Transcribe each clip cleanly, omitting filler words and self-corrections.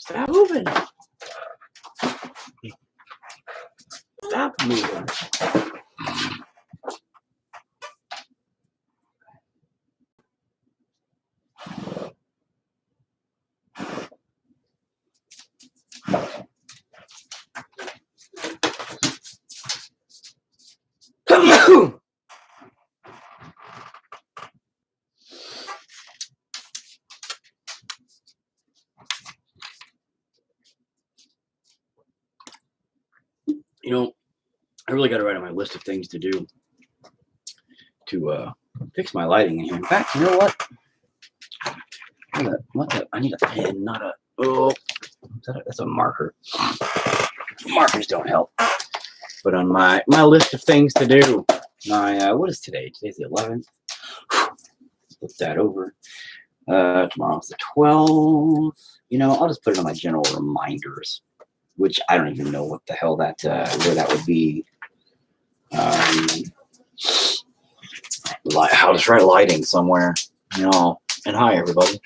Stop moving. Stop moving. You know, I really got to write on my list of things to do to fix my lighting in here. In fact, you know what? I need a pen, not a. Oh, that's a marker. Markers don't help. But on my list of things to do, what is today? Today's the 11th. Flip that over. Tomorrow's the 12th. You know, I'll just put it on my general reminders, which I don't even know what the hell that where that would be. I'll just write lighting somewhere. You know. And hi everybody.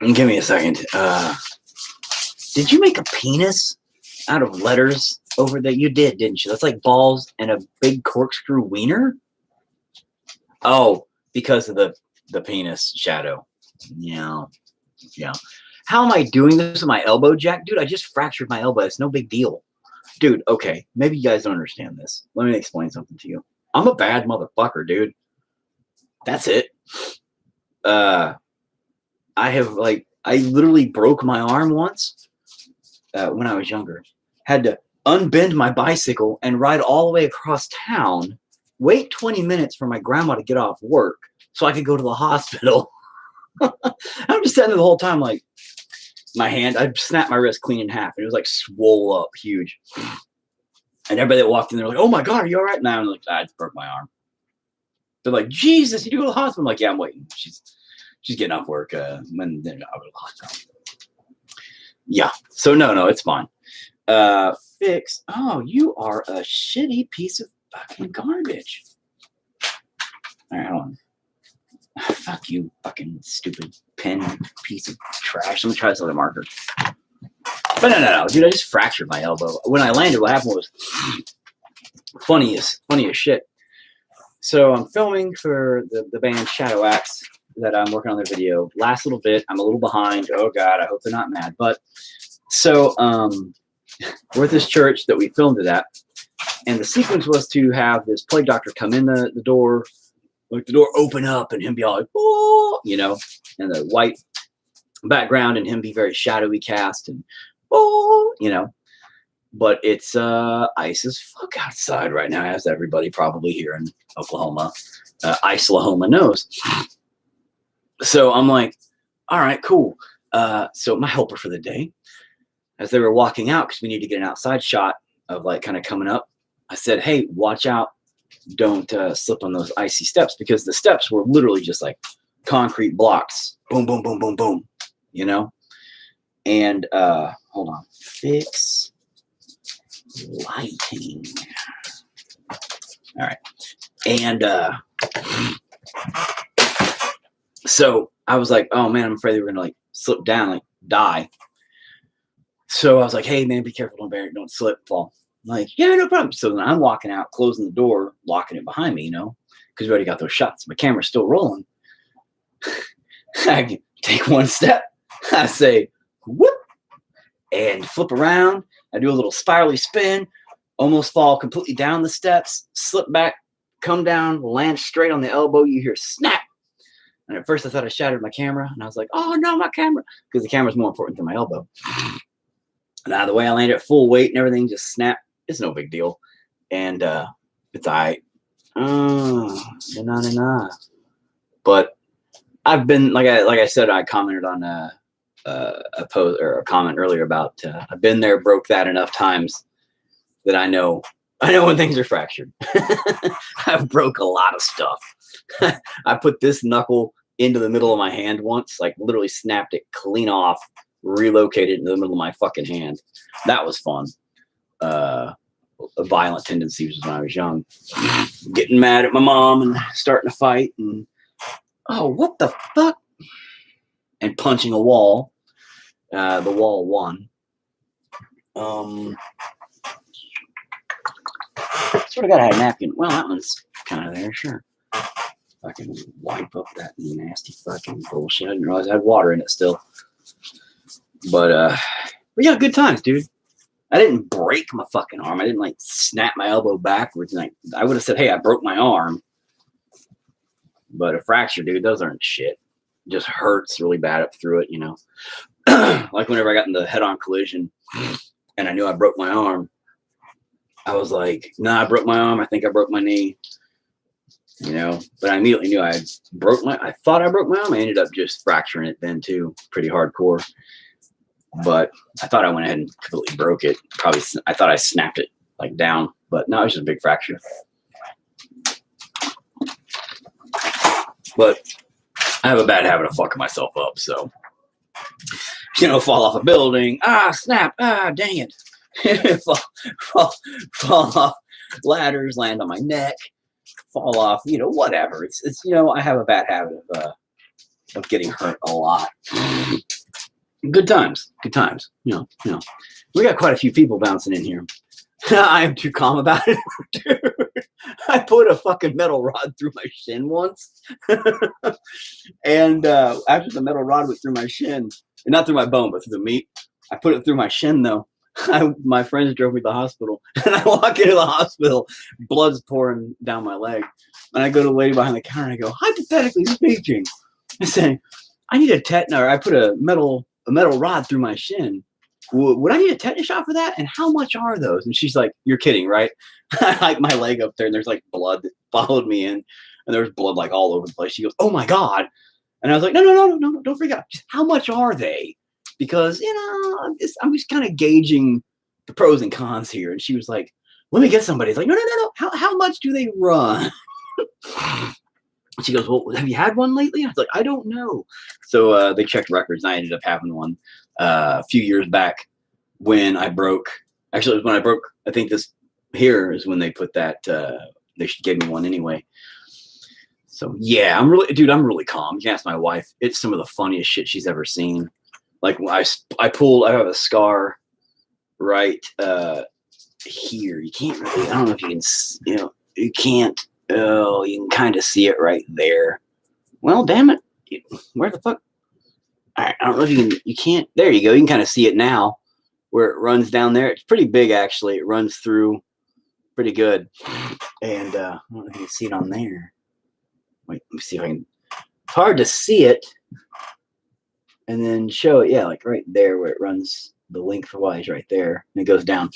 Give me a second. Did you make a penis out of letters over there? You did, didn't you? That's like balls and a big corkscrew wiener. Oh, because of the penis shadow. Yeah. How am I doing this with my elbow, Jack? Dude, I just fractured my elbow. It's no big deal. Dude, okay. Maybe you guys don't understand this. Let me explain something to you. I'm a bad motherfucker, dude. That's it. I literally broke my arm once when I was younger. Had to unbend my bicycle and ride all the way across town, wait 20 minutes for my grandma to get off work so I could go to the hospital. I'm just sitting there the whole time, like, my hand, I snapped my wrist clean in half, and it was like swole up huge. And everybody that walked in, they're like, "Oh my God, are you all right?" Now I'm like, "I just broke my arm." They're like, "Jesus, you go to the hospital?" I'm like, "Yeah, I'm waiting. She's getting off work. When then I'll go to the hospital." Yeah. So no, it's fine. Fix. Oh, you are a shitty piece of fucking garbage. All right, hold on. Fuck you, fucking stupid pen piece of trash. Let me try this other marker. But no, dude, I just fractured my elbow. When I landed, what happened was funny as shit. So I'm filming for the band Shadow Axe that I'm working on their video. Last little bit, I'm a little behind. Oh God, I hope they're not mad. But so we're at this church that we filmed it at, and the sequence was to have this plague doctor come in the door, like the door open up, and him be all like, "Oh," you know, and the white background, and him be very shadowy cast, and "Oh," you know. But it's ice as fuck outside right now, as everybody probably here in Oklahoma, Ice-lahoma knows. So I'm like, all right, cool. So my helper for the day, as they were walking out, because we need to get an outside shot of like kind of coming up, I said, "Hey, watch out. Don't slip on those icy steps," because the steps were literally just like concrete blocks. Boom, boom, boom, boom, boom, you know? And hold on. Fix lighting. All right. And so I was like, oh man, I'm afraid they were gonna like slip down, like die. So I was like, hey man, be careful, don't slip, fall. I'm like, yeah, no problem. So then I'm walking out, closing the door, locking it behind me, you know, because we already got those shots. My camera's still rolling. I take one step, I say, whoop, and flip around. I do a little spirally spin, almost fall completely down the steps, slip back, come down, land straight on the elbow. You hear snap. And at first I thought I shattered my camera, and I was like, oh no, my camera, because the camera's more important than my elbow. And the way I landed at full weight and everything just snapped. It's no big deal. And it's all right. But I've been, like I said, I commented on a post or a comment earlier about I've been there, broke that enough times that I know when things are fractured. I've broke a lot of stuff. I put this knuckle into the middle of my hand once, like literally snapped it clean off, relocated it into the middle of my fucking hand. That was fun. Violent tendencies when I was young, getting mad at my mom and starting to fight, and oh, what the fuck, and punching a wall. The wall one. Sort of got a napkin. Well, that one's kind of there, sure. I can wipe up that nasty fucking bullshit. I didn't realize I had water in it still. But yeah, good times, dude. I didn't break my fucking arm. I didn't like snap my elbow backwards. And I would have said, hey, I broke my arm. But a fracture, dude, those aren't shit. It just hurts really bad up through it, you know. Like whenever I got in the head-on collision and I knew I broke my arm, I was like, nah, I broke my arm. I think I broke my knee. You know, but I immediately knew I thought I broke my arm. I ended up just fracturing it then too, pretty hardcore. But I thought I went ahead and completely broke it. Probably, I thought I snapped it like down, but no, it was just a big fracture. But I have a bad habit of fucking myself up, so, you know, fall off a building, snap, dang it. fall off ladders, land on my neck, fall off, you know, whatever. It's you know, I have a bad habit of getting hurt a lot. Good times, you know. We got quite a few people bouncing in here. I am too calm about it, dude. I put a fucking metal rod through my shin once. And after the metal rod went through my shin, and not through my bone, but through the meat, I put it through my shin though. My friends drove me to the hospital, and I walk into the hospital, blood's pouring down my leg. And I go to the lady behind the counter and I go, hypothetically speaking, I say, I need a tetanus, or I put a metal rod through my shin. Would I need a tetanus shot for that? And how much are those? And she's like, you're kidding, right? I hike my leg up there and there's like blood that followed me in, and there's blood like all over the place. She goes, oh my God. And I was like, no, don't freak out. Just how much are they? Because, you know, I'm just kind of gauging the pros and cons here. And she was like, let me get somebody. It's like, no. How much do they run? She goes, well, have you had one lately? I was like, I don't know. So they checked records, and I ended up having one a few years back when I broke. Actually, it was when I broke. I think this here is when they put that. They gave me one anyway. So yeah, I'm really calm. You can ask my wife. It's some of the funniest shit she's ever seen. Like when I have a scar right here. You can't really. I don't know if you can. You know, you can't. Oh, you can kind of see it right there. Well, damn it. Where the fuck? All right, I don't know if you can't. There you go. You can kind of see it now where it runs down there. It's pretty big, actually. It runs through pretty good. And I don't know if you can see it on there. Wait, let me see if I can. It's hard to see it. And then show it. Yeah, like right there where it runs the lengthwise right there. And it goes down.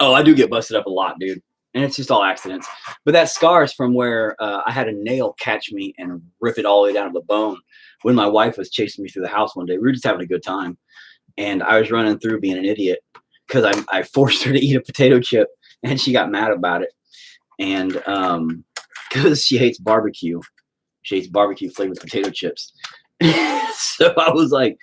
Oh, I do get busted up a lot, dude. And it's just all accidents. But that scar is from where I had a nail catch me and rip it all the way down to the bone. When my wife was chasing me through the house one day, we were just having a good time. And I was running through being an idiot because I forced her to eat a potato chip, and she got mad about it. And because she hates barbecue. She hates barbecue flavored potato chips. So I was like,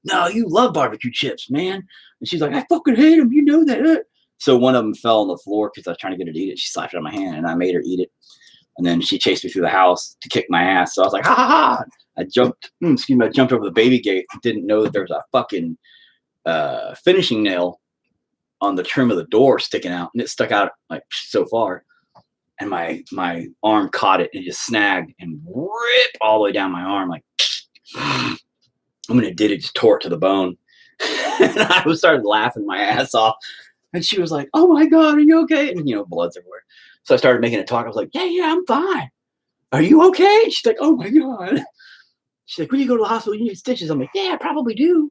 no, you love barbecue chips, man. And she's like, I fucking hate them. You know that. So one of them fell on the floor because I was trying to get her to eat it. She slapped it on my hand, and I made her eat it. And then she chased me through the house to kick my ass. So I was like, ha ha ha. I jumped over the baby gate. Didn't know that there was a fucking finishing nail on the trim of the door sticking out, and it stuck out like so far. And my arm caught it and just snagged and ripped all the way down my arm. Like, I mean, it did. It just tore it to the bone. And I started laughing my ass off. And she was like, oh my God, are you okay? And, you know, blood's everywhere. So I started making a talk. I was like, yeah, I'm fine. Are you okay? And she's like, oh my God. She's like, when you go to the hospital, you need stitches. I'm like, yeah, I probably do.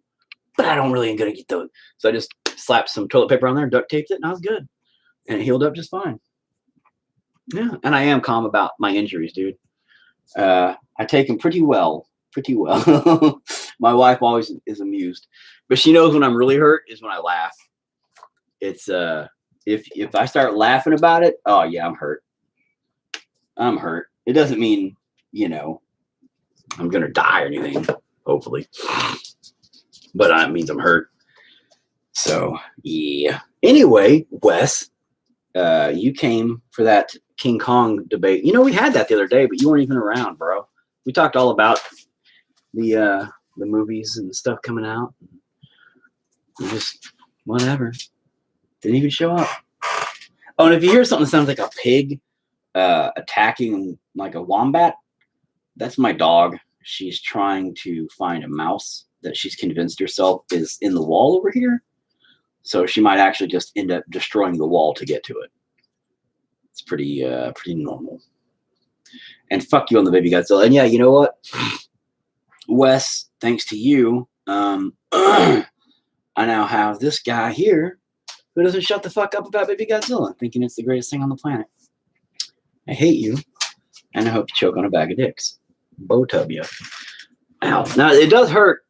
But I don't really ain't gonna get those. So I just slapped some toilet paper on there and duct taped it, and I was good. And it healed up just fine. Yeah. And I am calm about my injuries, dude. I take them pretty well. My wife always is amused. But she knows when I'm really hurt is when I laugh. It's if I start laughing about it, oh yeah, I'm hurt. It doesn't mean, you know, I'm gonna die or anything, hopefully. But it means I'm hurt. So yeah. Anyway, Wes, you came for that King Kong debate. You know, we had that the other day, but you weren't even around, bro. We talked all about the the movies and stuff coming out. And just whatever. Didn't even show up. Oh, and if you hear something that sounds like a pig attacking like a wombat, that's my dog. She's trying to find a mouse that she's convinced herself is in the wall over here. So she might actually just end up destroying the wall to get to it. It's pretty normal. And fuck you on the Baby Godzilla. And yeah, you know what? Wes, thanks to you, I now have this guy here who doesn't shut the fuck up about Baby Godzilla, thinking it's the greatest thing on the planet. I hate you, and I hope you choke on a bag of dicks. Both of you. Ow. Now, it does hurt.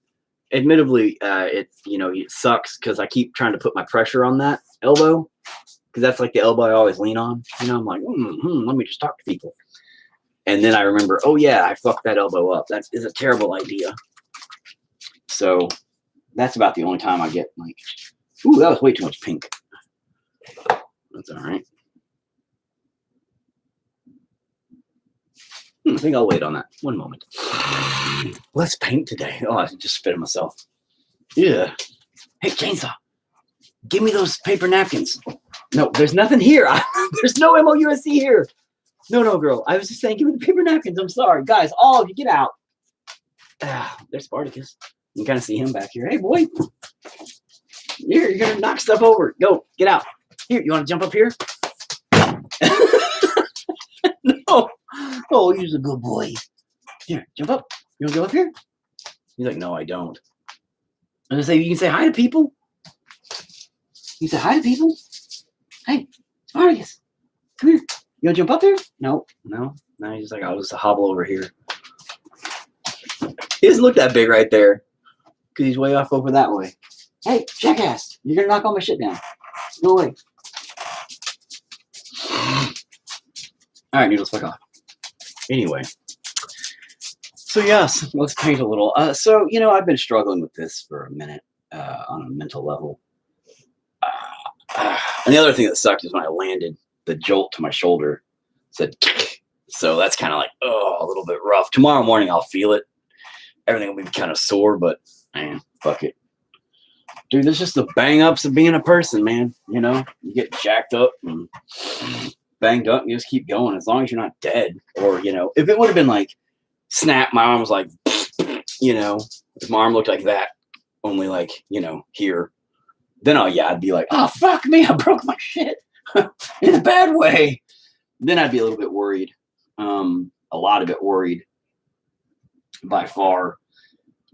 Admittedly, it sucks because I keep trying to put my pressure on that elbow, because that's like the elbow I always lean on. I'm like, let me just talk to people. And then I remember, oh yeah, I fucked that elbow up. That is a terrible idea. So that's about the only time I get like, ooh, that was way too much pink. That's all right. I think I'll wait on that. One moment. Let's paint today. Oh, I just spit on myself. Yeah. Hey, chainsaw. Give me those paper napkins. No, there's nothing here. There's no MOUSC here. No, girl. I was just saying, give me the paper napkins. I'm sorry. Guys, all of you, get out. There's Spartacus. You can kind of see him back here. Hey, boy. Here, you're going to knock stuff over. Go, get out. Here, you want to jump up here? No. Oh, you're a good boy. Here, jump up. You want to go up here? He's like, no, I don't. I'm going to say, you can say hi to people. You can say hi to people. Hey, Spartacus, come here. You want to jump up there? No. He's just like, I'll just hobble over here. He doesn't look that big right there because he's way off over that way. Hey, jackass, you're going to knock all my shit down. Go away. All right, Noodles, fuck off. Anyway. So, yes, let's paint a little. So, I've been struggling with this for a minute on a mental level. And the other thing that sucked is when I landed, the jolt to my shoulder said, so that's kind of like, a little bit rough. Tomorrow morning, I'll feel it. Everything will be kind of sore, but man, fuck it. Dude, there's just the bang ups of being a person, man. You get jacked up and banged up and you just keep going as long as you're not dead. Or, if it would have been like, snap, my arm was like, if my arm looked like that, only like, here. Then, I'd be like, oh, fuck me, I broke my shit in a bad way. Then I'd be a little bit worried, a lot of it worried by far.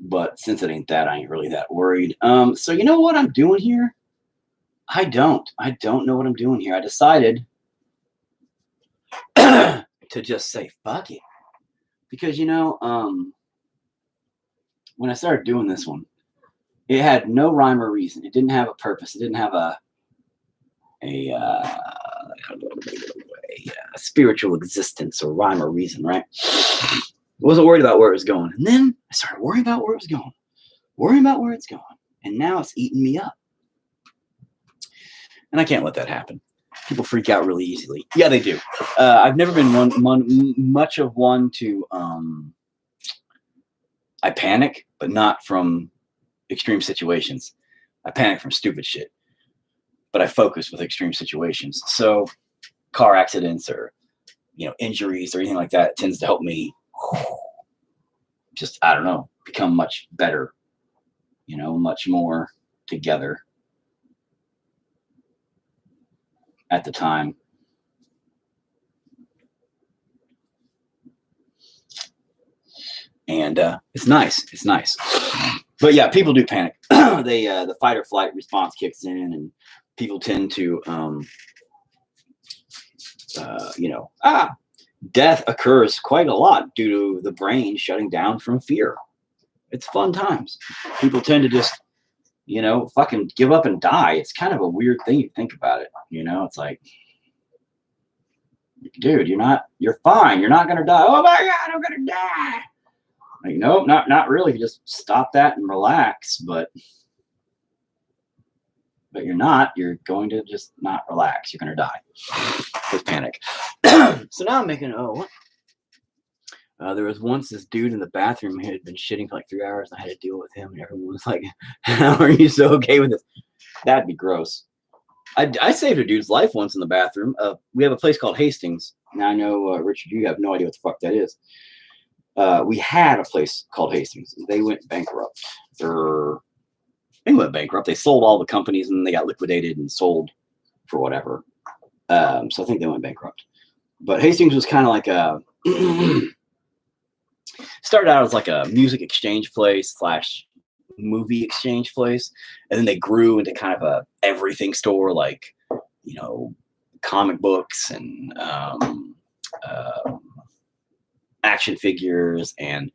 But since it ain't that, I ain't really that worried. So you know what I'm doing here? I don't know what I'm doing here. I decided to just say, fuck it. Because, when I started doing this one, it had no rhyme or reason. It didn't have a purpose. It didn't have a spiritual existence or rhyme or reason, right? I wasn't worried about where it was going. And then I started worrying about where it was going. Worrying about where it's going. And now it's eating me up. And I can't let that happen. People freak out really easily. Yeah, they do. I've never been much of one to... I panic, but not from extreme situations. I panic from stupid shit. But I focus with extreme situations. So car accidents or, injuries or anything like that tends to help me just, I don't know, become much better, much more together at the time. And it's nice. It's nice. But yeah, people do panic. The fight or flight response kicks in, and people tend to, death occurs quite a lot due to the brain shutting down from fear. It's fun times. People tend to just, fucking give up and die. It's kind of a weird thing you think about it. It's like, dude, you're fine. You're not going to die. Oh my God, I'm going to die. Like, nope, not really. You just stop that and relax, but you're not. You're going to just not relax. You're going to die with panic. So now I'm making There was once this dude in the bathroom who had been shitting for like 3 hours, and I had to deal with him, and everyone was like, how are you so okay with this? That'd be gross. I saved a dude's life once in the bathroom. We have a place called Hastings. Now I know, Richard, you have no idea what the fuck that is. We had a place called Hastings. They went bankrupt. They went bankrupt. They sold all the companies, and they got liquidated and sold for whatever. So I think they went bankrupt. But Hastings was kind of like a started out as like a music exchange place / movie exchange place, and then they grew into kind of a everything store, like, you know, comic books and action figures and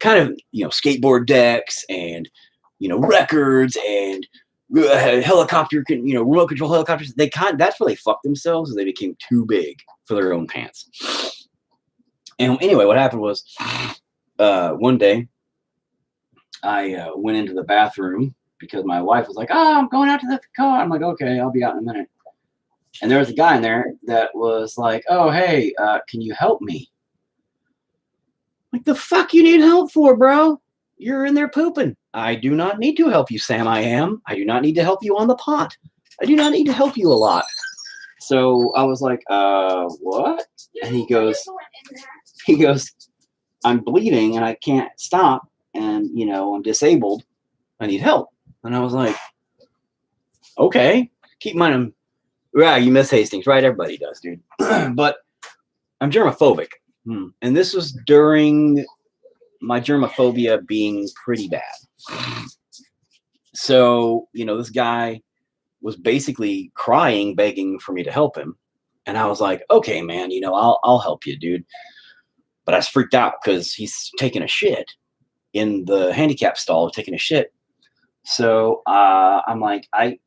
kind of, you know, skateboard decks and, you know, records and helicopter, you know, remote control helicopters. That's where they fucked themselves, and they became too big for their own pants. And anyway, what happened was, one day I went into the bathroom because my wife was like, "Oh, I'm going out to the car." I'm like, "Okay, I'll be out in a minute." And there was a guy in there that was like, "Oh, hey, can you help me?" Like, the fuck you need help for, bro? You're in there pooping. I do not need to help you, Sam. I do not need to help you on the pot. I do not need to help you a lot. So I was like, what? And he goes, I'm bleeding and I can't stop. And, you know, I'm disabled. I need help. And I was like, okay. Keep in mind, you miss Hastings, right? Everybody does, dude. But I'm germophobic. And this was during my germophobia being pretty bad. So, you know, this guy was basically crying, begging for me to help him. And I was like, okay, man, you know, I'll help you, dude. But I was freaked out because he's taking a shit in the handicap stall, taking a shit. So I'm like, I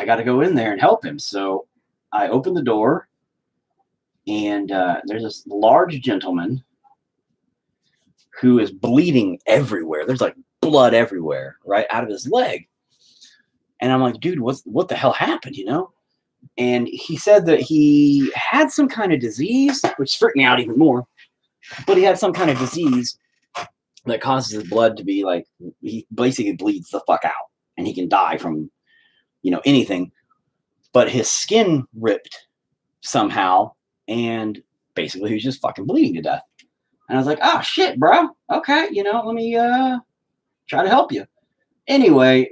got to go in there and help him. So I opened the door, and there's this large gentleman who is bleeding everywhere. There's like blood everywhere, right out of his leg. And I'm like, dude, what the hell happened, you know? And he said that he had some kind of disease, which freaked me out even more. But he had some kind of disease that causes his blood to be like, he basically bleeds the fuck out, and he can die from, you know, anything. But his skin ripped somehow, and basically he was just fucking bleeding to death. And I was like, oh shit, bro. Okay, you know, let me try to help you. Anyway,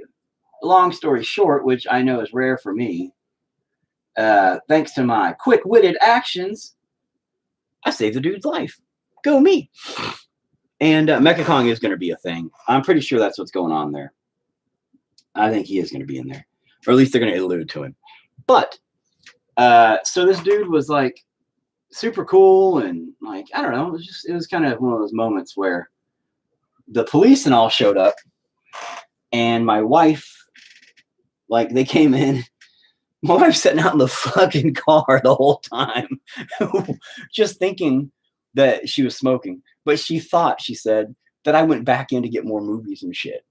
long story short, which I know is rare for me, thanks to my quick-witted actions, I saved the dude's life. Go me. And Mecha Kong is going to be a thing. I'm pretty sure that's what's going on there. I think he is going to be in there. Or at least they're going to allude to him. But, so this dude was like super cool, and like, I don't know, it was kind of one of those moments where the police and all showed up, and my wife, like, they came in. My wife's sitting out in the fucking car the whole time, just thinking that she was smoking. But she said, that I went back in to get more movies and shit.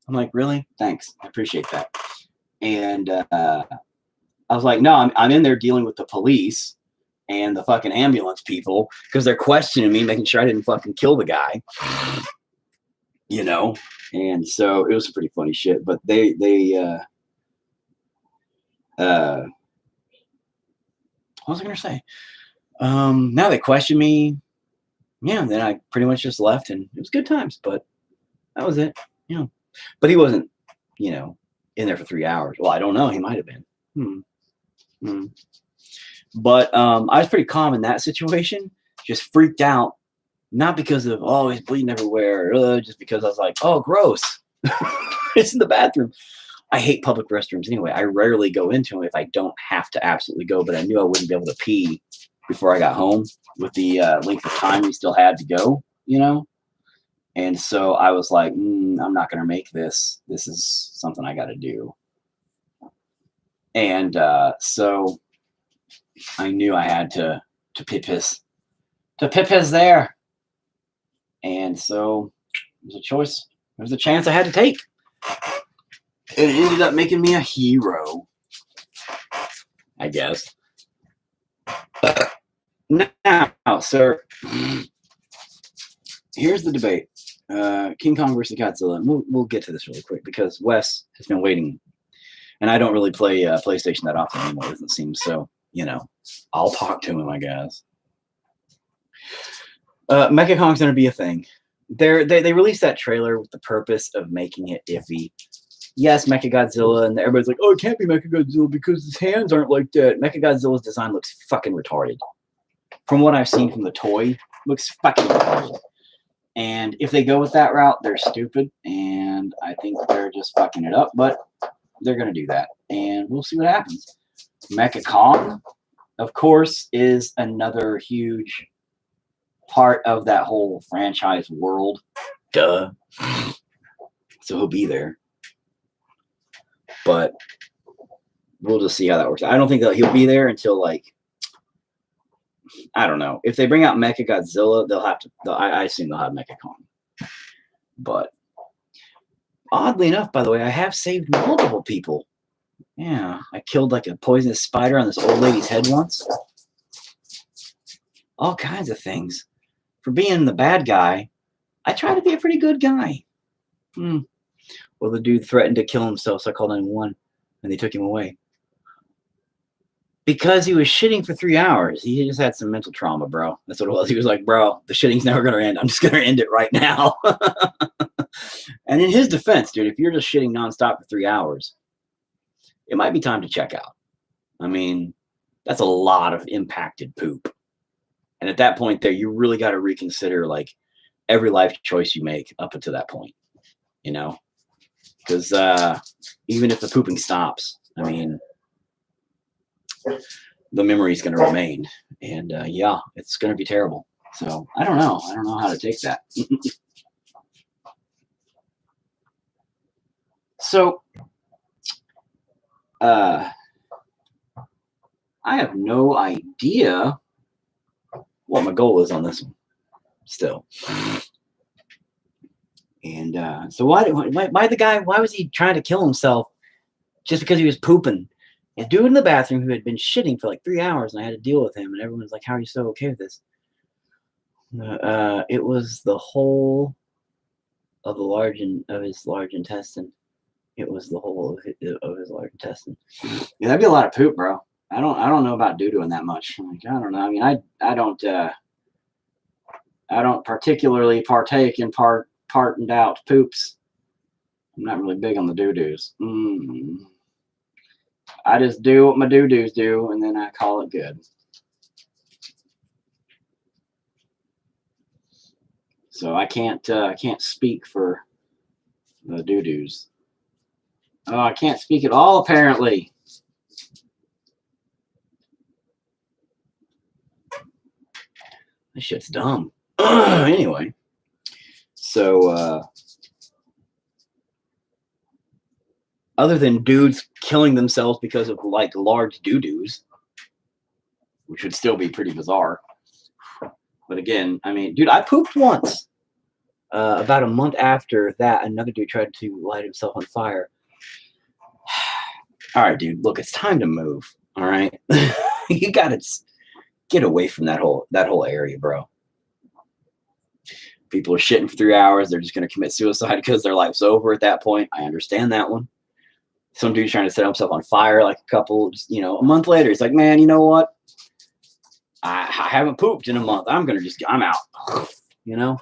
I'm like, really? Thanks. I appreciate that. And I was like, no, I'm in there dealing with the police and the fucking ambulance people because they're questioning me, making sure I didn't fucking kill the guy. You know? And so it was pretty funny shit. But they what was I going to say? Now they question me. Yeah, and then I pretty much just left, and it was good times, but that was it. You know, but he wasn't, you know, in there for 3 hours. Well, I don't know. He might have been. But I was pretty calm in that situation. Just freaked out, not because of, oh, he's bleeding everywhere, just because I was like, oh, gross. It's in the bathroom. I hate public restrooms anyway. I rarely go into them if I don't have to absolutely go, but I knew I wouldn't be able to pee before I got home with the length of time we still had to go, you know? And so I was like, I'm not going to make this. This is something I got to do. And so I knew I had to pip his there. And so it was a choice. It was a chance I had to take. It ended up making me a hero, I guess. Now, sir, here's the debate. King Kong versus Godzilla. We'll get to this really quick because Wes has been waiting. And I don't really play PlayStation that often anymore, it doesn't seem. So, you know, I'll talk to him, I guess. Mecha Kong's going to be a thing. They released that trailer with the purpose of making it iffy. Yes, Mechagodzilla, and everybody's like, oh, it can't be Mechagodzilla because his hands aren't like that. Mechagodzilla's design looks fucking retarded. From what I've seen from the toy, looks fucking retarded. And if they go with that route, they're stupid, and I think they're just fucking it up, but they're going to do that, and we'll see what happens. Mecha Kong, of course, is another huge part of that whole franchise world. Duh. So he'll be there. But we'll just see how that works. I don't think that he'll be there until, like, I don't know. If they bring out Mechagodzilla, they'll have to, I assume they'll have Mecha Kong. But oddly enough, by the way, I have saved multiple people. Yeah, I killed like a poisonous spider on this old lady's head once. All kinds of things. For being the bad guy, I try to be a pretty good guy. Well, the dude threatened to kill himself, so I called 911, and they took him away. Because he was shitting for 3 hours. He just had some mental trauma, bro. That's what it was. He was like, bro, the shitting's never going to end. I'm just going to end it right now. And in his defense, dude, if you're just shitting nonstop for 3 hours, it might be time to check out. I mean, that's a lot of impacted poop. And at that point there, you really got to reconsider, like, every life choice you make up until that point, you know? Because even if the pooping stops, I mean, the memory is going to remain. And, yeah, it's going to be terrible. So, I don't know. I don't know how to take that. So, I have no idea what my goal is on this one still. And so why the guy, why was he trying to kill himself just because he was pooping? A dude in the bathroom who had been shitting for like 3 hours, and I had to deal with him, and everyone's like, how are you so okay with this? It was the whole of his large intestine. It was the whole of his large intestine. Yeah, that'd be a lot of poop, bro. I don't know about doo-dooing that much. Like, I don't know. I mean, I don't particularly partake in parting out poops. I'm not really big on the doo-doos. I just do what my doo-doos do, and then I call it good. So I can't speak for the doo-doos. Oh, I can't speak at all, apparently. This shit's dumb. Anyway, so other than dudes killing themselves because of like large doo-doos, which would still be pretty bizarre. But again, I mean, dude, I pooped once. About a month after that, another dude tried to light himself on fire. All right, dude, look, it's time to move. All right, you gotta get away from that whole area, bro. People are shitting for 3 hours. They're just gonna commit suicide because their life's over at that point. I understand that one. Some dude's trying to set himself on fire, like a month later. He's like, man, you know what? I haven't pooped in a month. I'm out. You know?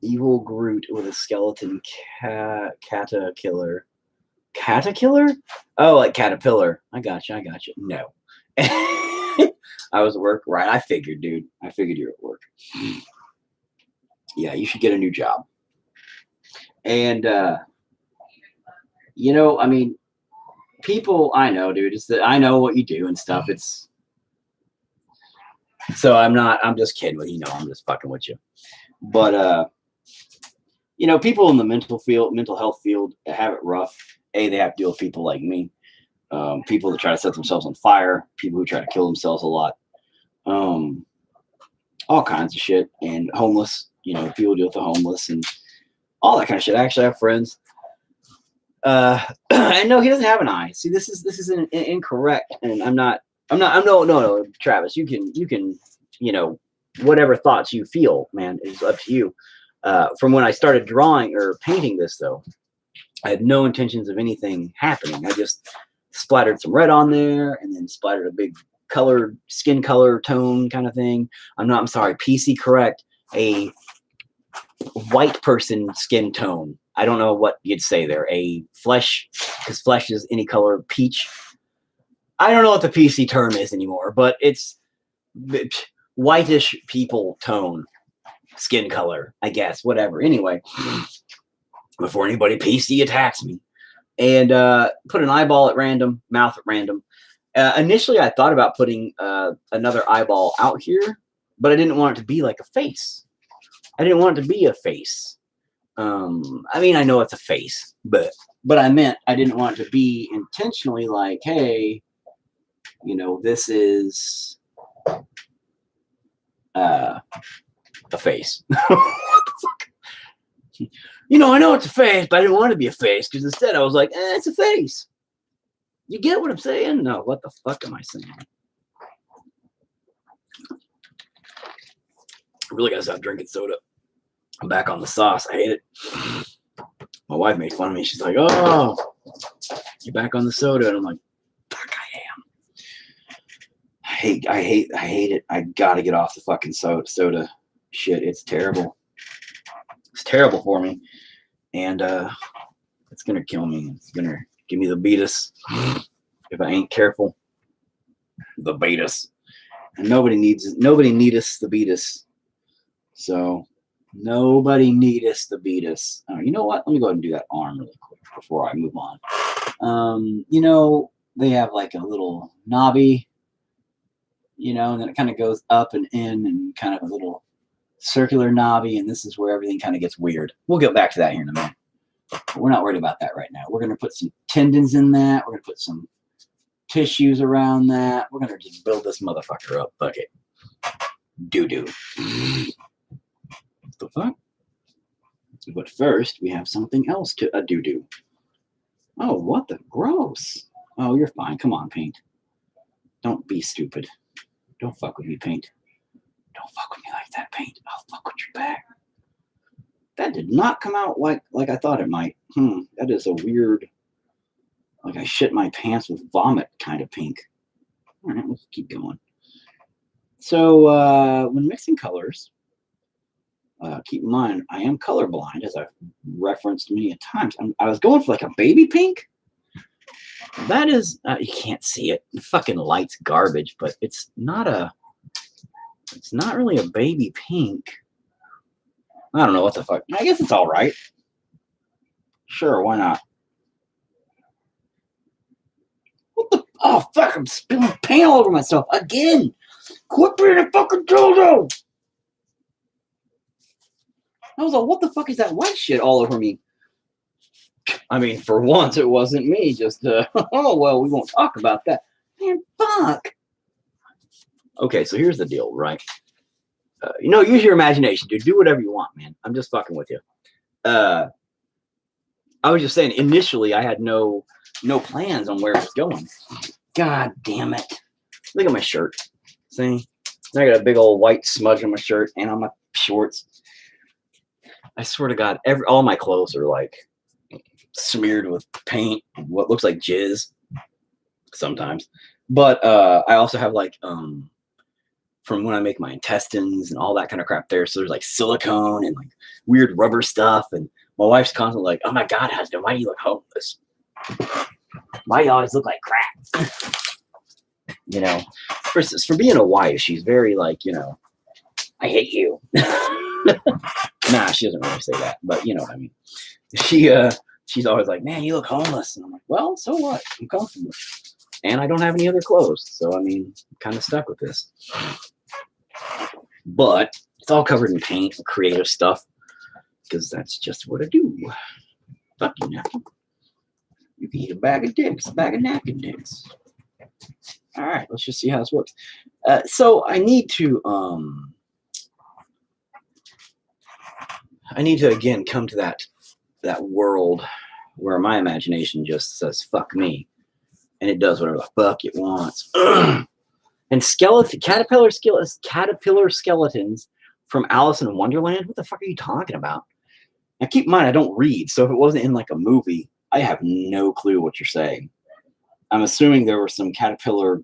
Evil Groot with a skeleton caterpillar. Caterpillar? Oh, like caterpillar. I got you. No. I was at work. Right. I figured, dude. I figured you were at work. Yeah, you should get a new job. And, I mean, people, I know, dude. It's that I know what you do and stuff. So I'm just kidding with you. I'm just fucking with you. But, people in the mental health field have it rough. They have to deal with people like me. People that try to set themselves on fire. People who try to kill themselves a lot. All kinds of shit. And homeless. People deal with the homeless and all that kind of shit. I actually have friends. And no, he doesn't have an eye. See, this is incorrect. And no, Travis, you can, whatever thoughts you feel, man, is up to you. From when I started drawing or painting this, though, I had no intentions of anything happening. I just splattered some red on there and then splattered a big color, skin color tone kind of thing. I'm sorry, PC correct, a white person skin tone. I don't know what you'd say there. A flesh, because flesh is any color, peach. I don't know what the PC term is anymore, but it's whitish people tone, skin color, I guess, whatever. Anyway, before anybody PC attacks me. And put an eyeball at random, mouth at random. Initially, I thought about putting another eyeball out here, but I didn't want it to be like a face. I didn't want it to be a face. I mean, I know it's a face, but I meant I didn't want it to be intentionally like, hey, you know, this is a face. What the fuck? You know, I know it's a face, but I didn't want it to be a face because instead I was like, it's a face. You get what I'm saying? No, what the fuck am I saying? I really gotta stop drinking soda. I'm back on the sauce. I hate it. My wife made fun of me. She's like, oh, you're back on the soda. And I'm like, fuck, I am. I hate it. I gotta get off the fucking soda shit. It's terrible. It's terrible for me. And it's gonna kill me. It's gonna give me the beatus if I ain't careful. The beatus. And nobody needs the beatus. So nobody need us to beat us. You know what? Let me go ahead and do that arm really quick before I move on. You know, they have like a little knobby, you know, and then it kind of goes up and in and kind of a little circular knobby, and this is where everything kind of gets weird. We'll get back to that here in a minute. But we're not worried about that right now. We're going to put some tendons in that. We're going to put some tissues around that. We're going to just build this motherfucker up. Fuck it. Doo-doo. What the fuck? But first, we have something else to doo-doo. Oh, what the gross. Oh, you're fine. Come on, paint. Don't be stupid. Don't fuck with me, paint. Don't fuck with me like that, paint. I'll fuck with your back. That did not come out like I thought it might. That is a weird, like I shit my pants with vomit kind of pink. All right, let's keep going. So when mixing colors, keep in mind, I am colorblind, as I've referenced many a times. I was going for like a baby pink. That is, you can't see it. The fucking light's garbage, but it's not really a baby pink. I don't know what the fuck. I guess it's all right. Sure, why not? What the? Oh, fuck, I'm spilling paint all over myself again. Quit being a fucking dildo. I was like, what the fuck is that white shit all over me? I mean, for once, it wasn't me. Just, oh, well, we won't talk about that. Man, fuck. Okay, so here's the deal, right? You know, use your imagination, dude. Do whatever you want, man. I'm just fucking with you. I was just saying, initially, I had no plans on where it was going. God damn it. Look at my shirt. See? I got a big old white smudge on my shirt and on my shorts. I swear to God, all my clothes are like smeared with paint, what looks like jizz sometimes. But I also have like from when I make my intestines and all that kind of crap there. So there's like silicone and like weird rubber stuff. And my wife's constantly like, oh my God, husband, why do you look homeless? Why do you always look like crap? You know, for being a wife, she's very like, you know, I hate you. Nah, she doesn't really say that, but you know what I mean. She's always like, man, you look homeless. And I'm like, well, so what? I'm comfortable. And I don't have any other clothes. So, I mean, I'm kind of stuck with this. But it's all covered in paint and creative stuff because that's just what I do. Fuck you, napkin. You can eat a bag of dicks, a bag of napkin dicks. All right, let's just see how this works. So I need to again come to that world where my imagination just says fuck me, and it does whatever the fuck it wants. And caterpillar skeletons from Alice in Wonderland? What the fuck are you talking about? Now keep in mind, I don't read, so if it wasn't in like a movie, I have no clue what you're saying. I'm assuming there were some caterpillar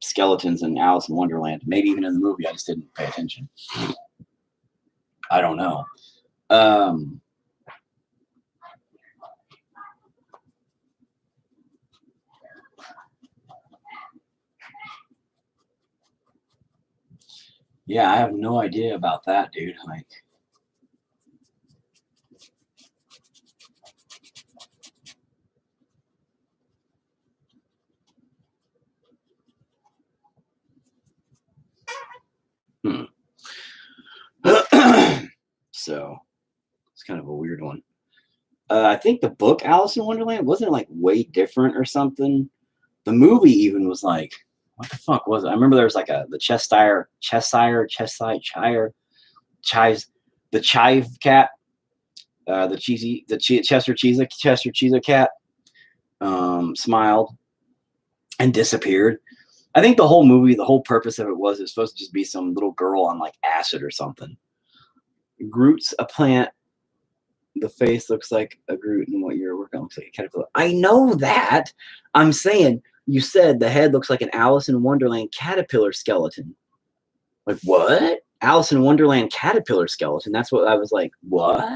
skeletons in Alice in Wonderland, maybe even in the movie. I just didn't pay attention. I don't know. Yeah, I have no idea about that, dude. Like, so it's kind of a weird one. I think the book Alice in Wonderland wasn't like way different or something. The movie even was like, what the fuck was it? I remember there was like the Cheshire cat, Chester Cheetah cat, smiled and disappeared. I think the whole movie, the whole purpose of it was supposed to just be some little girl on like acid or something. Groot's a plant. The face looks like a Groot, and what you're working on looks like a caterpillar. I know that. I'm saying, you said the head looks like an Alice in Wonderland caterpillar skeleton. Like, what? Alice in Wonderland caterpillar skeleton? That's what I was like, what?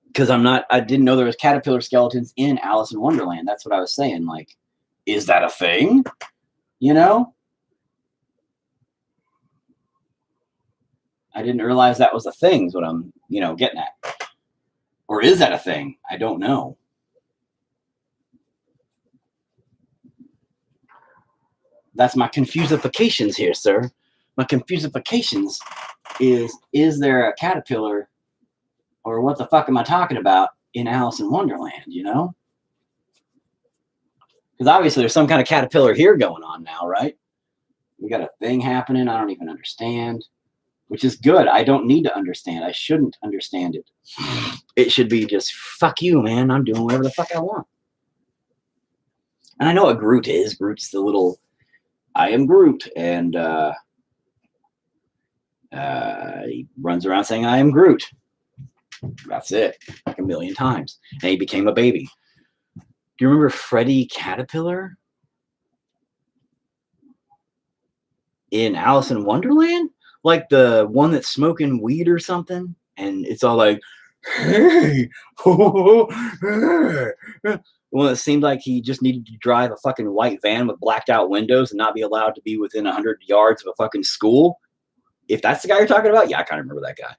Because I didn't know there was caterpillar skeletons in Alice in Wonderland. That's what I was saying. Like, is that a thing? You know? I didn't realize that was a thing, is what I'm, getting at. Or is that a thing? I don't know. That's my confusifications here, sir. My confusifications is there a caterpillar, or what the fuck am I talking about in Alice in Wonderland, Because obviously there's some kind of caterpillar here going on now, right? We got a thing happening I don't even understand. Which is good. I don't need to understand. I shouldn't understand it. It should be just, fuck you, man. I'm doing whatever the fuck I want. And I know what Groot is. Groot's the little, I am Groot. And he runs around saying, I am Groot. That's it. Like a million times. And he became a baby. Do you remember Freddy Caterpillar? In Alice in Wonderland? Like the one that's smoking weed or something, and it's all like, hey, the one that seemed like he just needed to drive a fucking white van with blacked out windows and not be allowed to be within 100 yards of a fucking school. If that's the guy you're talking about, yeah, I kind of remember that guy.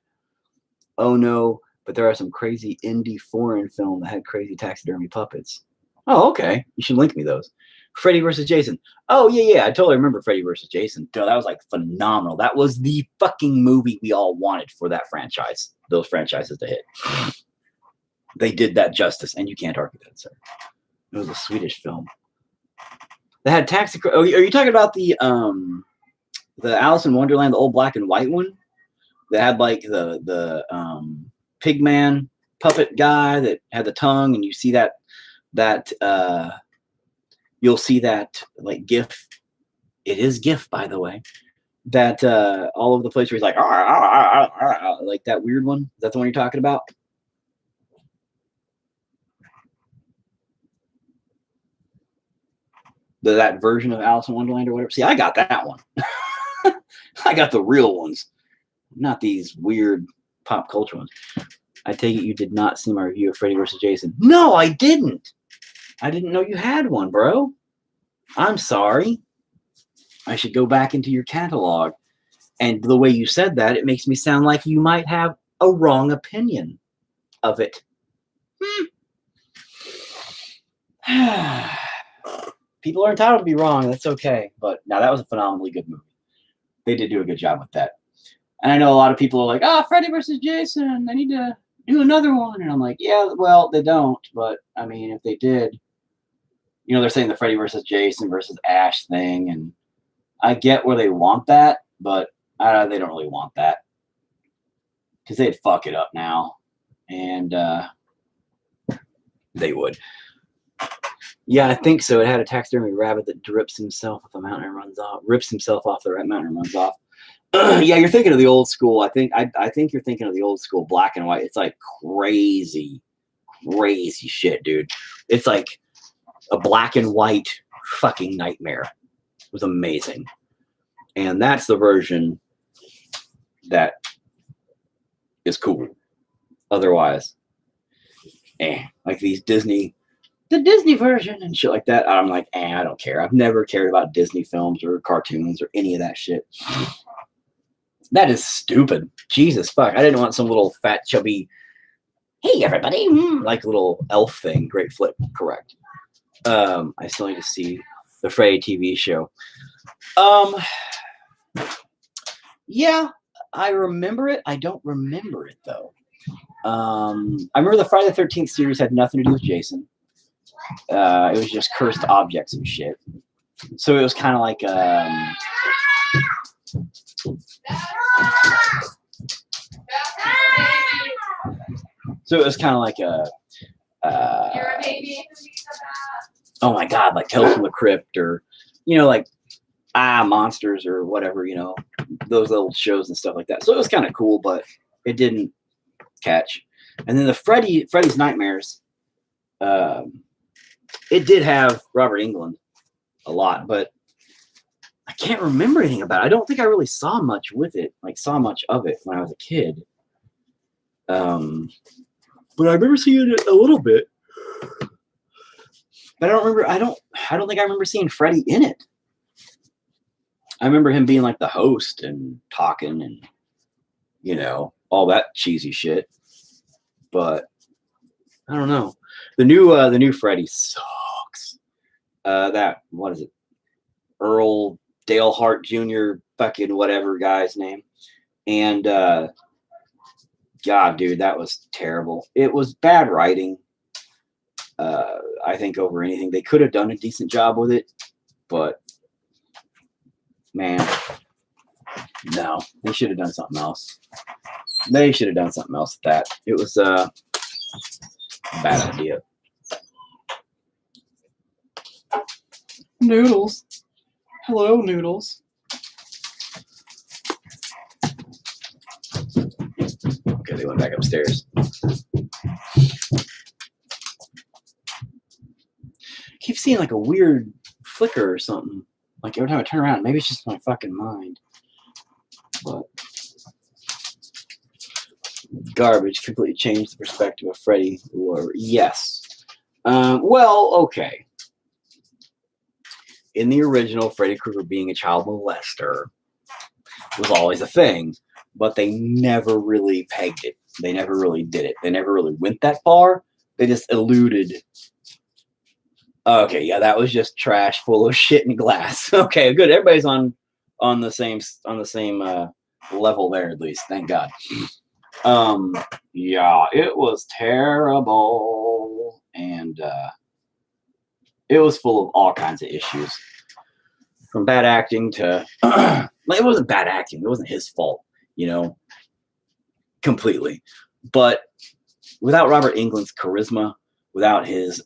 Oh no, but there are some crazy indie foreign film that had crazy taxidermy puppets. Oh, okay. You should link me those. Freddy versus Jason. Oh, yeah. I totally remember Freddy versus Jason. Dude, that was like phenomenal. That was the fucking movie we all wanted for that franchise. Those franchises to hit. They did that justice, and you can't argue that, sir. It was a Swedish film. They had taxi. Oh, are you talking about the Alice in Wonderland, the old black and white one? That had like the pigman puppet guy that had the tongue, and you see that you'll see that like GIF. It is GIF, by the way. That all over the place where he's like, like that weird one. Is that the one you're talking about? That version of Alice in Wonderland or whatever. See, I got that one. I got the real ones, not these weird pop culture ones. I take it you did not see my review of Freddy vs. Jason. No, I didn't. I didn't know you had one, bro. I'm sorry. I should go back into your catalog. And the way you said that, it makes me sound like you might have a wrong opinion of it. People are entitled to be wrong. That's okay. But now that was a phenomenally good movie. They did do a good job with that. And I know a lot of people are like, Freddy versus Jason, they need to do another one. And I'm like, yeah, well, they don't. But, I mean, if they did, they're saying the Freddy versus Jason versus Ash thing. And I get where they want that, but they don't really want that. Because they'd fuck it up now. And they would. Yeah, I think so. It had a taxidermy rabbit that rips himself off the mountain and runs off. Rips himself off the mountain and runs off. Yeah, you're thinking of the old school. I think you're thinking of the old school black and white. It's like crazy shit, dude. It's like a black and white fucking nightmare. It was amazing. And that's the version that is cool. Otherwise, like these the Disney version and shit like that, I'm like, I don't care. I've never cared about Disney films or cartoons or any of that shit. That is stupid. Jesus fuck. I didn't want some little fat, chubby, hey everybody, like little elf thing. Great flip, correct. I still need to see the Freddy TV show. Yeah, I remember it. I don't remember it though. I remember the Friday the 13th series had nothing to do with Jason. It was just cursed objects and shit. So it was kind of like You're a baby. Oh my god, like Tales from the Crypt, or like Monsters or whatever, those little shows and stuff like that. So it was kind of cool, but it didn't catch. And then the Freddy's Nightmares, it did have Robert Englund a lot, but I can't remember anything about it. I don't think I really saw much of it when I was a kid. But I remember seeing it a little bit. But I don't think I remember seeing Freddy in it. I remember him being like the host and talking and all that cheesy shit. But I don't know. The new Freddy sucks. What is it? Earl Dale Hart Jr. fucking whatever guy's name. And God, dude, that was terrible. It was bad writing. I think over anything. They could have done a decent job with it, but man, no, they should have done something else. They should have done something else with that. It was a bad idea. Noodles. Hello, Noodles. Okay, they went back upstairs. Keep seeing like a weird flicker or something. Like every time I turn around, maybe it's just my fucking mind. But garbage completely changed the perspective of Freddy. Yes. Well, okay. In the original, Freddy Krueger being a child molester was always a thing, but they never really pegged it. They never really did it. They never really went that far. They just alluded. Okay, yeah, that was just trash full of shit and glass. Okay, good. Everybody's on the same level there, at least. Thank God. Yeah, it was terrible, and it was full of all kinds of issues, from bad acting to it wasn't bad acting. It wasn't his fault, completely. But without Robert Englund's charisma, without his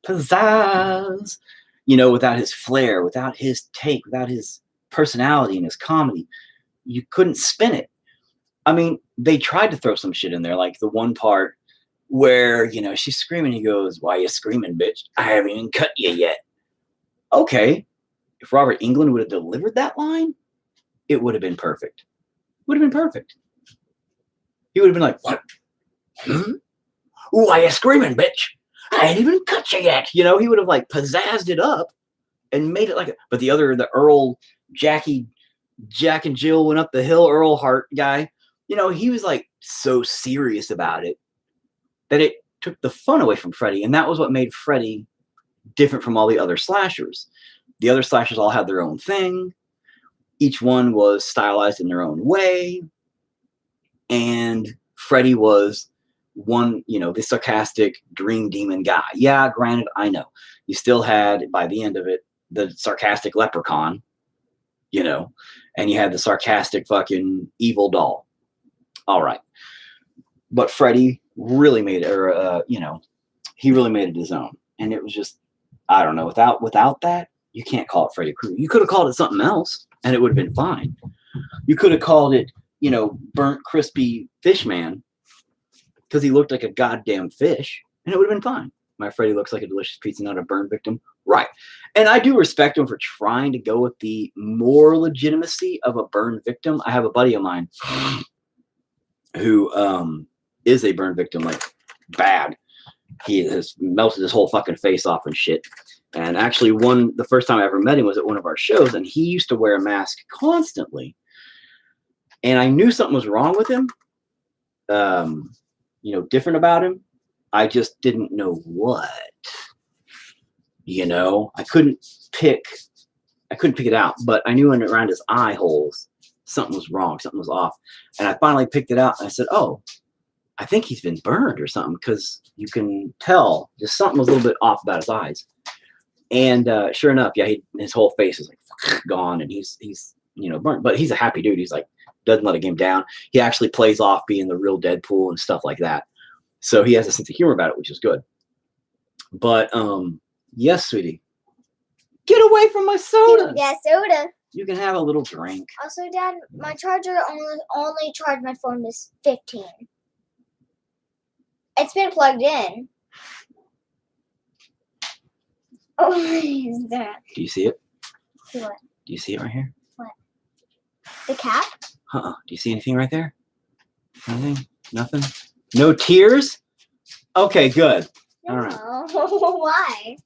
pizzazz, without his flair, without his take, without his personality and his comedy, you couldn't spin it. I mean, they tried to throw some shit in there, like the one part where, she's screaming, he goes, "Why you screaming, bitch? I haven't even cut you yet." Okay, if Robert Englund would have delivered that line, it would have been perfect. Would have been perfect. He would have been like, "What? Why you screaming, bitch? I ain't even cut you yet." He would have like pizzazzed it up and made it like a, but the Earl, Jack and Jill went up the hill, Earl Hart guy, he was like so serious about it that it took the fun away from Freddy. And that was what made Freddy different from all the other slashers. The other slashers all had their own thing. Each one was stylized in their own way. And Freddy was one, the sarcastic dream demon guy. Yeah, granted, I know. You still had, by the end of it, the sarcastic leprechaun, and you had the sarcastic fucking evil doll. All right. But Freddy really made it, he really made it his own. And it was just, I don't know, without that, you can't call it Freddy Krueger. You could have called it something else and it would have been fine. You could have called it, you know, Burnt Crispy Fish Man because he looked like a goddamn fish and it would have been fine. My Freddy looks like a delicious pizza, not a burn victim. Right. And I do respect him for trying to go with the more legitimacy of a burn victim. I have a buddy of mine who is a burn victim, like bad. He has melted his whole fucking face off and shit. And actually the first time I ever met him was at one of our shows, and he used to wear a mask constantly. And I knew something was wrong with him, you know, different about him. I just didn't know what, you know, I couldn't pick it out, but I knew around his eye holes, something was wrong. Something was off. And I finally picked it out and I said, oh, I think he's been burned or something. Cause you can tell just something was a little bit off about his eyes. And sure enough, yeah, his whole face is like gone and he's, you know, burnt, but he's a happy dude. He's like, doesn't let a game down. He actually plays off being the real Deadpool and stuff like that. So he has a sense of humor about it, which is good. But yes, sweetie. Get away from my soda. Yeah, soda. You can have a little drink. Also, Dad, my charger only charged my phone is 15. It's been plugged in. Oh, what is that? Do you see it? What? Do you see it right here? What? The cat? Do you see anything right there? Anything? Nothing? No tears? Okay, good. No. All right. Why?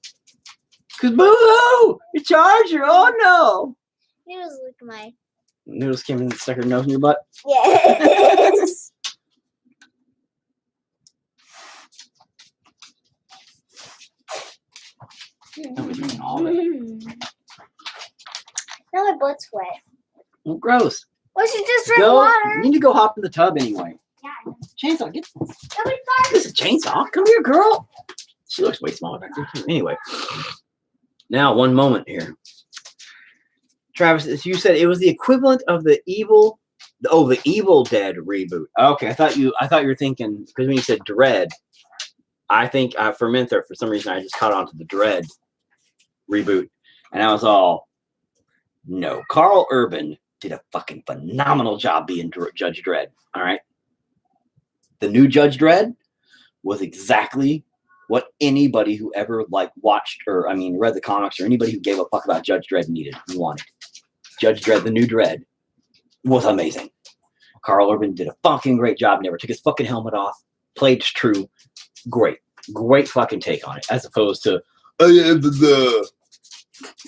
Because boo-hoo! Your charger! Oh, no! Noodles lick my... Noodles came in and stuck her nose in your butt? Yes. That was doing all of it. Now my butt's wet. Well, gross. Well, she just drink water. You need to go hop in the tub anyway. Yeah. Chainsaw, get Nobody farted. this is Chainsaw. Come here, girl. She looks way smaller back there, too. Anyway. Now, one moment here. Travis, you said it was the equivalent of the Evil Dead reboot. Okay, I thought you were thinking, because when you said Dread, I think for Minther, for some reason, I just caught on to the Dread reboot. And I was all, no. Carl Urban did a fucking phenomenal job being Judge Dredd. All right. The new Judge Dredd was exactly what anybody who ever watched or read the comics or anybody who gave a fuck about Judge Dredd needed and wanted. Judge Dredd, the new Dredd, was amazing. Carl Urban did a fucking great job. Never took his fucking helmet off. Played true. Great fucking take on it. As opposed to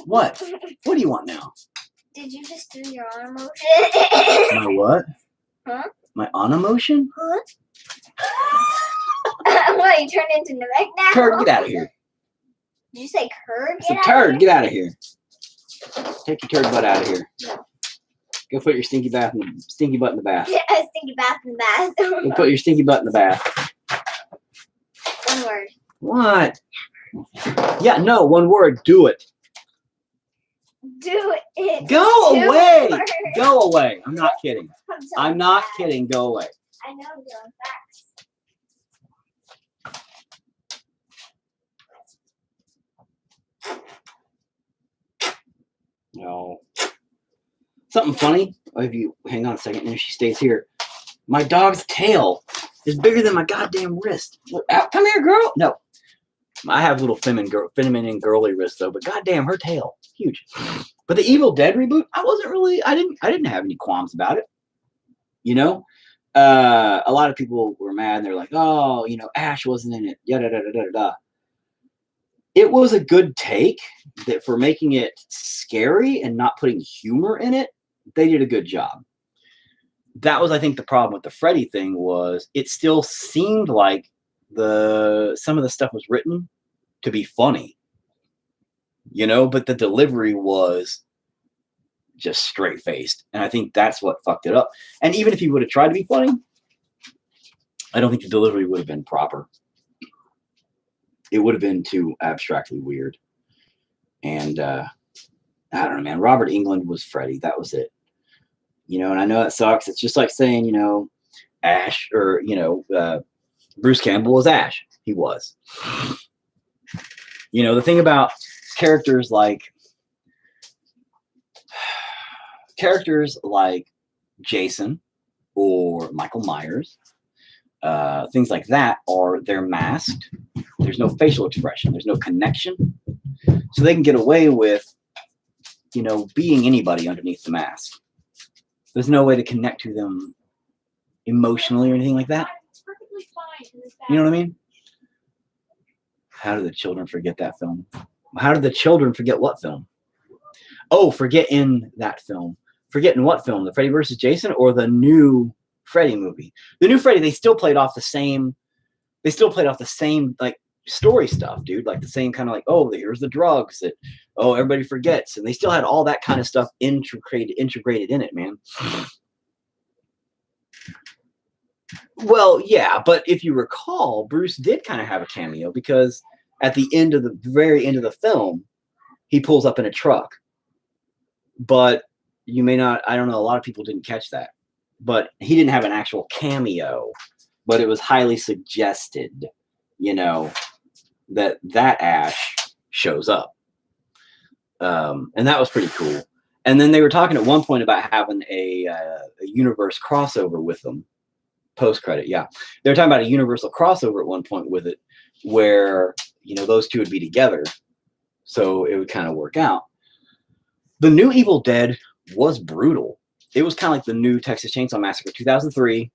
what? What do you want now? Did you just do your arm motion? My what? Huh? My on emotion? Huh? What, you turned into Namek now? Turd, get out of here. Did you say curd? It's a turd. Get out of here. Take your turd butt out of here. No. Go put your stinky butt in the bath. Yeah, stinky bath in the bath. Go put your stinky butt in the bath. One word. What? Yeah, no, one word. Do it. Do it. Go away. Words. Go away. I'm not kidding. I'm not facts. kidding. Go away. I know I'm doing facts. No. Something funny. Oh, if you hang on a second, and if she stays here, my dog's tail is bigger than my goddamn wrist. Look, come here, girl. No, I have little feminine girly wrists though, but goddamn, her tail huge. But the Evil Dead reboot, I didn't have any qualms about it. You know, a lot of people were mad. And they're like, oh, you know, Ash wasn't in it. Yada da da da da. It was a good take that for making it scary and not putting humor in it. They did a good job. That was, I think, the problem with the Freddy thing was it still seemed like some of the stuff was written to be funny, you know, but the delivery was just straight faced. And I think that's what fucked it up. And even if he would have tried to be funny, I don't think the delivery would have been proper. It would have been too abstractly weird. And I don't know, man. Robert Englund was Freddy. That was it. You know, and I know that sucks. It's just like saying, you know, Ash or, you know, Bruce Campbell was Ash. He was. You know, the thing about characters like Jason or Michael Myers, things like that, are they're masked. There's no facial expression. There's no connection. So they can get away with, you know, being anybody underneath the mask. There's no way to connect to them emotionally or anything like that. You know what I mean? How do the children forget that film? How did the children forget what film? Oh, forget in that film. Forget in what film? The Freddy versus Jason or the new Freddy movie? The new Freddy, they still played off the same like story stuff, dude. Like the same kind of like, oh, here's the drugs that, oh, everybody forgets. And they still had all that kind of stuff integrated in it, man. Well, yeah, but if you recall, Bruce did kind of have a cameo because at the very end of the film, he pulls up in a truck. But you may not, I don't know, a lot of people didn't catch that. But he didn't have an actual cameo, but it was highly suggested, you know, that Ash shows up. And that was pretty cool. And then they were talking at one point about having a universe crossover with them. Post-credit, yeah. They were talking about a universal crossover at one point with it where, you know, those two would be together. So it would kind of work out. The new Evil Dead was brutal. It was kind of like the new Texas Chainsaw Massacre 2003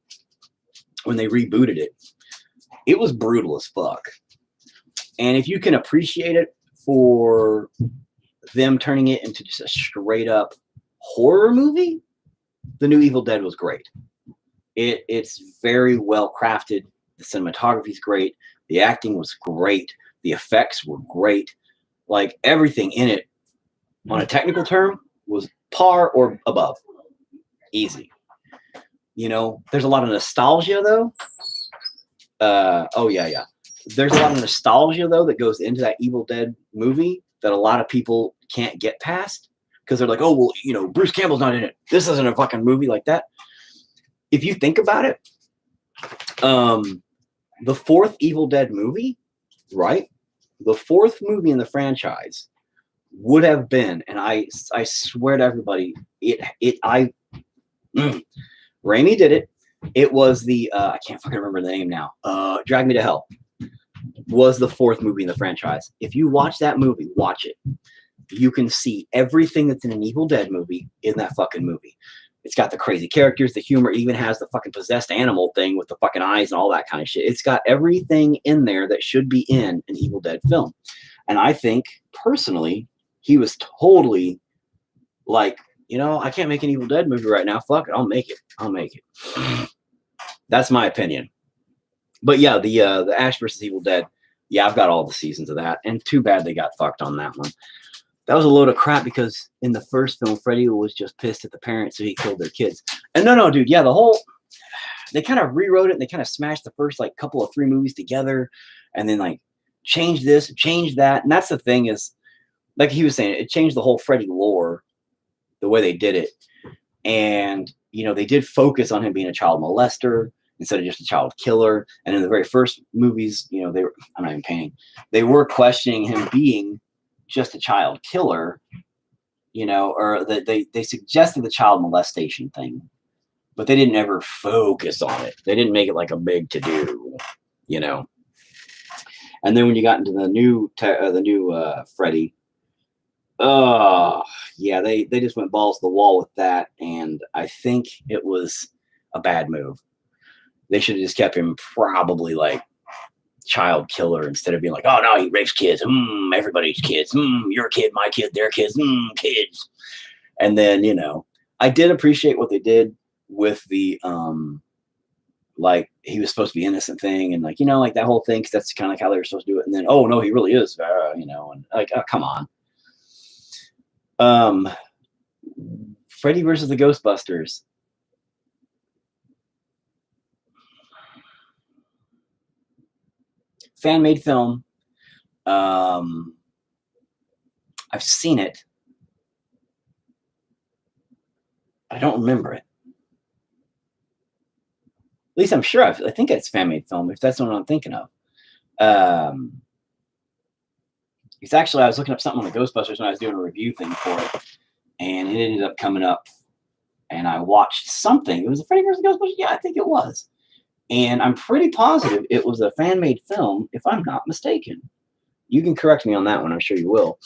when they rebooted it. It was brutal as fuck. And if you can appreciate it for them turning it into just a straight up horror movie, the new Evil Dead was great. It's very well crafted. The cinematography is great. The acting was great. The effects were great. Like everything in it, on a technical term, was par or above. Easy. You know, there's a lot of nostalgia though. Oh yeah. There's a lot of nostalgia though that goes into that Evil Dead movie that a lot of people can't get past because they're like, oh well, you know, Bruce Campbell's not in it. This isn't a fucking movie like that. If you think about it, the fourth Evil Dead movie, right? The fourth movie in the franchise would have been, and I swear to everybody, Raimi did it. It was the I can't fucking remember the name now. Drag Me to Hell was the fourth movie in the franchise. If you watch that movie, watch it. You can see everything that's in an Evil Dead movie in that fucking movie. It's got the crazy characters, the humor, even has the fucking possessed animal thing with the fucking eyes and all that kind of shit. It's got everything in there that should be in an Evil Dead film. And I think, personally, he was totally like, you know, I can't make an Evil Dead movie right now. Fuck it, I'll make it. That's my opinion. But yeah, the Ash versus Evil Dead, yeah, I've got all the seasons of that. And too bad they got fucked on that one. That was a load of crap because in the first film, Freddy was just pissed at the parents, so he killed their kids. And no, dude, yeah, they kind of rewrote it and they kind of smashed the first like couple of 3 movies together and then like changed this, changed that. And that's the thing is, like he was saying, it changed the whole Freddy lore, the way they did it. And, you know, they did focus on him being a child molester instead of just a child killer. And in the very first movies, you know, I'm not even painting, they were questioning him being just a child killer, you know, or that they suggested the child molestation thing, but they didn't ever focus on it. They didn't make it like a big to-do, you know. And then when you got into the new Freddy, yeah, they just went balls to the wall with that, and I think it was a bad move. They should have just kept him probably like child killer instead of being like, oh no, he rapes kids. Everybody's kids. Your kid, my kid, their kids. Kids. And then, you know, I did appreciate what they did with the like he was supposed to be innocent thing and like, you know, like that whole thing, because that's kind of like how they were supposed to do it. And then, oh no, he really is, you know, and like, oh, come on. Freddy versus the Ghostbusters. Fan-made film. I've seen it. I don't remember it. At least I'm sure I think it's fan-made film, if that's what I'm thinking of. It's actually, I was looking up something on the Ghostbusters when I was doing a review thing for it, and it ended up coming up, and I watched something. It was a Freddy vs. Ghostbusters? Yeah, I think it was. And I'm pretty positive it was a fan-made film, if I'm not mistaken. You can correct me on that one. I'm sure you will.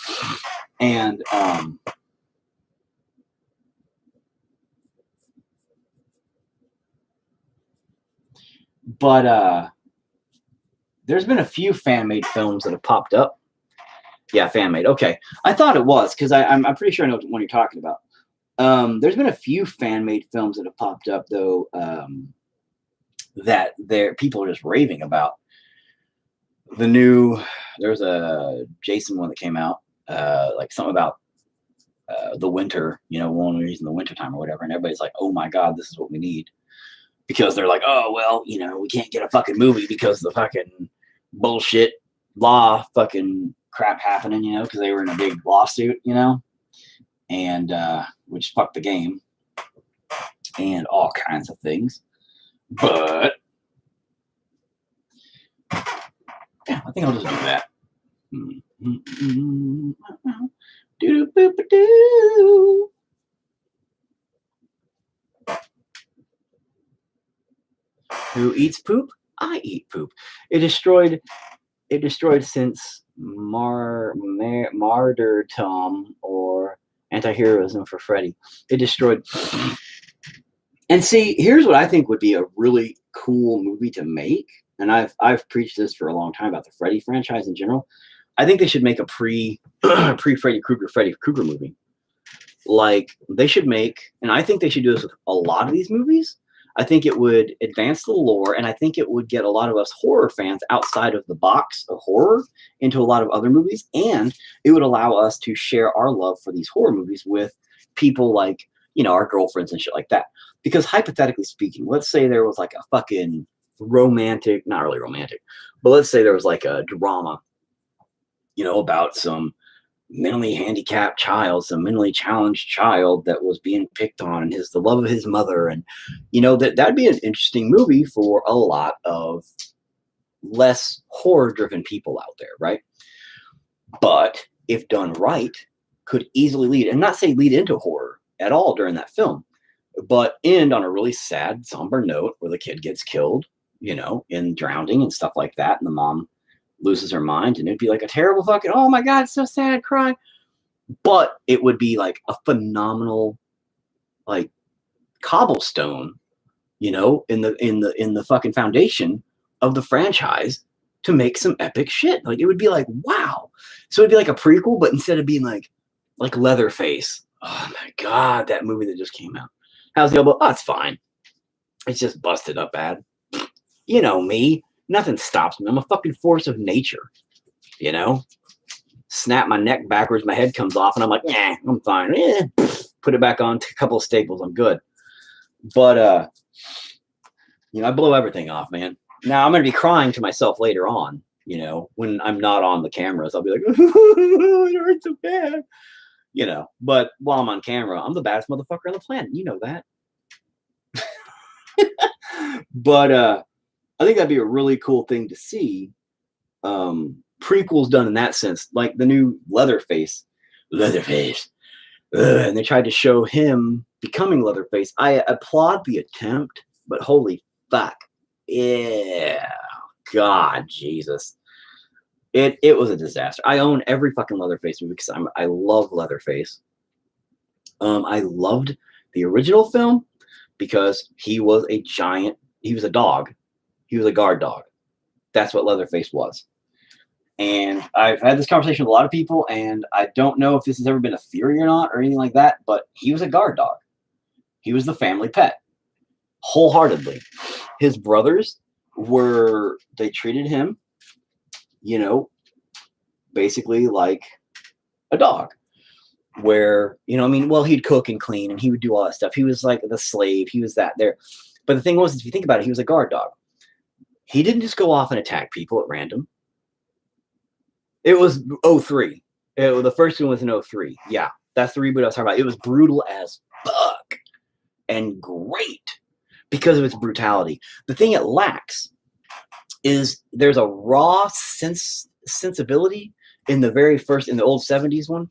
And there's been a few fan-made films that have popped up. Yeah, fan-made. Okay, I thought it was because I'm pretty sure I know what one you're talking about. There's been a few fan-made films that have popped up though, that people are just raving about. There's a Jason one that came out, like something about the winter, one reason the winter time or whatever, and everybody's like, oh my god, this is what we need, because they're like, oh well, we can't get a fucking movie because the fucking bullshit law fucking crap happening, because they were in a big lawsuit, and which fucked the game and all kinds of things. But yeah, I think I'll just do that. Who eats poop? I eat poop. It destroyed since martyrdom or anti-heroism for Freddy. It destroyed. And see, here's what I think would be a really cool movie to make. And I've preached this for a long time about the Freddy franchise in general. I think they should make a pre Freddy Krueger movie. Like they should make, and I think they should do this with a lot of these movies. I think it would advance the lore, and I think it would get a lot of us horror fans outside of the box of horror into a lot of other movies, and it would allow us to share our love for these horror movies with people like, our girlfriends and shit like that. Because hypothetically speaking, let's say there was like a fucking romantic, not really romantic, but let's say there was like a drama, about some mentally handicapped child, some mentally challenged child that was being picked on, and the love of his mother, and that'd be an interesting movie for a lot of less horror-driven people out there, right? But if done right, could easily lead, and not say lead into horror at all during that film, but end on a really sad, somber note where the kid gets killed, in drowning and stuff like that, and the mom loses her mind, and it'd be like a terrible fucking, oh my god, it's so sad, crying. But it would be like a phenomenal, like, cobblestone, in the fucking foundation of the franchise to make some epic shit. Like, it would be like, wow. So it'd be like a prequel, but instead of being like Leatherface, oh my god, that movie that just came out. How's the elbow? Oh, it's fine. It's just busted up bad. Me. Nothing stops me. I'm a fucking force of nature. Snap my neck backwards, my head comes off, and I'm like, nah, I'm fine. Put it back on, a couple of staples, I'm good. But I blow everything off, man. Now I'm gonna be crying to myself later on, when I'm not on the cameras. I'll be like, it hurts so bad. But while I'm on camera, I'm the baddest motherfucker on the planet. You know that. But I think that'd be a really cool thing to see. Prequels done in that sense, like the new Leatherface, and they tried to show him becoming Leatherface. I applaud the attempt, but holy fuck, yeah, God, Jesus, it was a disaster. I own every fucking Leatherface movie because I love Leatherface. I loved the original film because he was a giant. He was a dog. He was a guard dog. That's what Leatherface was. And I've had this conversation with a lot of people, and I don't know if this has ever been a theory or not or anything like that, but he was a guard dog. He was the family pet, wholeheartedly. His brothers they treated him, basically like a dog. Where, he'd cook and clean, and he would do all that stuff. He was like the slave. He was that there. But the thing was, if you think about it, he was a guard dog. He didn't just go off and attack people at random. It was 03. The first one was in 03. Yeah, that's the reboot I was talking about. It was brutal as fuck and great because of its brutality. The thing it lacks is there's a raw sensibility in the very first, in the old 70s one,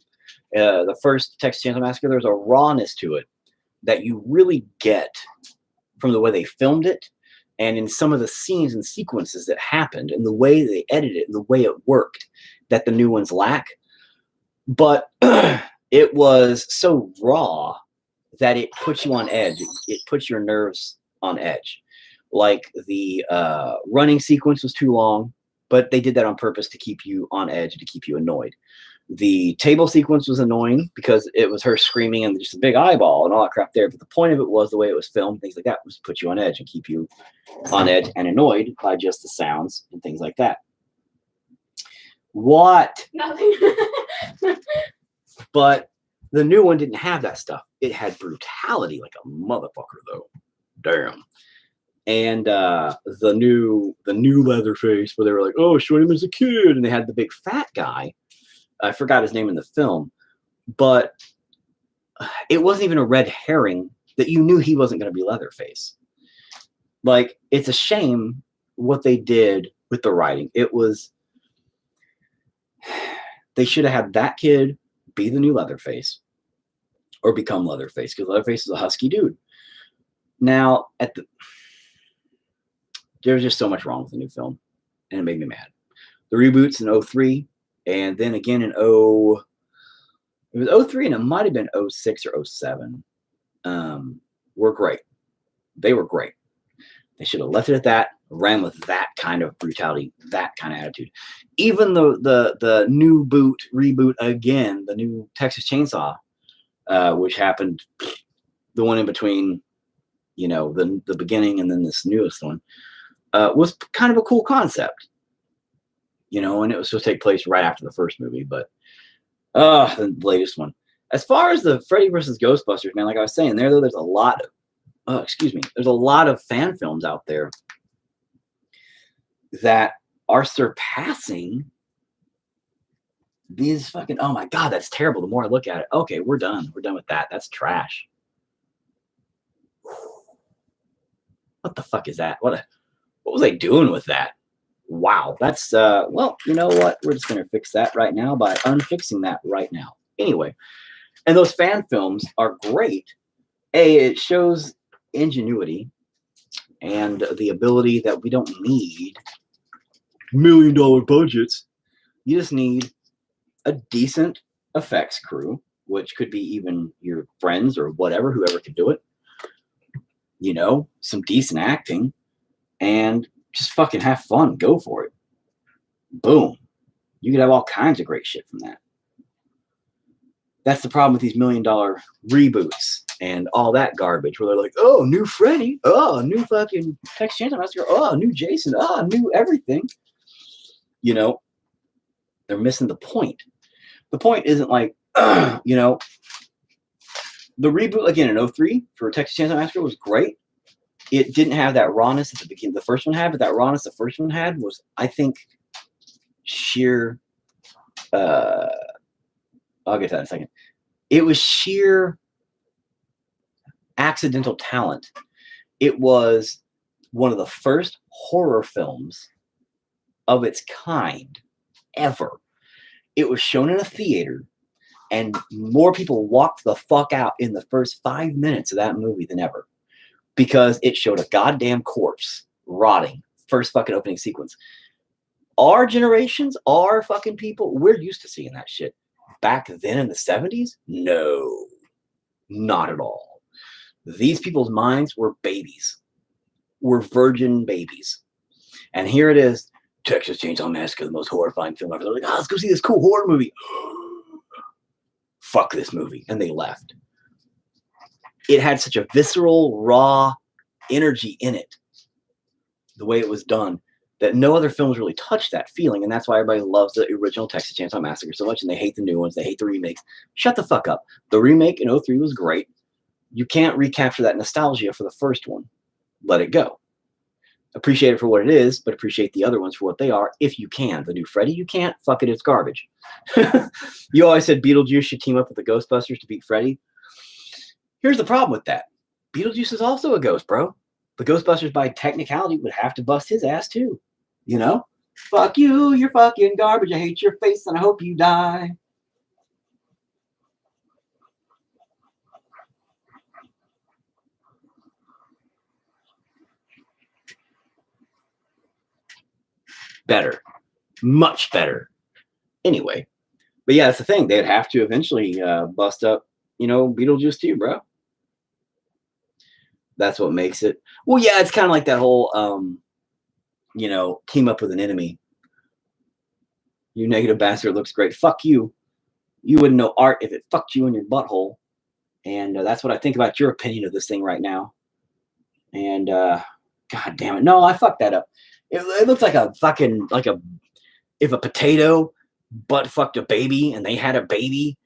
the first Texas Chainsaw Massacre. There's a rawness to it that you really get from the way they filmed it, and in some of the scenes and sequences that happened, and the way they edited it, and the way it worked, that the new ones lack. But it was so raw that it puts you on edge. It puts your nerves on edge. Like the running sequence was too long, but they did that on purpose to keep you on edge, to keep you annoyed. The table sequence was annoying because it was her screaming and just a big eyeball and all that crap there. But the point of it was the way it was filmed, things like that, was to put you on edge and keep you on edge and annoyed by just the sounds and things like that. What? Nothing. But the new one didn't have that stuff. It had brutality like a motherfucker, though. Damn. And the new Leatherface, where they were like, oh, showing him as a kid, and they had the big fat guy. I forgot his name in the film, but it wasn't even a red herring that you knew he wasn't going to be Leatherface. Like, it's a shame what they did with the writing. It was, they should have had that kid be the new Leatherface or become Leatherface, because Leatherface is a husky dude. Now, there was just so much wrong with the new film, and it made me mad. The reboots in 2003, and then again in it was 2003, and it might have been 2006 or 2007, were great. They were great. They should have left it at that, ran with that kind of brutality, that kind of attitude. Even though the new reboot again, the new Texas Chainsaw, which happened, the one in between, you know, the beginning and then this newest one, was kind of a cool concept, you know, and it was supposed to take place right after the first movie. But the latest one, as far as the Freddy versus Ghostbusters, man, like I was saying, there's a lot of there's a lot of fan films out there that are surpassing these fucking, oh my god, that's terrible. The more I look at it, okay, we're done with that. That's trash. What the fuck is that? What was I doing with that? Wow, that's well, you know what, we're just gonna fix that right now by unfixing that right now. Anyway, and those fan films are great. It shows ingenuity and the ability that we don't need $1 million budgets. You just need a decent effects crew, which could be even your friends or whatever, whoever can do it. You know, some decent acting, and just fucking have fun. Go for it. Boom. You could have all kinds of great shit from that. That's the problem with these $1 million reboots and all that garbage, where they're like, oh, new Freddy, oh, new fucking Texas Chainsaw Massacre, oh, new Jason, oh, new everything. You know, they're missing the point. The point isn't like, you know, the reboot again in 2003 for Texas Chainsaw Massacre was great. It didn't have that rawness at the beginning. The first one had, but that rawness the first one had was, I think, sheer. I'll get to that in a second. It was sheer accidental talent. It was one of the first horror films of its kind ever. It was shown in a theater, and more people walked the fuck out in the first 5 minutes of that movie than ever, because it showed a goddamn corpse rotting. First fucking opening sequence. Our generations, our fucking people, we're used to seeing that shit. Back then in the 70s, no, not at all. These people's minds were babies, were virgin babies. And here it is, Texas Chainsaw Massacre, the most horrifying film ever. They're like, oh, let's go see this cool horror movie. Fuck this movie. And they left. It had such a visceral, raw energy in it, the way it was done, that no other films really touched that feeling. And that's why everybody loves the original Texas Chainsaw Massacre so much, and they hate the new ones. They hate the remakes. Shut the fuck up. The remake in 2003 was great. You can't recapture that nostalgia for the first one. Let it go. Appreciate it for what it is, but appreciate the other ones for what they are if you can. The new Freddy, you can't. Fuck it, it's garbage. You always said Beetlejuice should team up with the Ghostbusters to beat Freddy. Here's the problem with that. Beetlejuice is also a ghost, bro. The Ghostbusters, by technicality, would have to bust his ass too. You know? Fuck you, you're fucking garbage. I hate your face and I hope you die. Better. Much better. Anyway. But yeah, that's the thing. They'd have to eventually bust up, Beetlejuice too, bro. That's what makes it. Well, yeah, it's kind of like that whole, team up with an enemy. You negative bastard looks great. Fuck you. You wouldn't know art if it fucked you in your butthole. And that's what I think about your opinion of this thing right now. And God damn it. No, I fucked that up. It looks like a fucking, if a potato butt fucked a baby and they had a baby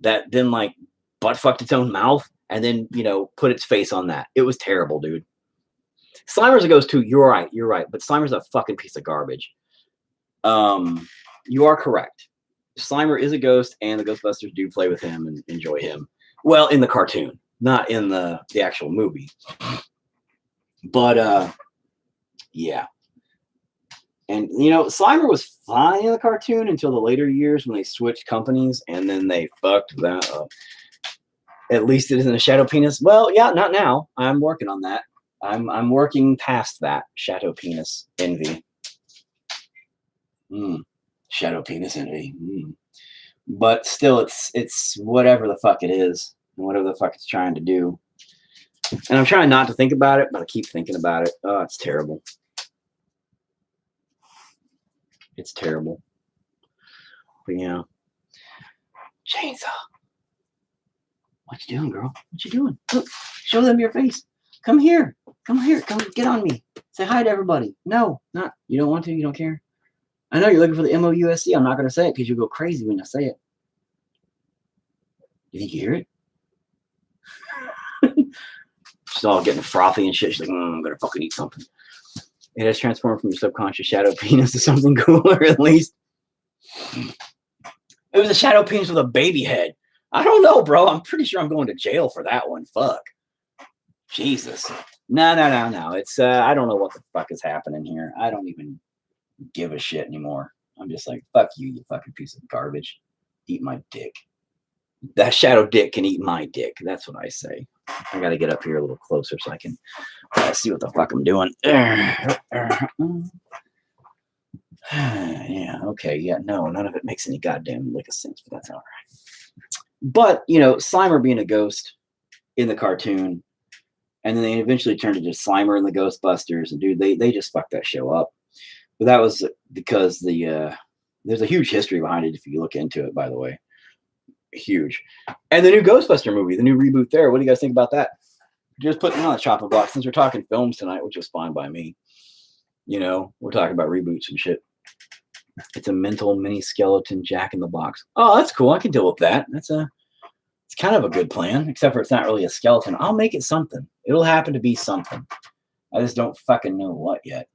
that then butt fucked its own mouth and then, put its face on that. It was terrible, dude. Slimer's a ghost too. You're right. But Slimer's a fucking piece of garbage. You are correct. Slimer is a ghost, and the Ghostbusters do play with him and enjoy him. Well, in the cartoon, not in the actual movie. But yeah. And Slimer was fine in the cartoon until the later years when they switched companies, and then they fucked that up. At least it isn't a shadow penis. Well, yeah, not now. I'm working on that. I'm working past that shadow penis envy. Shadow penis envy. But still, it's whatever the fuck it is, and whatever the fuck it's trying to do. And I'm trying not to think about it, but I keep thinking about it. Oh, it's terrible. It's terrible. But yeah. Chainsaw. What you doing, girl? What you doing? Look, show them your face. Come here. Come here. Come get on me. Say hi to everybody. No, not. You don't want to? You don't care? I know you're looking for the MOUSC. I'm not going to say it because you'll go crazy when I say it. You think you hear it? She's all getting frothy and shit. She's like, I'm going to fucking eat something. It has transformed from your subconscious shadow penis to something cooler, at least. It was a shadow penis with a baby head. I don't know, bro. I'm pretty sure I'm going to jail for that one. Fuck. Jesus. No. It's, I don't know what the fuck is happening here. I don't even give a shit anymore. I'm just like, fuck you, you fucking piece of garbage. Eat my dick. That shadow dick can eat my dick. That's what I say. I got to get up here a little closer so I can see what the fuck I'm doing. Yeah, okay, yeah, no, none of it makes any goddamn lick of sense, but that's all right. But, Slimer being a ghost in the cartoon, and then they eventually turned into Slimer and the Ghostbusters, and dude, they just fucked that show up. But that was because there's a huge history behind it if you look into it, by the way. Huge. And the new Ghostbuster movie, the new reboot there. What do you guys think about that? Just putting on the chopping block since we're talking films tonight, which is fine by me. We're talking about reboots and shit. It's a mental mini skeleton Jack in the Box. Oh, that's cool. I can deal with that. It's kind of a good plan, except for it's not really a skeleton. I'll make it something. It'll happen to be something. I just don't fucking know what yet.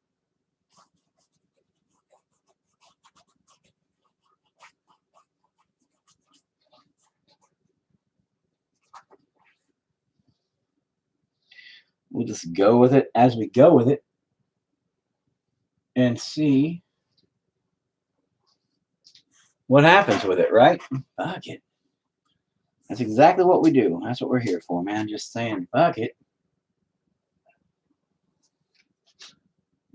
We'll just go with it as we go with it and see what happens with it, right? Fuck it. That's exactly what we do. That's what we're here for, man. Just saying, fuck it.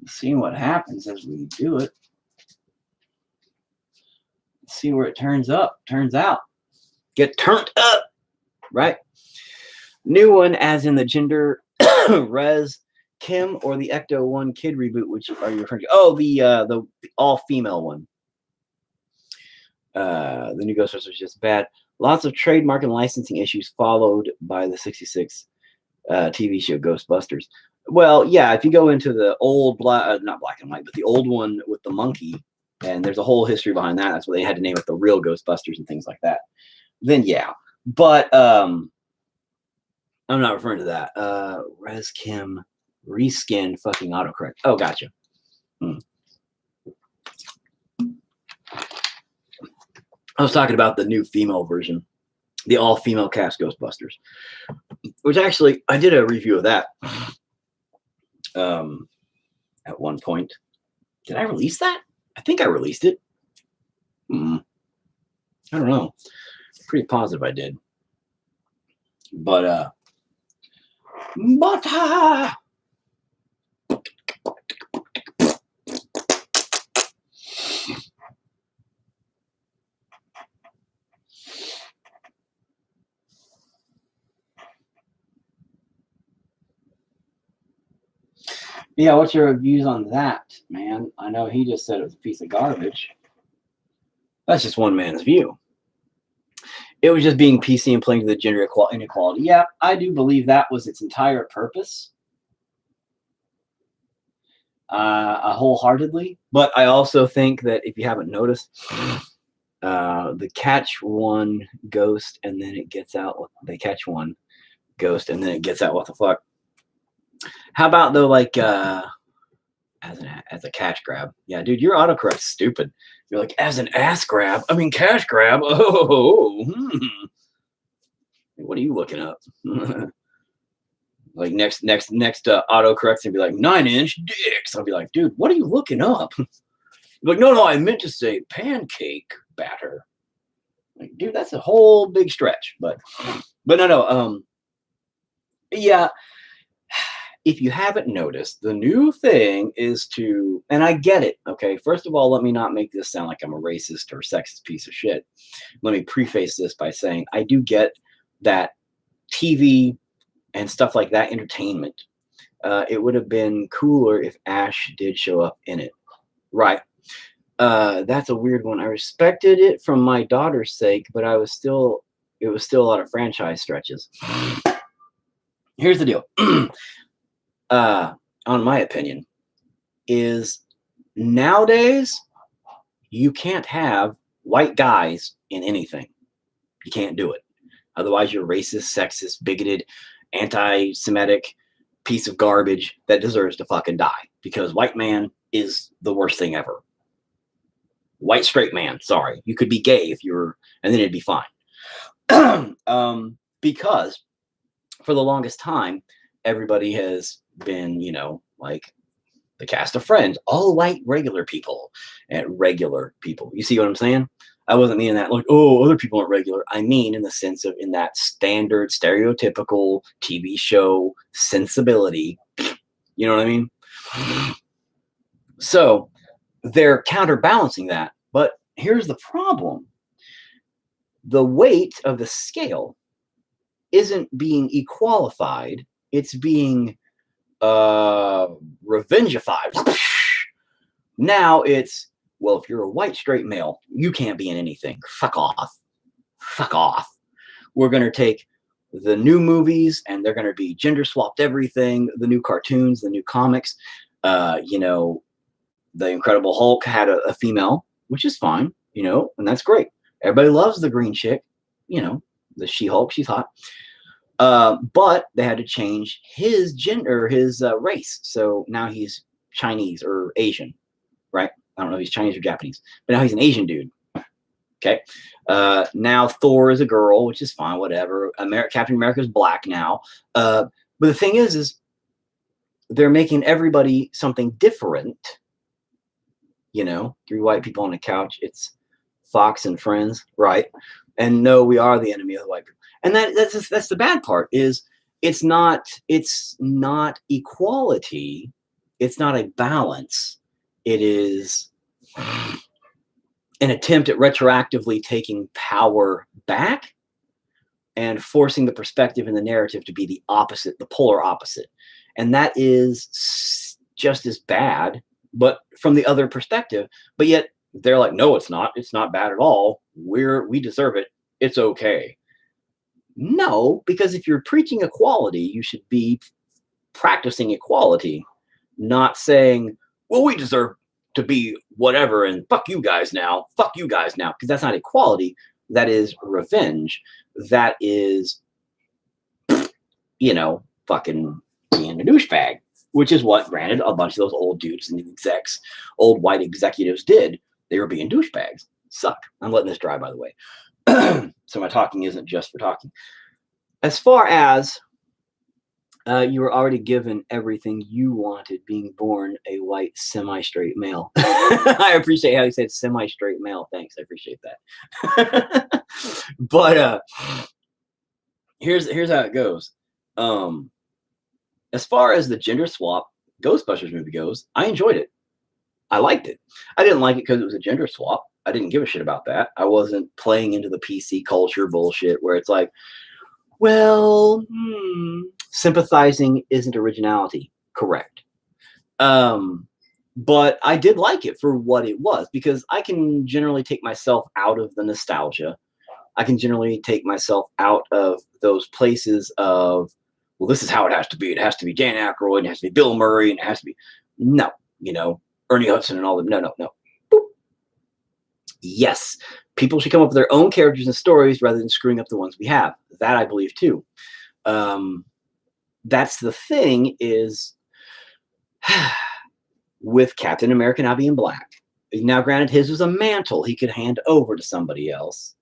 Seeing what happens as we do it. See where it turns out. Get turned up, right? New one, as in the gender Res Kim or the Ecto 1 Kid reboot, which are you referring to? Oh, the all-female one. The new Ghostbusters was just bad. Lots of trademark and licensing issues followed by the 66 TV show Ghostbusters. Well, yeah, if you go into the old, not black and white, but the old one with the monkey, and there's a whole history behind that. That's why they had to name it the real Ghostbusters and things like that. Then, yeah. But I'm not referring to that. Res Kim reskin fucking autocorrect. Oh, gotcha. I was talking about the new female version, the all-female cast Ghostbusters, which actually I did a review of that at one point. Did I release that? I think I released it. I don't know. Pretty positive I did. But yeah, what's your views on that, man? I know he just said it was a piece of garbage. That's just one man's view. It was just being PC and playing to the gender inequality. Yeah, I do believe that was its entire purpose. Wholeheartedly. But I also think that if you haven't noticed, the catch one ghost and then it gets out. They catch one ghost and then it gets out. What the fuck? How about though, like as a cash grab? Yeah, dude, your autocorrect's stupid. You're like, as an ass grab. I mean, cash grab. Oh, what are you looking up? Like next autocorrects and be like 9-inch dicks. I'll be like, dude, what are you looking up? Like, no, I meant to say pancake batter. Like, dude, that's a whole big stretch. But no. Yeah. If you haven't noticed, the new thing is to, and I get it, okay? First of all, let me not make this sound like I'm a racist or sexist piece of shit. Let me preface this by saying I do get that TV and stuff like that, entertainment. It would have been cooler if Ash did show up in it. Right. That's a weird one. I respected it from my daughter's sake, but it was still a lot of franchise stretches. Here's the deal. On my opinion, is nowadays you can't have white guys in anything. You can't do it. Otherwise, you're racist, sexist, bigoted, anti-Semitic piece of garbage that deserves to fucking die. Because white man is the worst thing ever. White straight man, sorry. You could be gay if you're, and then it'd be fine. Because for the longest time, everybody has been, like the cast of Friends, all white regular people and regular people. You see what I'm saying? I wasn't meaning that like, oh, other people aren't regular. I mean in the sense of in that standard stereotypical TV show sensibility. You know what I mean? So they're counterbalancing that. But here's the problem. The weight of the scale isn't being equalified. It's being revengified. Now it's, well, if you're a white straight male, you can't be in anything. Fuck off. Fuck off. We're going to take the new movies and they're going to be gender swapped everything, the new cartoons, the new comics. The Incredible Hulk had a female, which is fine, and that's great. Everybody loves the green chick, the She-Hulk, she's hot. But they had to change his gender, his race. So now he's Chinese or Asian, right? I don't know if he's Chinese or Japanese, but now he's an Asian dude. Okay. Now Thor is a girl, which is fine, whatever. Captain America is black now. But the thing is they're making everybody something different. 3 white people on a couch. It's Fox and Friends, right? And no, we are the enemy of the white people. And that's the bad part is it's not equality. It's not a balance. It is an attempt at retroactively taking power back and forcing the perspective and the narrative to be the opposite, the polar opposite. And that is just as bad, but from the other perspective. But yet they're like, no, it's not. It's not bad at all. We deserve it. It's okay. No, because if you're preaching equality, you should be practicing equality, not saying, well, we deserve to be whatever and fuck you guys now, because that's not equality. That is revenge. That is, fucking being a douchebag, which is what, granted, a bunch of those old dudes and execs, old white executives did. They were being douchebags. Suck. I'm letting this dry, by the way. So my talking isn't just for talking. As far as You were already given everything you wanted, being born a white semi-straight male. I appreciate how you said semi-straight male. Thanks, I appreciate that. But here's how it goes. As far as the gender swap Ghostbusters movie goes, I enjoyed it. I liked it. I didn't like it because it was a gender swap. I didn't give a shit about that. I wasn't playing into the PC culture bullshit where it's like, well, sympathizing isn't originality. Correct. But I did like it for what it was, because I can generally take myself out of the nostalgia. I can generally take myself out of those places of, well, this is how it has to be. It has to be Dan Aykroyd, it has to be Bill Murray, and it has to be, no, Ernie Hudson and all them. No. Boop. Yes, people should come up with their own characters and stories rather than screwing up the ones we have. That I believe too. That's the thing is with Captain America now being black. Now, granted, his was a mantle he could hand over to somebody else,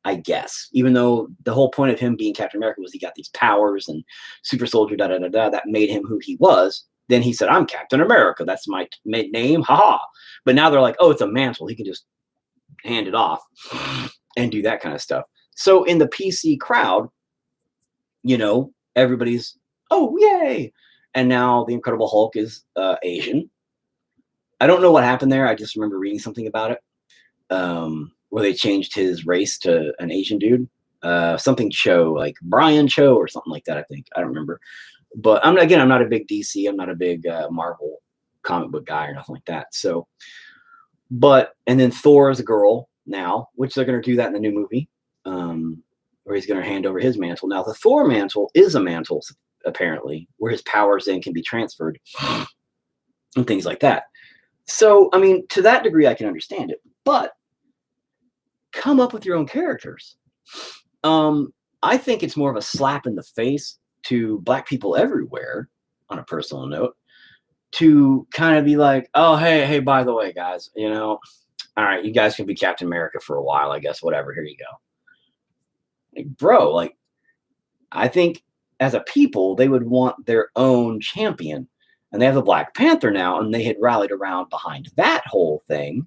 I guess. Even though the whole point of him being Captain America was he got these powers and super soldier, that made him who he was. Then he said, I'm Captain America. That's my name. Haha. But now they're like, oh, it's a mantle. He can just hand it off and do that kind of stuff. So in the PC crowd, everybody's, oh, yay. And now the Incredible Hulk is Asian. I don't know what happened there. I just remember reading something about it where they changed his race to an Asian dude. Something Cho, like Brian Cho or something like that, I think. I don't remember. But I'm not a big DC. I'm not a big Marvel comic book guy or nothing like that. So, and then Thor is a girl now, which they're going to do that in the new movie, where he's going to hand over his mantle. Now, the Thor mantle is a mantle, apparently, where his powers then can be transferred and things like that. So, I mean, to that degree, I can understand it. But come up with your own characters. I think it's more of a slap in the face to black people everywhere, on a personal note, to kind of be like, oh, hey, by the way, guys, all right, you guys can be Captain America for a while, I guess, whatever, here you go. Like, bro, I think as a people, they would want their own champion, and they have the Black Panther now, and they had rallied around behind that whole thing.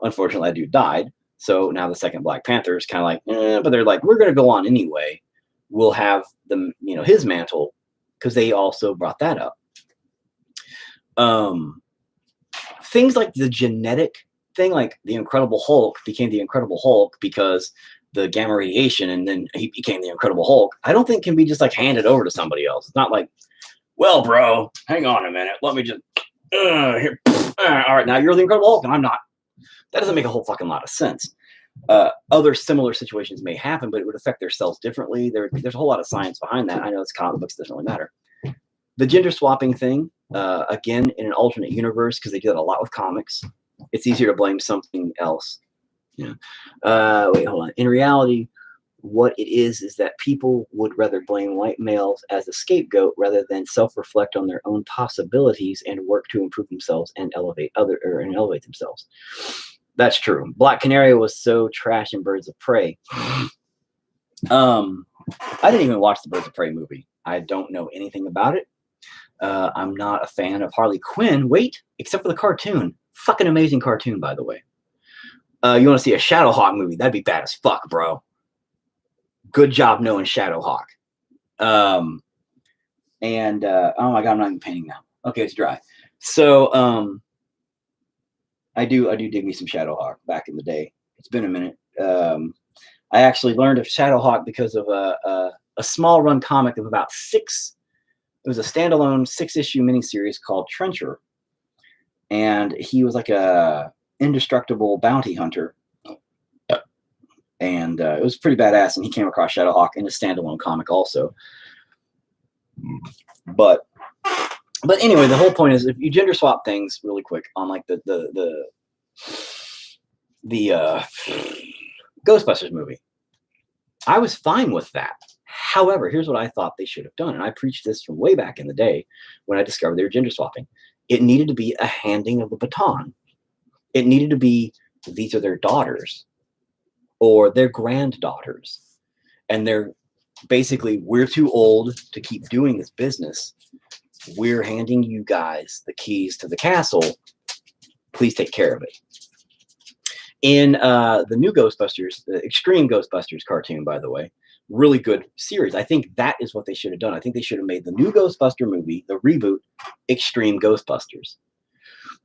Unfortunately, that dude died, so now the second Black Panther is kind of like, but they're like, we're going to go on anyway. We'll have his mantle, because they also brought that up. Things like the genetic thing, like the Incredible Hulk became the Incredible Hulk because the gamma radiation, and then he became the Incredible Hulk. I don't think can be just handed over to somebody else. It's not like, well, bro, hang on a minute. Let me just, here. All right, now you're the Incredible Hulk and I'm not. That doesn't make a whole fucking lot of sense. Other similar situations may happen, but it would affect their cells differently. There's a whole lot of science behind that. I know it's comic books, doesn't really matter. The gender swapping thing, again, in an alternate universe, because they do that a lot with comics, it's easier to blame something else. Wait, hold on. In reality, what it is that people would rather blame white males as a scapegoat rather than self-reflect on their own possibilities and work to improve themselves and elevate themselves. That's true. Black Canary was so trash in Birds of Prey. I didn't even watch the Birds of Prey movie. I don't know anything about it. I'm not a fan of Harley Quinn. Wait, except for the cartoon. Fucking amazing cartoon, by the way. You want to see a Shadowhawk movie? That'd be bad as fuck, bro. Good job knowing Shadowhawk. Oh my god, I'm not even painting now. Okay, it's dry. So I do dig me some Shadowhawk back in the day. It's been a minute. I actually learned of Shadowhawk because of a small run comic of about 6. It was a standalone 6-issue miniseries called Trencher, and he was like a indestructible bounty hunter, and it was pretty badass. And he came across Shadowhawk in a standalone comic also. But anyway, the whole point is, if you gender swap things really quick on like the Ghostbusters movie, I was fine with that. However, here's what I thought they should have done, and I preached this from way back in the day when I discovered they were gender swapping. It needed to be a handing of the baton. It needed to be, these are their daughters or their granddaughters, and they're basically, we're too old to keep doing this business. We're handing you guys the keys to the castle. Please take care of it. In the new Ghostbusters, the Extreme Ghostbusters cartoon, by the way, really good series. I think that is what they should have done. I think they should have made the new Ghostbuster movie, the reboot, Extreme Ghostbusters,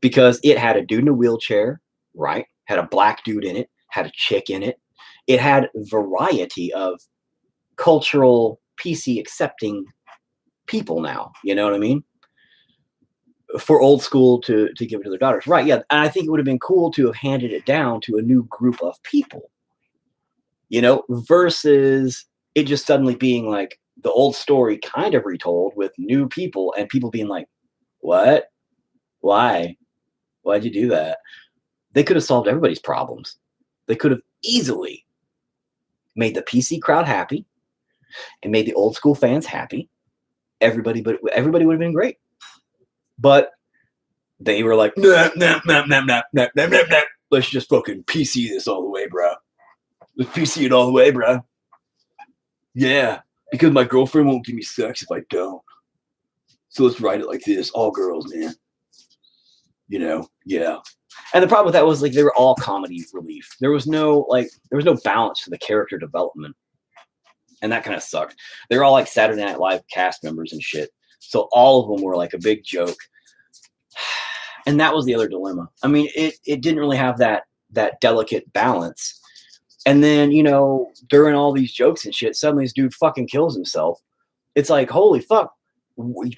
because it had a dude in a wheelchair, right? Had a black dude in it, had a chick in it. It had variety of cultural PC accepting people now. You know what I mean? For old school to give it to their daughters. Right, yeah. And I think it would have been cool to have handed it down to a new group of people, you know, versus it just suddenly being like the old story kind of retold with new people and people being like, what? Why? Why'd you do that? They could have solved everybody's problems. They could have easily made the PC crowd happy and made the old school fans happy. Everybody would have been great. But they were like, nah, nah, nah, nah, nah, nah, nah, nah, nah. Let's just fucking PC this all the way, bro. Let's PC it all the way, bro. Yeah, because my girlfriend won't give me sex if I don't. So let's write it like this. All girls, man. You know, yeah. And the problem with that was like they were all comedy relief. There was no balance to the character development. And that kind of sucked. They were all like Saturday Night Live cast members and shit. So all of them were like a big joke. And that was the other dilemma. I mean, it didn't really have that delicate balance. And then, you know, during all these jokes and shit, suddenly this dude fucking kills himself. It's like, holy fuck.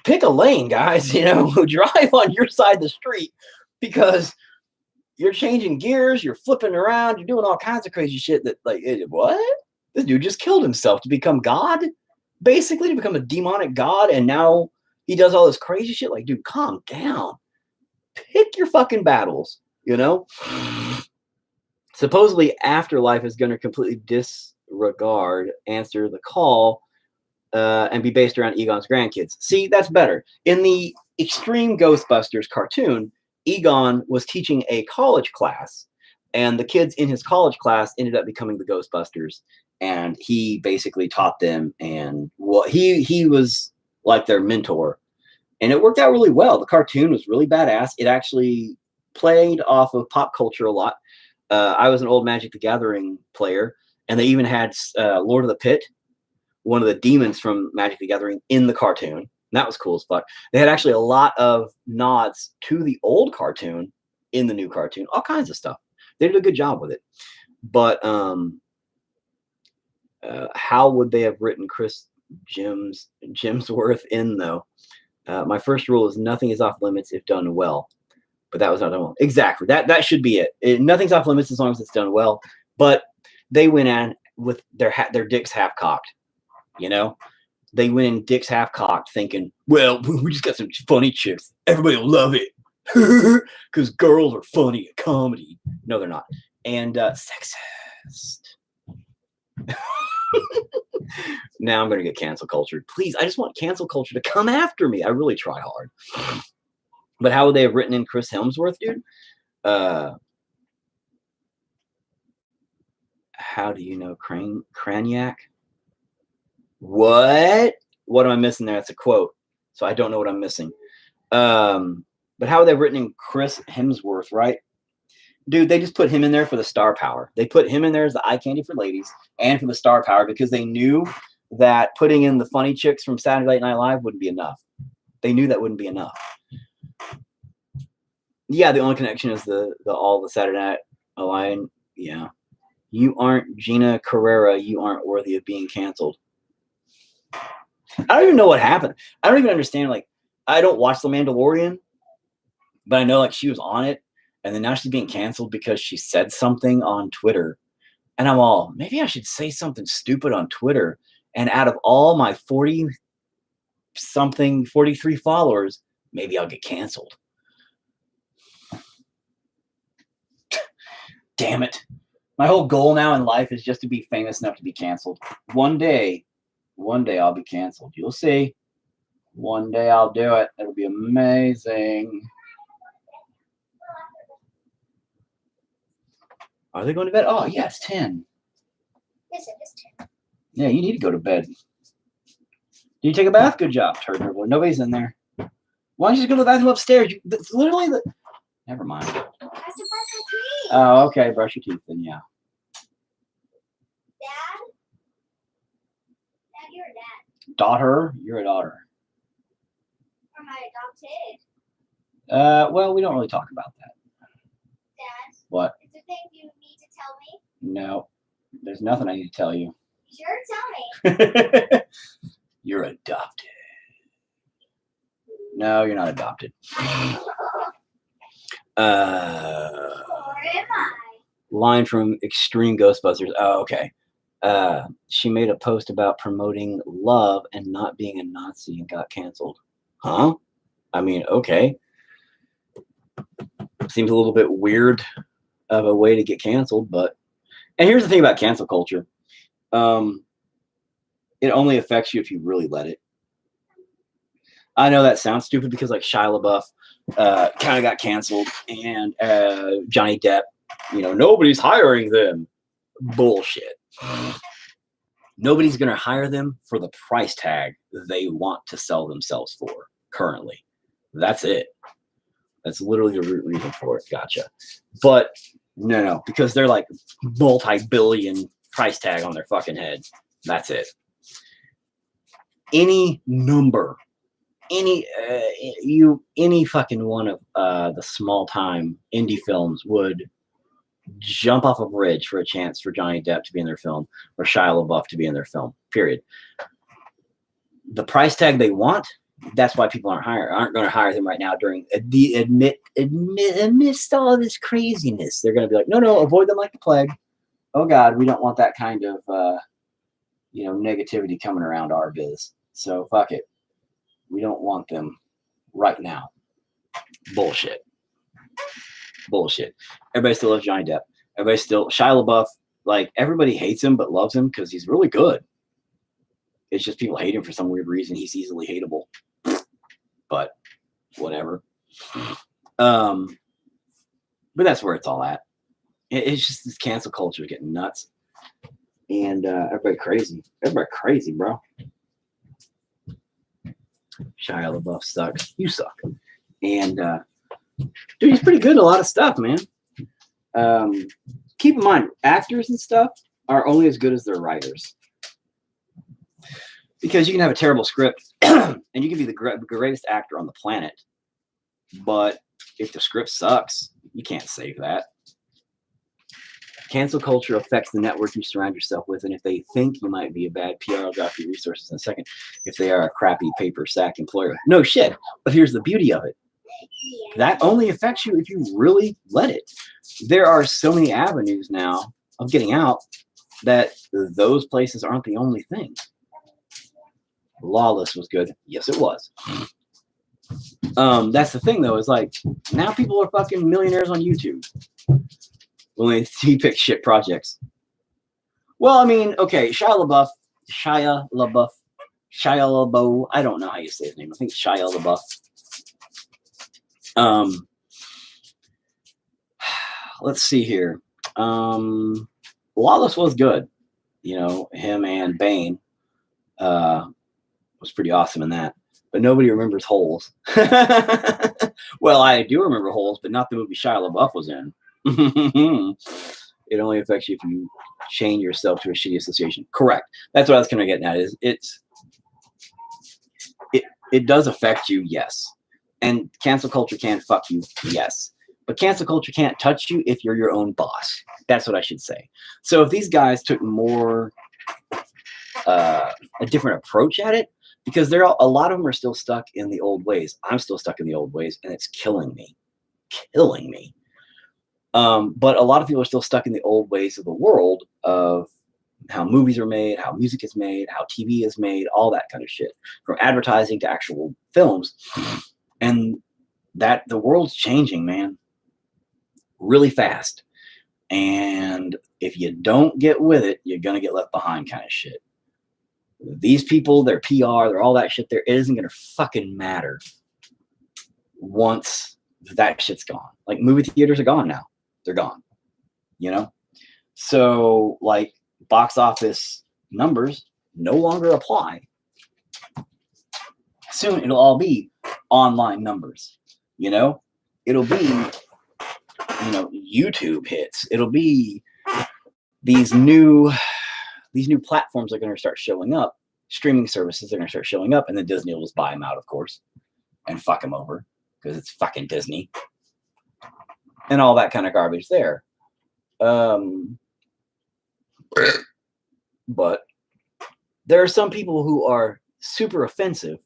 Pick a lane, guys, you know, drive on your side of the street because you're changing gears, you're flipping around, you're doing all kinds of crazy shit that, like, what? This dude just killed himself to become God, basically, to become a demonic god, and now he does all this crazy shit. Like, dude, calm down. Pick your fucking battles, you know? Supposedly, Afterlife is going to completely disregard Answer the Call and be based around Egon's grandkids. See, that's better. In the Extreme Ghostbusters cartoon, Egon was teaching a college class, and the kids in his college class ended up becoming the Ghostbusters, and he basically taught them, and well, he was like their mentor, and it worked out really well. The cartoon was really badass. It actually played off of pop culture a lot. I was an old Magic the Gathering player, and they even had Lord of the Pit, one of the demons from Magic the Gathering, in the cartoon. And that was cool as fuck. They had actually a lot of nods to the old cartoon in the new cartoon, all kinds of stuff. They did a good job with it. But how would they have written Chris Jemsworth in, though? My first rule is nothing is off limits if done well. But that was not done well. Exactly. That should be it. Nothing's off limits as long as it's done well. But they went in with their dicks half cocked. You know, they went in dicks half cocked, thinking, "Well, we just got some funny chicks. Everybody will love it because girls are funny at comedy." No, they're not. And sexist. Now I'm going to get cancel cultured. Please, I just want cancel culture to come after me. I really try hard. But how would they have written in Chris Hemsworth, dude? How do you know Craniac? What? What am I missing there? That's a quote. So I don't know what I'm missing. But how would they have written in Chris Hemsworth, right? Dude, they just put him in there for the star power. They put him in there as the eye candy for ladies and for the star power because they knew that putting in the funny chicks from Saturday Night Live wouldn't be enough. They knew that wouldn't be enough. Yeah, the only connection is the Saturday Night Live. Yeah. You aren't Gina Carrera. You aren't worthy of being canceled. I don't even know what happened. I don't even understand. Like, I don't watch The Mandalorian, but I know like she was on it, and then now she's being canceled because she said something on Twitter. And I'm all, maybe I should say something stupid on Twitter. And out of all my 43 followers, maybe I'll get canceled. Damn it. My whole goal now in life is just to be famous enough to be canceled. One day I'll be canceled. You'll see. One day I'll do it. It'll be amazing. Are they going to bed? Oh, yeah, it's 10. Yes, it is 10. Yeah, you need to go to bed. Did you take a bath? Good job, turd dribbler. Nobody's in there. Why don't you just go to the bathroom upstairs? It's literally the... Never mind. I have to brush my teeth. Oh, okay. Brush your teeth then, yeah. Dad? Dad, you're a dad. Daughter? You're a daughter. Or am I adopted? Well, we don't really talk about that. Dad? What? Is there thing you need to tell me? No. There's nothing I need to tell you. Sure, tell me. You're adopted. No, you're not adopted. Or am I? Line from Extreme Ghostbusters. Oh, okay. She made a post about promoting love and not being a Nazi and got canceled. Huh? I mean, okay. Seems a little bit weird of a way to get canceled, but... And here's the thing about cancel culture. It only affects you if you really let it. I know that sounds stupid because like Shia LaBeouf kind of got canceled, and Johnny Depp, nobody's hiring them. Bullshit. Nobody's going to hire them for the price tag they want to sell themselves for currently. That's it. That's literally the root reason for it. Gotcha. But no, because they're like multi-billion price tag on their fucking head. That's it. Any number, any fucking one of the small time indie films would jump off a bridge for a chance for Johnny Depp to be in their film or Shia LaBeouf to be in their film, period. The price tag they want, that's why people aren't going to hire them right now during amidst all this craziness. They're going to be like, no, avoid them like the plague. Oh God, we don't want that kind of, negativity coming around our biz. So fuck it. We don't want them right now. Bullshit. Everybody still loves Johnny Depp. Shia LaBeouf, like everybody hates him but loves him because he's really good. It's just people hate him for some weird reason. He's easily hateable. But whatever. But that's where it's all at. It's just this cancel culture getting nuts. And everybody crazy. Everybody crazy, bro. Shia LaBeouf sucks. You suck. And dude, he's pretty good at a lot of stuff, man. Keep in mind, actors and stuff are only as good as their writers. Because you can have a terrible script and you can be the greatest actor on the planet. But if the script sucks, you can't save that. Cancel culture affects the network you surround yourself with, and if they think you might be a bad PR, I'll drop your resources in a second. If they are a crappy paper sack employer, no shit. But here's the beauty of it: that only affects you if you really let it. There are so many avenues now of getting out that those places aren't the only thing. Lawless was good, yes, it was. That's the thing, though. Is like now people are fucking millionaires on YouTube. When he picks shit projects. Well, I mean, okay, Shia LaBeouf. I don't know how you say his name. I think it's Shia LaBeouf. Let's see here. Lawless was good. Him and Bane was pretty awesome in that. But nobody remembers Holes. Well, I do remember Holes, but not the movie Shia LaBeouf was in. It only affects you if you chain yourself to a shitty association. Correct. That's what I was kind of getting at. It does affect you, yes. And cancel culture can fuck you, yes. But cancel culture can't touch you if you're your own boss. That's what I should say. So if these guys took more a different approach at it, because a lot of them are still stuck in the old ways. I'm still stuck in the old ways, and it's killing me. But a lot of people are still stuck in the old ways of the world of how movies are made, how music is made, how TV is made, all that kind of shit, from advertising to actual films. And that the world's changing, man, really fast. And if you don't get with it, you're going to get left behind kind of shit. These people, their PR, their all that shit there, it isn't going to fucking matter once that shit's gone. Like movie theaters are gone now. They're gone, So like box office numbers no longer apply. Soon it'll all be online numbers, you know? It'll be, you know, YouTube hits. It'll be these new platforms are going to start showing up. Streaming services are going to start showing up, and then Disney will just buy them out, of course, and fuck them over because it's fucking Disney and all that kind of garbage there. But there are some people who are super offensive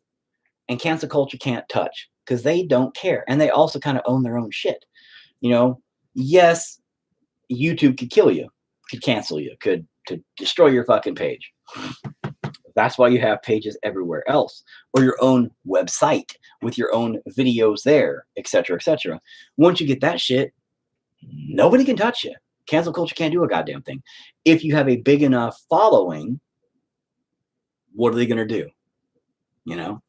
and cancel culture can't touch because they don't care. And they also kind of own their own shit. You know, yes, YouTube could kill you, could cancel you, could destroy your fucking page. That's why you have pages everywhere else, or your own website with your own videos there, etc., etc. Once you get that shit, nobody can touch you. Cancel culture can't do a goddamn thing. If you have a big enough following, what are they going to do? You know,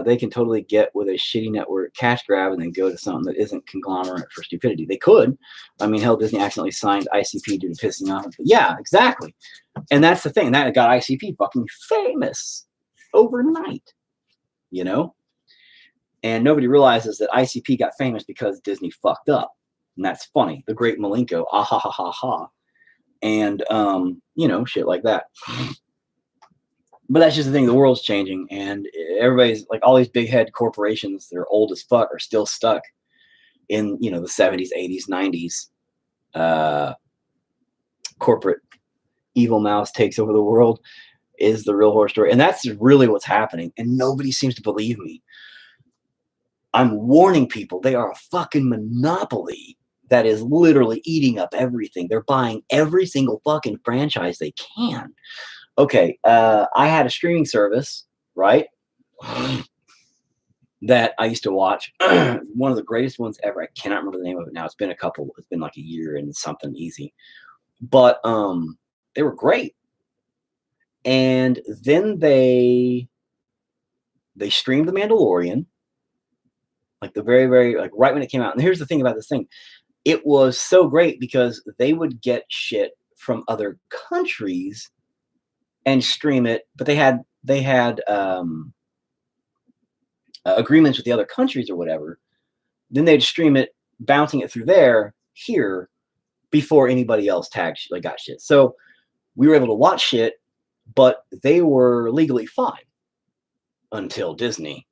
they can totally get with a shitty network cash grab and then go to something that isn't conglomerate for stupidity. They could. I mean, hell, Disney accidentally signed ICP due to pissing off. But yeah, exactly. And that's the thing. That got ICP fucking famous overnight, you know? And nobody realizes that ICP got famous because Disney fucked up. And that's funny. The great Malenko, ah ha ha ha ha. And, you know, shit like that. But that's just the thing. The world's changing, and everybody's like, all these big head corporations that are old as fuck are still stuck in, you know, the 70s, 80s, 90s. Corporate evil mouse takes over the world is the real horror story. And that's really what's happening. And nobody seems to believe me. I'm warning people. They are a fucking monopoly that is literally eating up everything. They're buying every single fucking franchise they can. Okay, I had a streaming service, right, that I used to watch. One of the greatest ones ever. I cannot remember the name of it now. It's been a couple. It's been like a year and something easy. But they were great. And then they streamed The Mandalorian, like the very, very, like right when it came out. And here's the thing about this thing. It was so great because they would get shit from other countries and stream it, but they had agreements with the other countries or whatever. Then they'd stream it, bouncing it through here before anybody else got shit. So we were able to watch shit, but they were legally fine until Disney,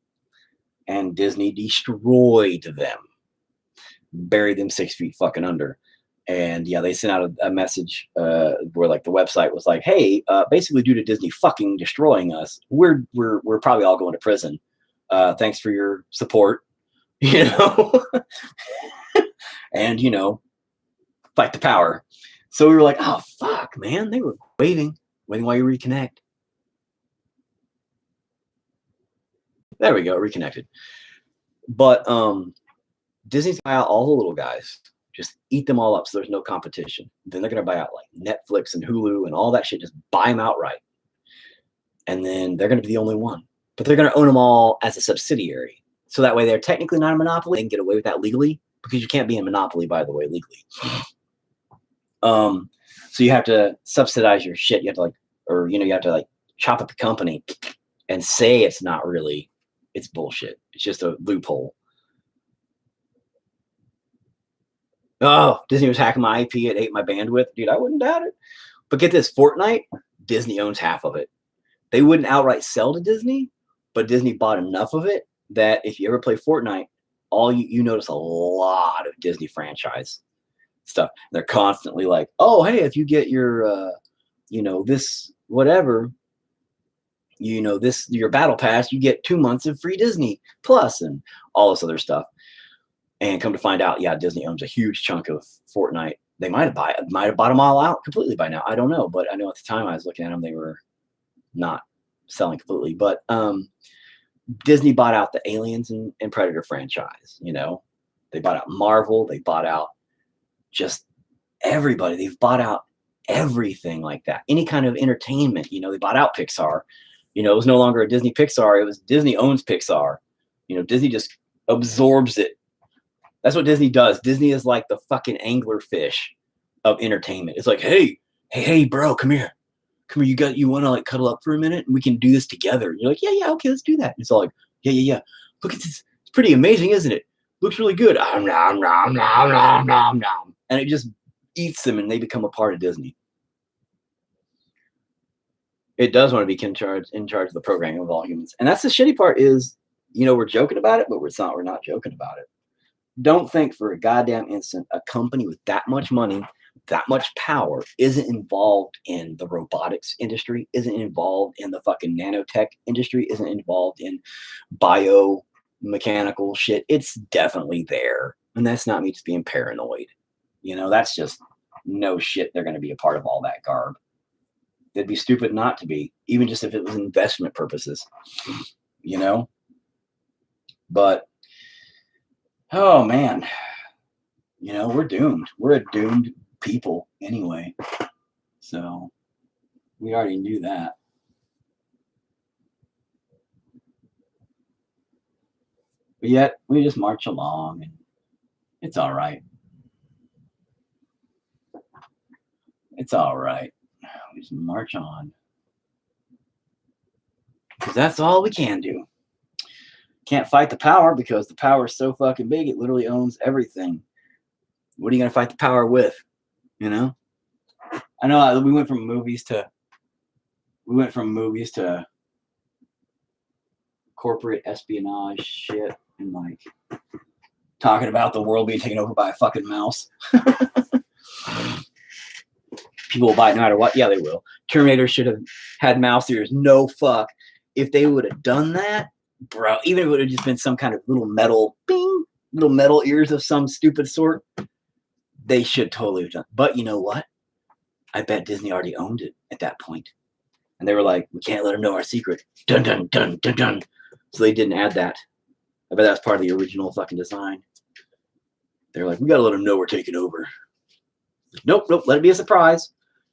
and Disney destroyed them, buried them 6 feet fucking under. And yeah, they sent out a message where like the website was like, "Hey, basically due to Disney fucking destroying us, we're probably all going to prison. Thanks for your support, you know, and you know, fight the power." So we were like, "Oh fuck, man!" They were waiting while you reconnect. There we go, reconnected. But Disney's buy out all the little guys. Just eat them all up so there's no competition. Then they're going to buy out like Netflix and Hulu and all that shit. Just buy them outright. And then they're going to be the only one. But they're going to own them all as a subsidiary. So that way they're technically not a monopoly. They can get away with that legally because you can't be a monopoly, by the way, legally. So you have to subsidize your shit. You have to like, or, you know, you have to like chop up the company and say it's not really, it's bullshit. It's just a loophole. Oh, Disney was hacking my IP. It ate my bandwidth. Dude, I wouldn't doubt it. But get this, Fortnite, Disney owns half of it. They wouldn't outright sell to Disney, but Disney bought enough of it that if you ever play Fortnite, you notice a lot of Disney franchise stuff. They're constantly like, oh, hey, if you get your, you know, this whatever, you know, this, your battle pass, you get 2 months of free Disney Plus and all this other stuff. And come to find out, yeah, Disney owns a huge chunk of Fortnite. They might have bought them all out completely by now. I don't know, but I know at the time I was looking at them, they were not selling completely. But Disney bought out the Aliens and Predator franchise. You know, they bought out Marvel. They bought out just everybody. They've bought out everything like that. Any kind of entertainment. You know, they bought out Pixar. You know, it was no longer a Disney Pixar. It was Disney owns Pixar. You know, Disney just absorbs it. That's what Disney does. Disney is like the fucking anglerfish of entertainment. It's like, hey, bro, come here. come here, you want to like cuddle up for a minute and we can do this together. And you're like, yeah, okay, let's do that. And it's all like, yeah. Look at this. It's pretty amazing, isn't it? Looks really good. Nom, nom, nom, nom, nom, nom. And it just eats them and they become a part of Disney. It does want to be in charge of the programming of all humans. And that's the shitty part is, we're joking about it, but we're not joking about it. Don't think for a goddamn instant a company with that much money, that much power isn't involved in the robotics industry, isn't involved in the fucking nanotech industry, isn't involved in biomechanical shit. It's definitely there. And that's not me just being paranoid. That's just no shit. They're going to be a part of all that garb. They'd be stupid not to be, even just if it was investment purposes, But, oh man, we're doomed. We're a doomed people anyway. So we already knew that. But yet we just march along and it's all right. It's all right. We just march on. Because that's all we can do. Can't fight the power because the power is so fucking big. It literally owns everything. What are you going to fight the power with? I know we went from movies to corporate espionage shit and like talking about the world being taken over by a fucking mouse. People will buy it no matter what. Yeah, they will. Terminator should have had mouse ears. No fuck. If they would have done that, bro, even if it would have just been some kind of little metal ears of some stupid sort, they should totally have done. But you know what? I bet Disney already owned it at that point. And they were like, we can't let them know our secret. Dun, dun, dun, dun, dun. So they didn't add that. I bet that's part of the original fucking design. They're like, we got to let them know we're taking over. Nope. Let it be a surprise.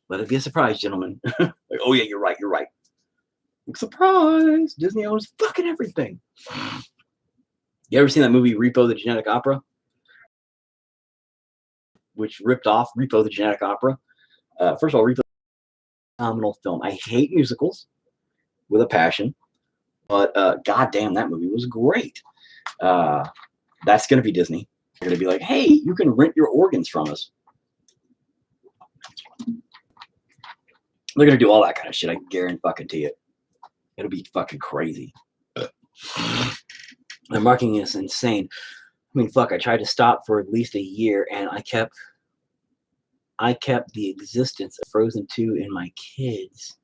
Let it be a surprise, gentlemen. Like, oh, yeah, you're right. Like, surprise. Disney owns fucking everything. You ever seen that movie, Repo the Genetic Opera? Which ripped off Repo the Genetic Opera. First of all, Repo is a phenomenal film. I hate musicals with a passion. But goddamn, that movie was great. That's going to be Disney. They're going to be like, hey, you can rent your organs from us. They're going to do all that kind of shit. I guarantee it. It'll be fucking crazy. The marketing is insane. I mean, fuck, I tried to stop for at least a year, and I kept the existence of Frozen 2 in my kids,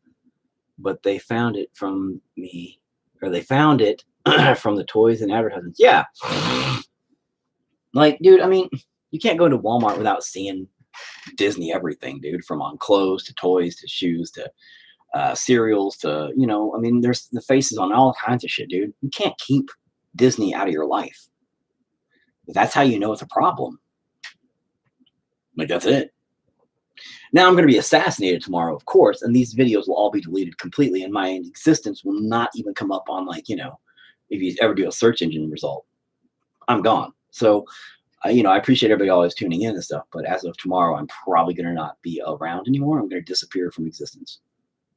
but they found it from me, or they found it from the toys and advertisements. Yeah. Like, dude, I mean, you can't go to Walmart without seeing Disney everything, dude, from on clothes to toys to shoes to cereals to, I mean, there's the faces on all kinds of shit, dude. You can't keep Disney out of your life. That's how you know it's a problem. Like, that's it. Now I'm going to be assassinated tomorrow, of course, and these videos will all be deleted completely, and my existence will not even come up on, like, if you ever do a search engine result. I'm gone. So, I appreciate everybody always tuning in and stuff, but as of tomorrow, I'm probably going to not be around anymore. I'm going to disappear from existence.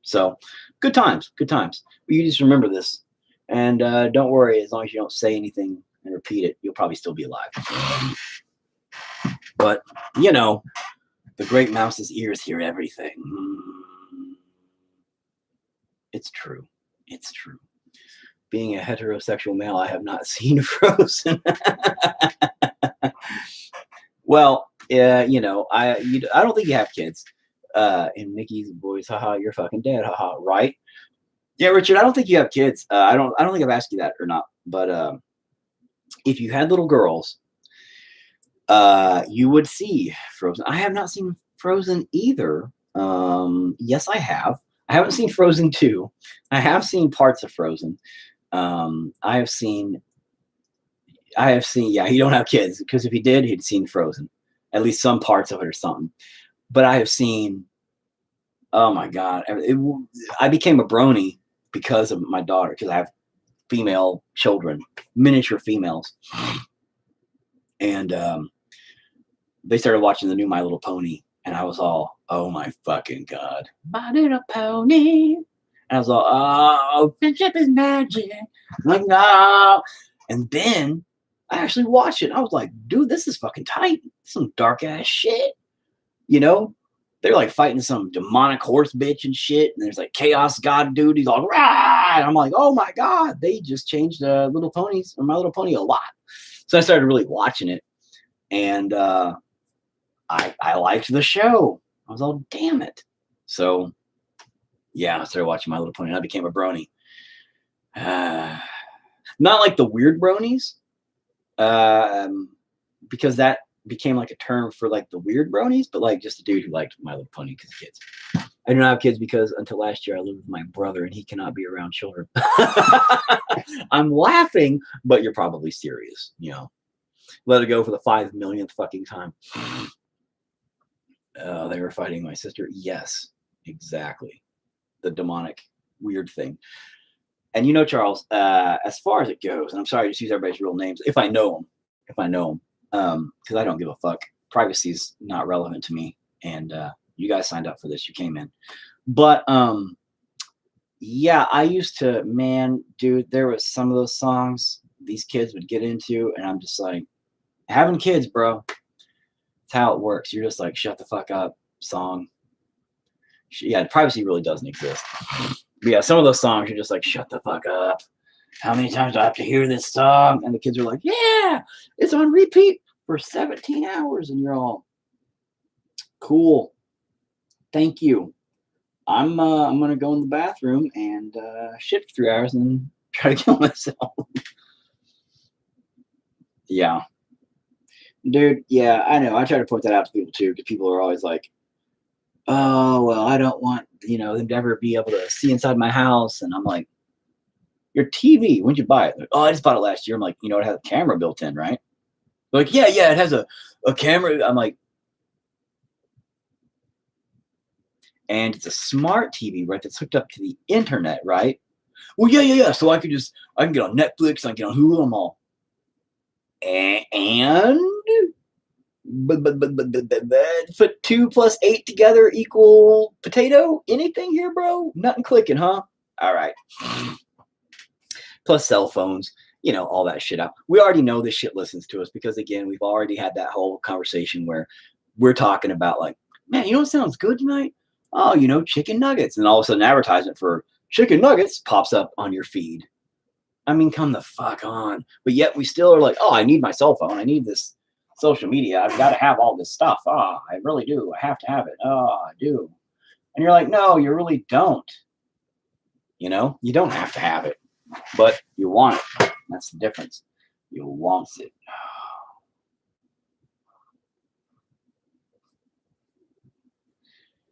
So, good times. But you just remember this, and don't worry, as long as you don't say anything and repeat it, you'll probably still be alive. But, the great mouse's ears hear everything. It's true. Being a heterosexual male, I have not seen Frozen. Well, I don't think you have kids. In Mickey's voice, haha, you're fucking dead, haha, right? Yeah, Richard, I don't think you have kids. I don't think I've asked you that or not. But if you had little girls, you would see Frozen. I have not seen Frozen either. Yes, I have. I haven't seen Frozen 2. I have seen parts of Frozen. I have seen, yeah, he don't have kids, because if he did, he'd seen Frozen. At least some parts of it or something. But I have seen, oh my God. I became a brony because of my daughter, because I have female children, miniature females. And they started watching the new My Little Pony, and I was all, oh my fucking God. My Little Pony. And I was like, oh, friendship is magic. I'm like, no. And then I actually watched it. I was like, dude, this is fucking tight. Some dark ass shit. You know? They're like fighting some demonic horse bitch and shit. And there's like chaos god dude. He's all, rah! And I'm like, oh my God, they just changed Little Ponies or My Little Pony a lot. So I started really watching it. And I liked the show. I was all, damn it. So yeah, I started watching My Little Pony and I became a brony. Not like the weird bronies, because that became like a term for like the weird bronies, but like just a dude who liked My Little Pony because of kids. I do not have kids because until last year I lived with my brother and he cannot be around children. I'm laughing, but you're probably serious, you know. Let it go for the 5 millionth fucking time. They were fighting my sister. Yes, exactly. The demonic weird thing. And you know, Charles, as far as it goes, and I'm sorry to just use everybody's real names if I know them, because I don't give a fuck. Privacy is not relevant to me, and you guys signed up for this. You came in, but yeah, I used to, man, dude. There was some of those songs these kids would get into, and I'm just like, having kids, bro. It's how it works. You're just like, shut the fuck up, song. Yeah, privacy really doesn't exist. But yeah, some of those songs you're just like, shut the fuck up. How many times do I have to hear this song? And the kids are like, yeah, it's on repeat for 17 hours. And you're all, cool. Thank you. I'm gonna go in the bathroom and shit for 3 hours and try to kill myself. Yeah. Dude, yeah, I know. I try to point that out to people too, because people are always like, oh, well, I don't want, them to ever be able to see inside my house. And I'm like, your TV, when'd you buy it? Like, oh, I just bought it last year. I'm like, it has a camera built in, right? They're like, yeah, it has a camera. I'm like, and it's a smart TV, right? That's hooked up to the internet, right? Well, yeah. So I can get on Netflix, I can get on Hulu, I'm all, and put 2 plus 8 together equal potato? Anything here, bro? Nothing clicking, huh? All right. Plus cell phones, all that shit out. We already know this shit listens to us because, again, we've already had that whole conversation where we're talking about like, man, what sounds good tonight? Oh, chicken nuggets. And all of a sudden advertisement for chicken nuggets pops up on your feed. I mean, come the fuck on. But yet we still are like, oh, I need my cell phone. I need this social media. I've got to have all this stuff. Oh, I really do. I have to have it. Oh, I do. And you're like, no, you really don't. You don't have to have it, but you want it. That's the difference. You want it.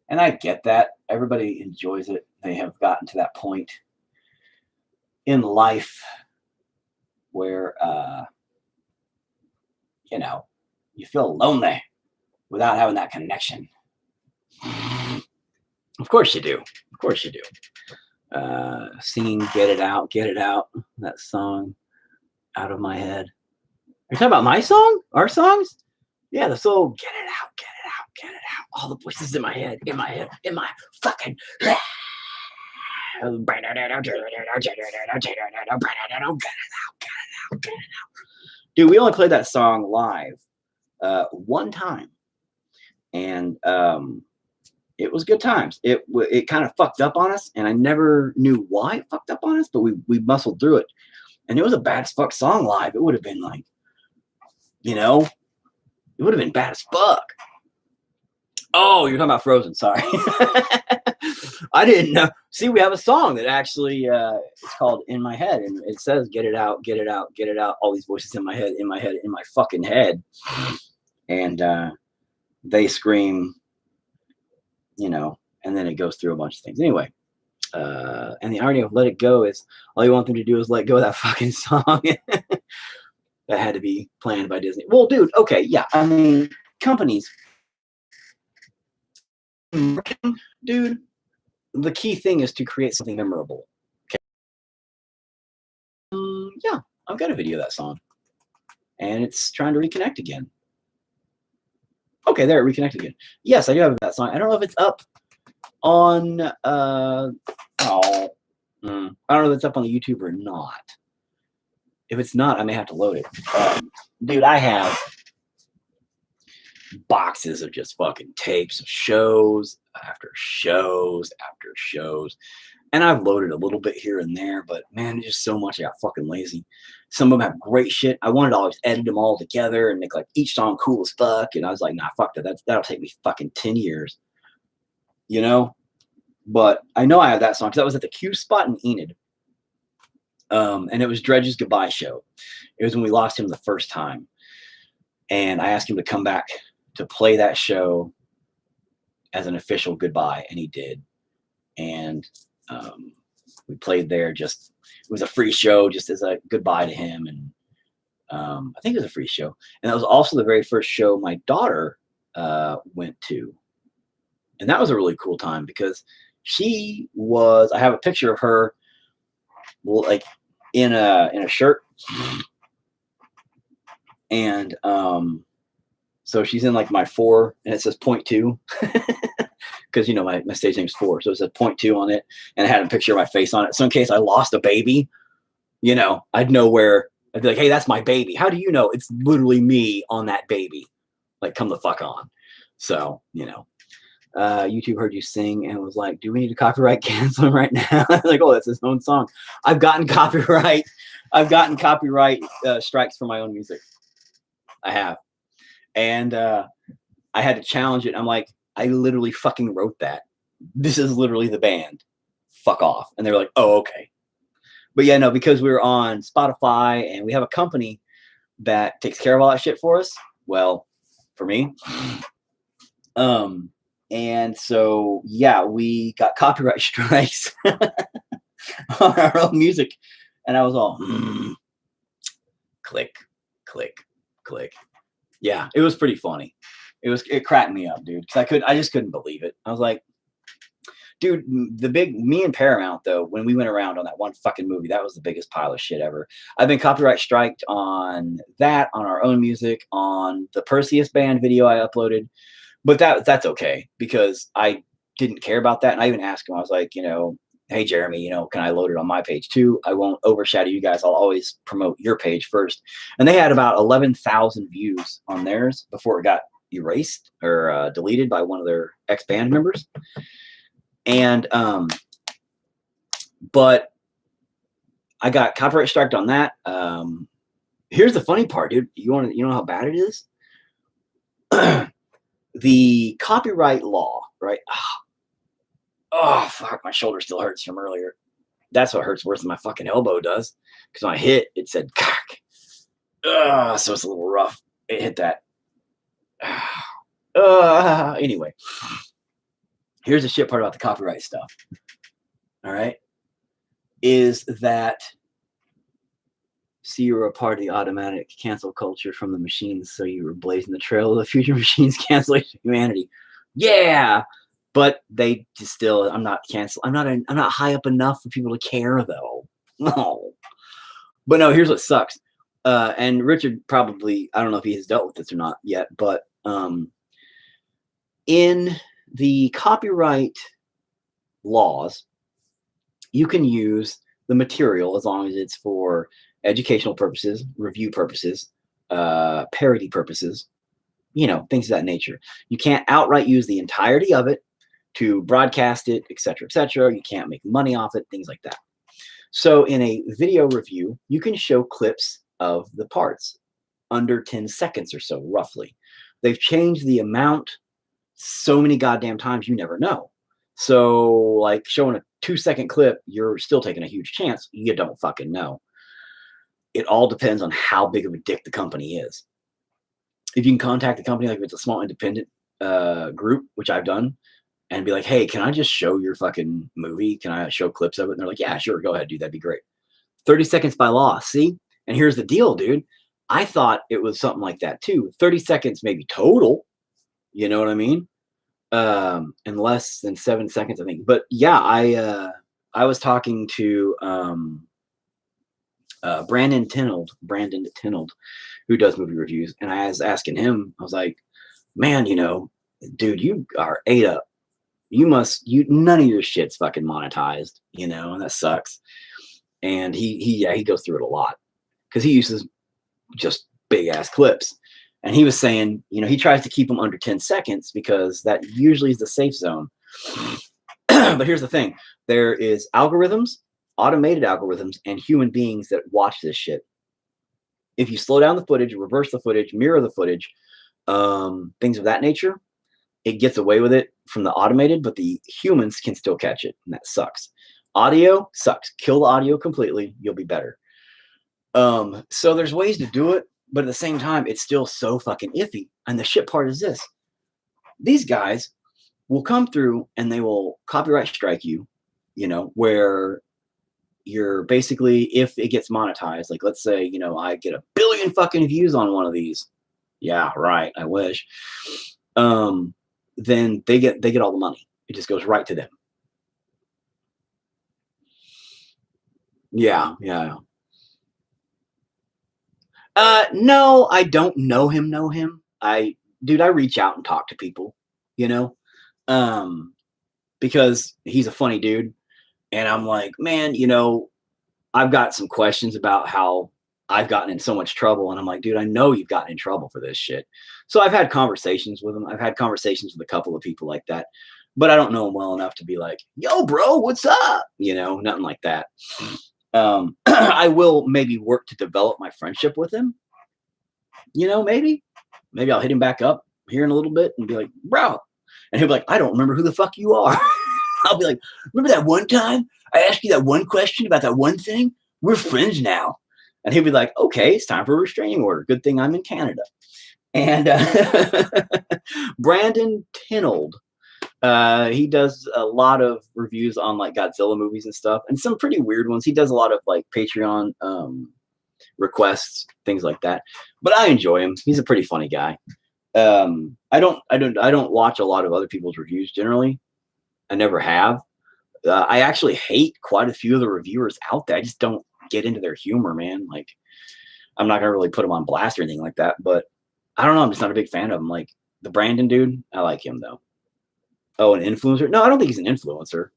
And I get that. Everybody enjoys it. They have gotten to that point in life where, you feel lonely without having that connection. Of course you do. Of course you do. Singing Get It Out, that song out of my head. You're talking about my song? Our songs? Yeah, the soul, get it out. All the voices in my head, in my fucking head. Dude, we only played that song live one time. And it was good times. It kind of fucked up on us, and I never knew why it fucked up on us, but we muscled through it. And it was a bad as fuck song live. It would have been like, it would have been bad as fuck. Oh, you're talking about Frozen. Sorry. I didn't know. See, we have a song that actually it's called In My Head, and it says, get it out. All these voices in my head, in my fucking head. And they scream, and then it goes through a bunch of things. Anyway, and the irony of Let It Go is all you want them to do is let go of that fucking song. That had to be planned by Disney. Well, dude, okay, yeah. I mean, companies, dude, the key thing is to create something memorable. Okay. Yeah, I've got a video of that song. And it's trying to reconnect again. Okay, there, reconnected again. Yes, I do have that song. I don't know if it's up on I don't know if it's up on the YouTube or not. If it's not, I may have to load it. Dude, I have boxes of just fucking tapes of shows after shows after shows. And I've loaded a little bit here and there, but man, there's just so much I got fucking lazy. Some of them have great shit. I wanted to always edit them all together and make like each song cool as fuck. And I was like, nah, fuck that. That'll take me fucking 10 years. You know? But I know I have that song because that was at the Q spot in Enid. And it was Dredge's goodbye show. It was when we lost him the first time. And I asked him to come back to play that show as an official goodbye, and he did. And we played there. Just it was a free show, just as a goodbye to him. And I think it was a free show. And that was also the very first show my daughter went to, and that was a really cool time because she was. I have a picture of her, like in a shirt, and so she's in like my 4, and it says 0.2. Because, you know, my stage name's 4. So it said 0.2 on it. And it had a picture of my face on it. So in case I lost a baby, you know, I'd know where. I'd be like, hey, that's my baby. How do you know? It's literally me on that baby. Like, come the fuck on. So, you know. YouTube heard you sing and was like, do we need to copyright cancel him right now? Like, oh, that's his own song. I've gotten copyright strikes for my own music. I have. And I had to challenge it. I'm like, I literally fucking wrote that. This is literally the band. Fuck off. And they were like, oh, okay. But yeah, no, because we were on Spotify and we have a company that takes care of all that shit for us. Well, for me. And so, yeah, we got copyright strikes on our own music. And I was all, click, click, click. Yeah, it was pretty funny. It cracked me up, dude. Because I just couldn't believe it. I was like, dude, me and Paramount, though, when we went around on that one fucking movie, that was the biggest pile of shit ever. I've been copyright striked on that, on our own music, on the Perseus band video I uploaded. But that's okay because I didn't care about that. And I even asked him, I was like, you know, hey, Jeremy, you know, can I load it on my page too? I won't overshadow you guys. I'll always promote your page first. And they had about 11,000 views on theirs before it got erased or deleted by one of their ex-band members. And but I got copyright striked on that. Here's the funny part, dude. You know how bad it is? The copyright law, right? Oh, fuck, my shoulder still hurts from earlier. That's what hurts worse than my fucking elbow does. Because when I hit, it said cock. So it's a little rough. It hit that. Anyway, here's the shit part about the copyright stuff. All right. Is that, see, you were a part of the automatic cancel culture from the machines. So you were blazing the trail of the future machines canceling humanity. Yeah. But they just still, I'm not canceled. I'm not high up enough for people to care, though. No. But no, here's what sucks. And Richard probably, I don't know if he has dealt with this or not yet, but in the copyright laws, you can use the material as long as it's for educational purposes, review purposes, parody purposes, you know, things of that nature. You can't outright use the entirety of it to broadcast it, etc., etc. You can't make money off it, things like that. So in a video review, you can show clips of the parts under 10 seconds or so, roughly. They've changed the amount so many goddamn times you never know. So like showing a 2-second clip, you're still taking a huge chance. You don't fucking know. It all depends on how big of a dick the company is. If you can contact the company, like if it's a small independent group, which I've done, and be like, hey, can I just show your fucking movie? Can I show clips of it? And they're like, yeah, sure, go ahead, dude. That'd be great. 30 seconds by law. See? And here's the deal, dude. I thought it was something like that too. 30 seconds maybe total. You know what I mean? In less than 7 seconds, I think. But yeah, I was talking to Brandon Tinold, who does movie reviews, and I was asking him, I was like, man, dude, you are ate up. None of your shit's fucking monetized, and that sucks. And he goes through it a lot because he uses just big ass clips. And he was saying, he tries to keep them under 10 seconds because that usually is the safe zone. But here's the thing. There is algorithms, automated algorithms, and human beings that watch this shit. If you slow down the footage, reverse the footage, mirror the footage, things of that nature, it gets away with it from the automated, but the humans can still catch it, and that sucks. Audio sucks. Kill the audio completely. You'll be better. So there's ways to do it, but at the same time, it's still so fucking iffy. And the shit part is this. These guys will come through and they will copyright strike you, where you're basically, if it gets monetized, like let's say, I get 1 billion fucking views on one of these. Yeah, right. I wish. Then they get all the money. It just goes right to them. Yeah. No, I don't know him. I reach out and talk to people, because he's a funny dude. And I'm like, man, I've got some questions about how I've gotten in so much trouble. And I'm like, dude, I know you've gotten in trouble for this shit. So I've had conversations with him. I've had conversations with a couple of people like that, but I don't know him well enough to be like, yo, bro, what's up? Nothing like that. I will maybe work to develop my friendship with him. Maybe I'll hit him back up here in a little bit and be like, bro. And he'll be like, I don't remember who the fuck you are. I'll be like, remember that one time I asked you that one question about that one thing? We're friends now. And he'll be like, okay, it's time for a restraining order. Good thing I'm in Canada. And Brandon Tinold, he does a lot of reviews on like Godzilla movies and stuff, and some pretty weird ones. He does a lot of like Patreon requests, things like that. But I enjoy him. He's a pretty funny guy. I don't watch a lot of other people's reviews generally. I never have. I actually hate quite a few of the reviewers out there. I just don't get into their humor, man. Like, I'm not gonna really put them on blast or anything like that, but I don't know. I'm just not a big fan of them. Like the Brandon dude, I like him though. Oh, an influencer? No, I don't think he's an influencer.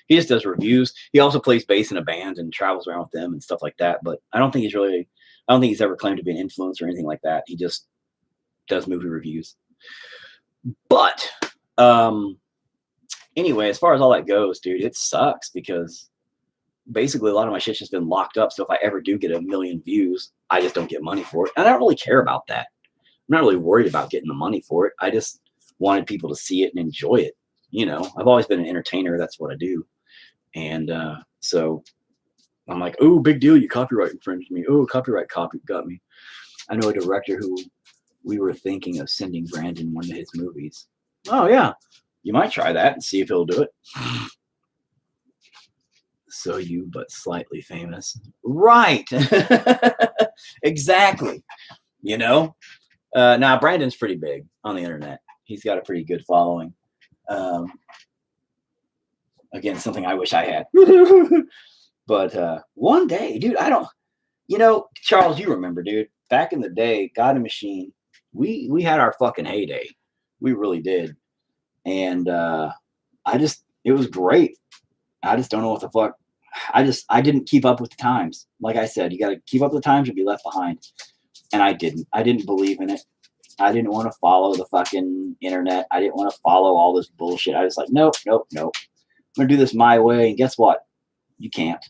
He just does reviews. He also plays bass in a band and travels around with them and stuff like that. But I don't think he's ever claimed to be an influencer or anything like that. He just does movie reviews. But anyway, as far as all that goes, dude, it sucks because basically a lot of my shit's just been locked up. So if I ever do get 1 million views, I just don't get money for it. And I don't really care about that. I'm not really worried about getting the money for it. I just wanted people to see it and enjoy it. I've always been an entertainer. That's what I do. And so I'm like, oh, big deal. You copyright infringed me. Oh, copyright got me. I know a director who we were thinking of sending Brandon one of his movies. Oh, yeah. You might try that and see if he'll do it. So you, but slightly famous. Right. Exactly. Now Brandon's pretty big on the internet. He's got a pretty good following. Again, something I wish I had. But one day, dude, Charles, you remember, dude, back in the day, God and Machine, we had our fucking heyday. We really did. And it was great. I just don't know what the fuck. I didn't keep up with the times. Like I said, you got to keep up with the times or be left behind. And I didn't believe in it. I didn't want to follow the fucking internet. I didn't want to follow all this bullshit. I was like, nope. I'm going to do this my way. And guess what? You can't.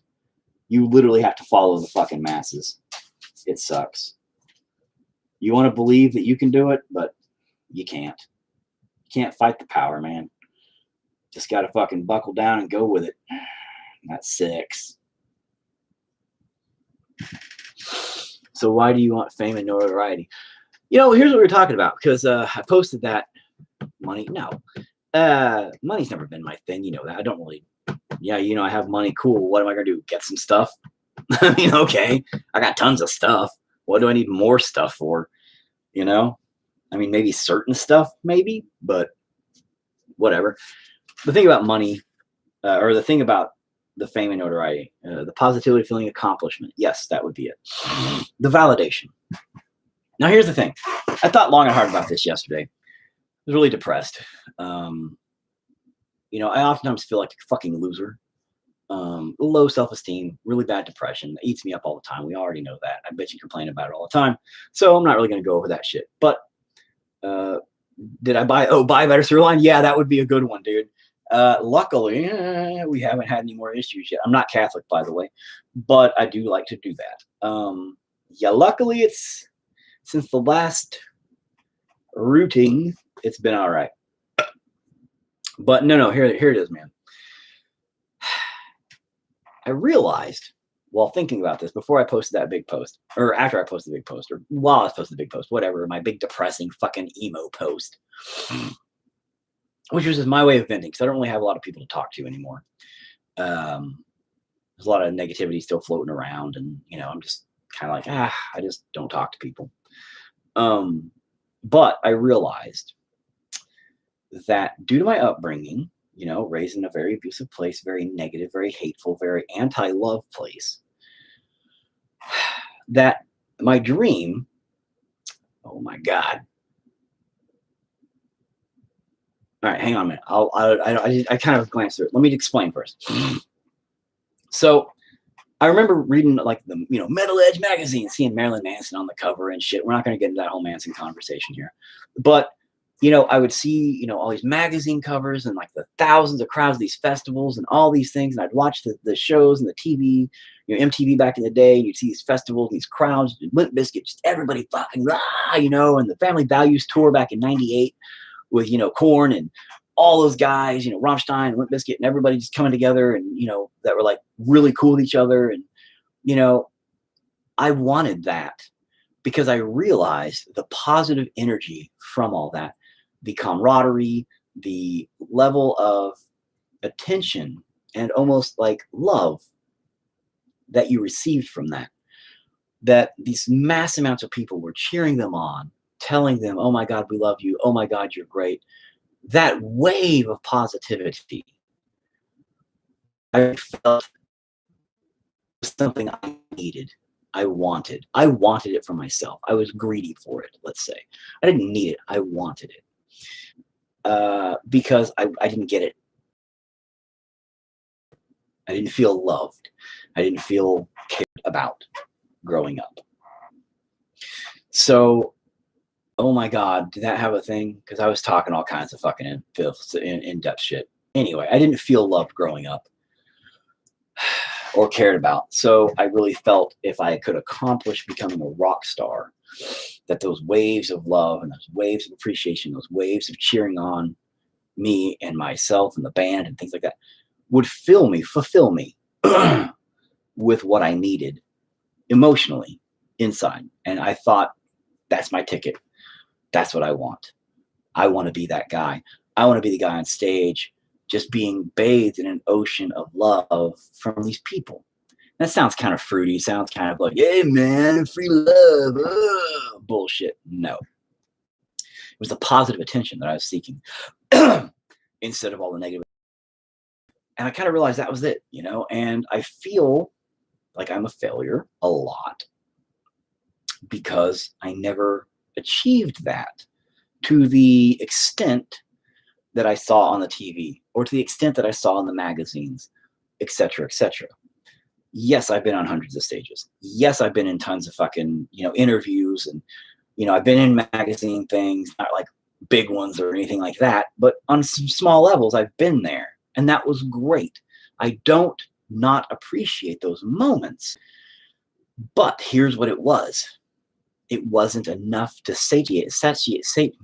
You literally have to follow the fucking masses. It sucks. You want to believe that you can do it, but you can't. You can't fight the power, man. Just got to fucking buckle down and go with it. That's 6. So why do you want fame and notoriety? Here's what we're talking about, because I posted that money. No, money's never been my thing. You know that. I don't really. Yeah, I have money. Cool. What am I gonna do? Get some stuff? Okay. I got tons of stuff. What do I need more stuff for? Maybe certain stuff, maybe, but whatever. The thing about money, or the thing about the fame and notoriety, the positivity, feeling, accomplishment. Yes, that would be it. The validation. Now, here's the thing. I thought long and hard about this yesterday. I was really depressed. You know, I oftentimes feel like a fucking loser. Low self-esteem, really bad depression. That eats me up all the time. We already know that. I bet you complain about it all the time. So I'm not really going to go over that shit. But did I buy better through line? Yeah, that would be a good one, dude. Luckily, we haven't had any more issues yet. I'm not Catholic, by the way, but I do like to do that. Yeah, luckily it's since the last routing, it's been all right. But no, here it is, man. I realized while thinking about this before I posted that big post, or after I posted the big post, or while I was posting the big post, whatever, my big depressing fucking emo post, which was just my way of venting because I don't really have a lot of people to talk to anymore. There's a lot of negativity still floating around, and you know, I'm just kind of like, I just don't talk to people. But I realized that due to my upbringing, you know, raised in a very abusive place, very negative, very hateful, very anti-love place, that my dream, oh my God. All right, hang on a minute. I kind of glanced through it. Let me explain first. So I remember reading like the, you know, Metal Edge magazine, seeing Marilyn Manson on the cover and shit. We're not going to get into that whole Manson conversation here. But you know, I would see, you know, all these magazine covers and like the thousands of crowds, these festivals and all these things. And I'd watch the shows and the TV, you know, MTV back in the day. And you'd see these festivals, these crowds, Limp Bizkit, just everybody fucking, you know, and the Family Values tour back in '98 with, you know, Korn and all those guys, you know, Rammstein, Limp Bizkit, and everybody just coming together and, you know, that were like really cool with each other. And, you know, I wanted that because I realized the positive energy from all that. The camaraderie, the level of attention and almost like love that you received from that, that these mass amounts of people were cheering them on, telling them, oh my God, we love you. Oh my God, you're great. That wave of positivity, I felt was something I needed. I wanted it for myself. I was greedy for it, let's say. I didn't need it. I wanted it. Because I didn't get it. I didn't feel loved. I didn't feel cared about growing up. So, oh my God, did that have a thing? Because I was talking all kinds of fucking in-depth shit. Anyway, I didn't feel loved growing up or cared about. So I really felt if I could accomplish becoming a rock star, that those waves of love and those waves of appreciation, those waves of cheering on me and myself and the band and things like that would fulfill me with what I needed emotionally inside. And I thought, that's my ticket. That's what I want. I want to be that guy. I want to be the guy on stage just being bathed in an ocean of love from these people. That sounds kind of fruity. Sounds kind of like, hey, man, free love. Bullshit. No. It was the positive attention that I was seeking instead of all the negative. And I kind of realized that was it, you know, and I feel like I'm a failure a lot because I never achieved that to the extent that I saw on the TV or to the extent that I saw in the magazines, et cetera, et cetera. Yes, I've been on hundreds of stages. Yes, I've been in tons of fucking, you know, interviews and, you know, I've been in magazine things, not like big ones or anything like that, but on some small levels, I've been there. And that was great. I don't not appreciate those moments. But here's what it was. It wasn't enough to satiate.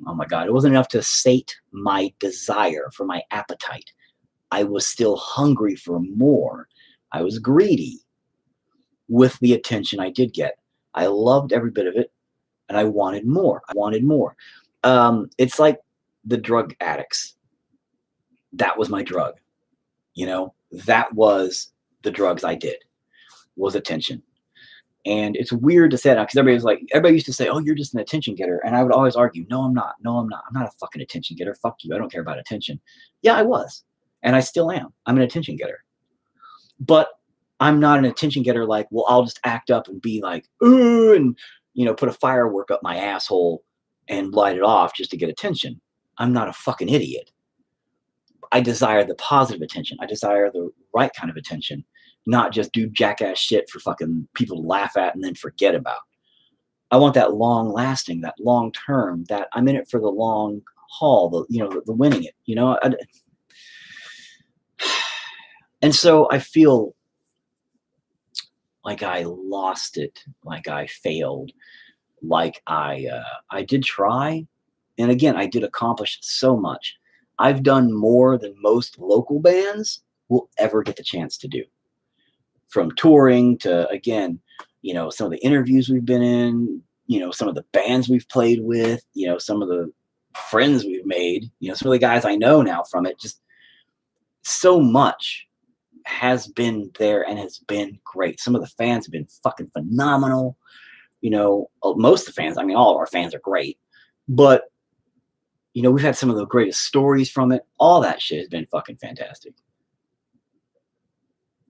Oh my God. It wasn't enough to sate my desire, for my appetite. I was still hungry for more. I was greedy with the attention I did get. I loved every bit of it, and I wanted more. I wanted more. It's like the drug addicts. That was my drug. You know, that was the drugs I did, was attention. And it's weird to say that because everybody used to say, oh, you're just an attention getter. And I would always argue, no, I'm not. No, I'm not. I'm not a fucking attention getter. Fuck you. I don't care about attention. Yeah, I was. And I still am. I'm an attention getter. But I'm not an attention getter like, well, I'll just act up and be like, ooh, and, put a firework up my asshole and light it off just to get attention. I'm not a fucking idiot. I desire the positive attention. I desire the right kind of attention, not just do jackass shit for fucking people to laugh at and then forget about. I want that long lasting, that long term, that I'm in it for the long haul, the winning it, and so I feel like I lost it, like I failed, like I did try, and again, I did accomplish so much. I've done more than most local bands will ever get the chance to do. From touring to, again, some of the interviews we've been in, some of the bands we've played with, some of the friends we've made, some of the guys I know now from it. Just so much has been there and has been great. Some of the fans have been fucking phenomenal. Most of the fans, I mean, all of our fans are great, but we've had some of the greatest stories from it. All that shit has been fucking fantastic.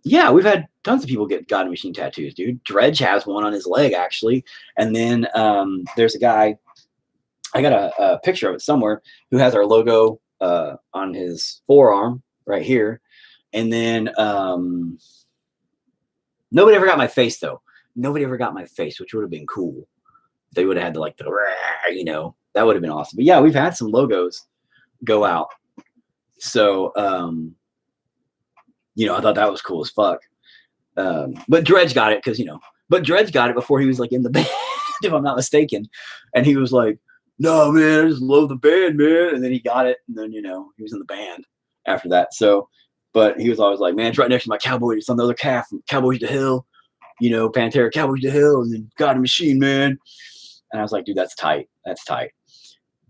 Yeah, we've had tons of people get God Machine tattoos, dude. Dredge has one on his leg, actually. And then there's a guy, I got a picture of it somewhere, who has our logo on his forearm right here. And then nobody ever got my face, though. Nobody ever got my face, which would have been cool. They would have had to, that would have been awesome. But yeah, we've had some logos go out. So, I thought that was cool as fuck. But Dredge got it but Dredge got it before he was like in the band, if I'm not mistaken. And he was like, no, man, I just love the band, man. And then he got it. And then, he was in the band after that. So, but he was always like, man, it's right next to my Cowboy. It's on the other calf from Cowboys to Hell, Pantera, Cowboys to Hell, and then God Machine, man. And I was like, dude, that's tight. That's tight.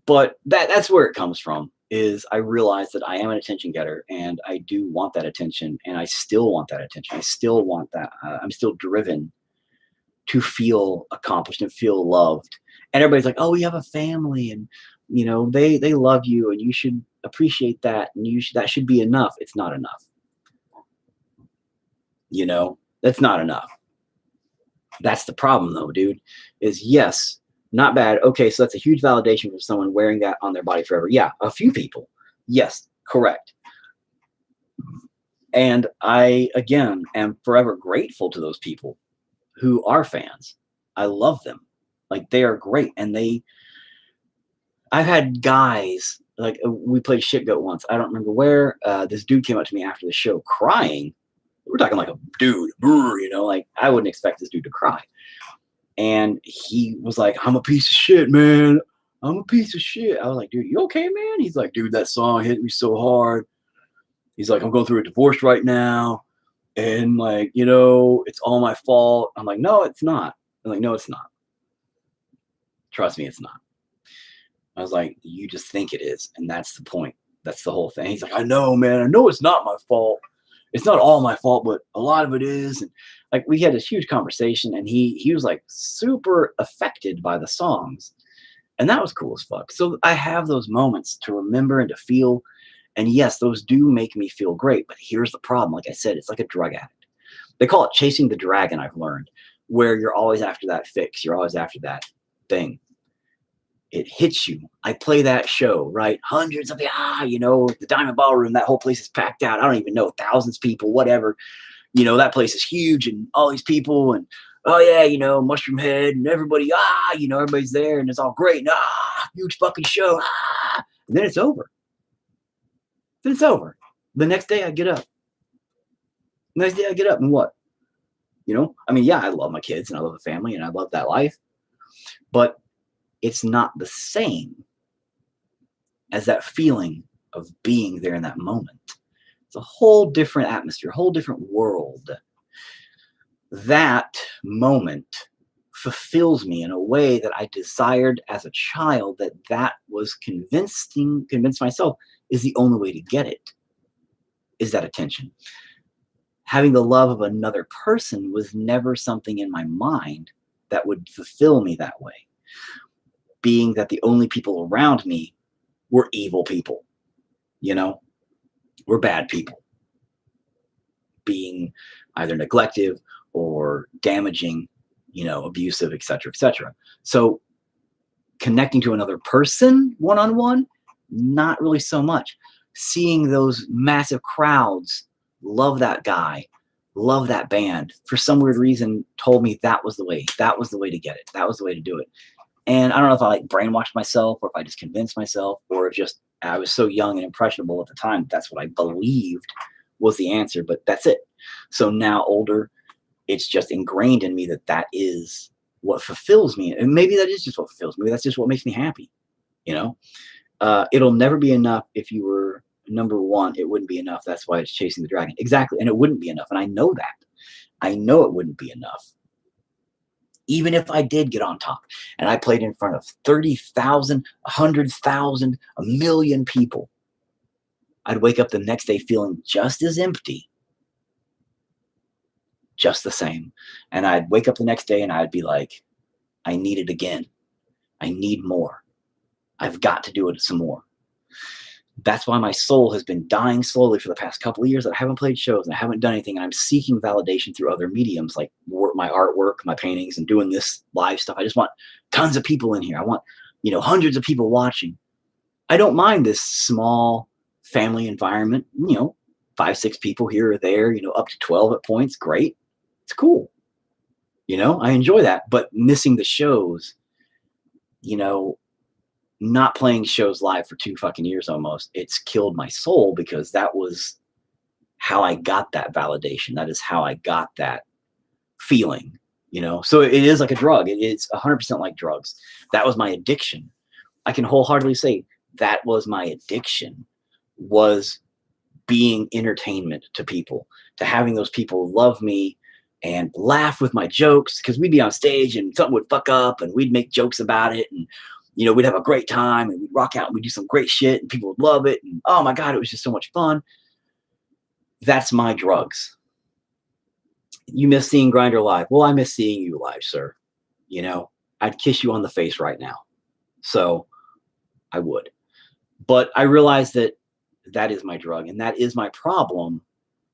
But that's where it comes from, is I realize that I am an attention getter, and I do want that attention, and I still want that attention. I still want that. I'm still driven to feel accomplished and feel loved. And everybody's like, oh, you have a family, and they love you, and you should appreciate that, and that should be enough. It's not enough. That's not enough. That's the problem, though, dude. Is yes. Not bad. Okay, so that's a huge validation for someone wearing that on their body forever. Yeah, a few people. Yes, correct. And I, again, am forever grateful to those people who are fans. I love them. Like, they are great. And I've had guys, like, we played Shit Goat once. I don't remember where. This dude came up to me after the show crying. We're talking like a dude, like, I wouldn't expect this dude to cry. And he was like, I'm a piece of shit, man. I'm a piece of shit. I was like, dude, you okay, man? He's like, dude, that song hit me so hard. He's like, I'm going through a divorce right now. And like, it's all my fault. I'm like, no, it's not. I'm like, no, it's not. Trust me, it's not. I was like, you just think it is. And that's the point. That's the whole thing. He's like, I know, man. I know it's not my fault. It's not all my fault, but a lot of it is. And like, we had this huge conversation, and he was like super affected by the songs, and that was cool as fuck. So I have those moments to remember and to feel, and yes, those do make me feel great. But here's the problem. Like I said, it's like a drug addict. They call it chasing the dragon, I've learned, where you're always after that fix. You're always after that thing. It hits you. I play that show, right? Hundreds of the Diamond Ballroom, that whole place is packed out. I don't even know, thousands of people, whatever. That place is huge, and all these people, and oh yeah, Mushroom Head, and everybody, everybody's there, and it's all great, and huge fucking show, and then it's over. The next day I get up. And what? I mean, yeah, I love my kids, and I love the family, and I love that life, but it's not the same as that feeling of being there in that moment. It's a whole different atmosphere, a whole different world. That moment fulfills me in a way that I desired as a child, that was convinced myself is the only way to get it, is that attention. Having the love of another person was never something in my mind that would fulfill me that way. Being that the only people around me were evil people, were bad people, being either neglective or damaging, you know, abusive, et cetera, et cetera. So connecting to another person one-on-one, not really so much. Seeing those massive crowds, love that guy, love that band, for some weird reason told me that was the way to get it. That was the way to do it. And I don't know if I like brainwashed myself or if I just convinced myself or if just I was so young and impressionable at the time. That's what I believed was the answer, but that's it. So now older, it's just ingrained in me that that is what fulfills me. And maybe that is just what fulfills me. Maybe that's just what makes me happy. You know, it'll never be enough. If you were number one, it wouldn't be enough. That's why it's chasing the dragon. Exactly. And it wouldn't be enough. And I know that. I know it wouldn't be enough. Even if I did get on top and I played in front of 30,000, 100,000, a million people, I'd wake up the next day feeling just as empty, just the same. And I'd wake up the next day and I'd be like, I need it again. I need more. I've got to do it some more. That's why my soul has been dying slowly for the past couple of years. I haven't played shows and I haven't done anything. And I'm seeking validation through other mediums like my artwork, my paintings, and doing this live stuff. I just want tons of people in here. I want, you know, hundreds of people watching. I don't mind this small family environment, you know, 5, 6 people here or there, you know, up to 12 at points. Great. It's cool. You know, I enjoy that, but missing the shows, you know, not playing shows live for 2 fucking years almost, it's killed my soul because that was how I got that validation. That is how I got that feeling, you know? So it is like a drug. It's 100% like drugs. That was my addiction. I can wholeheartedly say that was my addiction, was being entertainment to people, to having those people love me and laugh with my jokes, because we'd be on stage and something would fuck up and we'd make jokes about it. And you know, we'd have a great time and we'd rock out and we'd do some great shit and people would love it. And oh my God, it was just so much fun. That's my drugs. You miss seeing Grindr live. Well, I miss seeing you live, sir. You know, I'd kiss you on the face right now. So I would. But I realized that that is my drug and that is my problem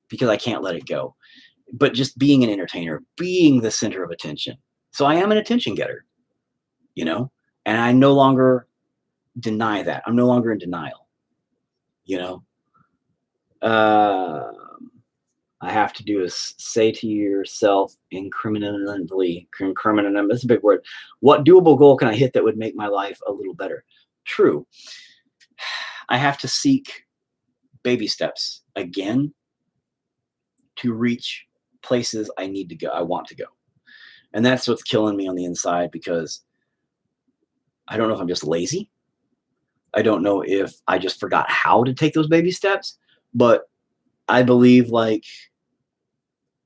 because I can't let it go. But just being an entertainer, being the center of attention. So I am an attention getter, you know? And I no longer deny that. I'm no longer in denial, you know. I have to do is say to yourself incriminatingly, that's a big word. What doable goal can I hit that would make my life a little better? True. I have to seek baby steps again to reach places I need to go. I want to go. And that's what's killing me on the inside because I don't know if I'm just lazy. I don't know if I just forgot how to take those baby steps, but I believe like,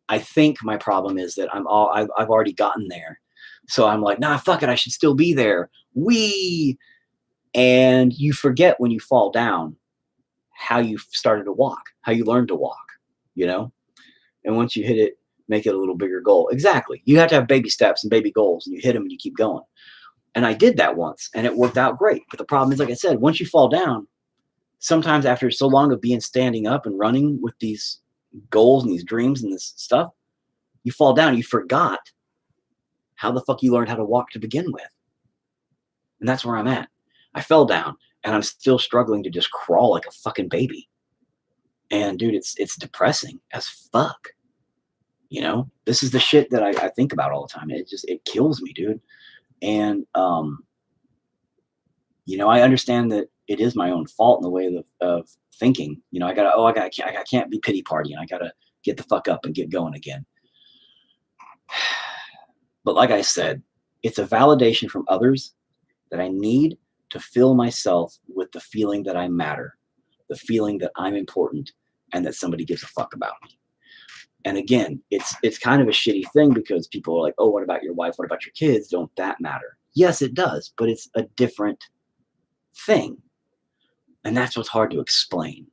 I think my problem is that I've already gotten there. So I'm like, nah, fuck it. I should still be there. And you forget when you fall down how you started to walk, how you learned to walk, you know? And once you hit it, make it a little bigger goal. Exactly. You have to have baby steps and baby goals and you hit them and you keep going. And I did that once and it worked out great. But the problem is, like I said, once you fall down, sometimes after so long of being standing up and running with these goals and these dreams and this stuff, you fall down, you forgot how the fuck you learned how to walk to begin with. And that's where I'm at. I fell down and I'm still struggling to just crawl like a fucking baby. And dude, it's depressing as fuck. You know, this is the shit that I think about all the time. It kills me, dude. And, you know, I understand that it is my own fault in the way of thinking. You know, I can't be pity partying. I gotta get the fuck up and get going again. But like I said, it's a validation from others that I need to fill myself with the feeling that I matter, the feeling that I'm important, and that somebody gives a fuck about me. And again, it's kind of a shitty thing because people are like, oh, what about your wife? What about your kids? Don't that matter? Yes, it does, but it's a different thing. And that's what's hard to explain.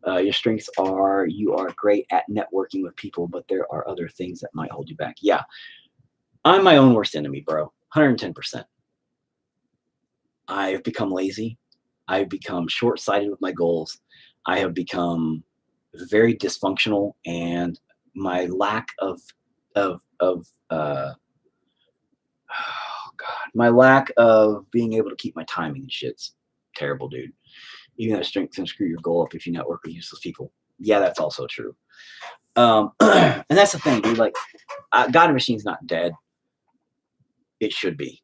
Your strengths are, you are great at networking with people, but there are other things that might hold you back. Yeah, I'm my own worst enemy, bro. 110%. I've become lazy. I've become short-sighted with my goals. I have become very dysfunctional, and my lack of of my lack of being able to keep my timing and shit's terrible, dude. Even that strength can screw your goal up if you network with useless people. Yeah, that's also true. And that's the thing, dude. Like, God and Machine's not dead. It should be.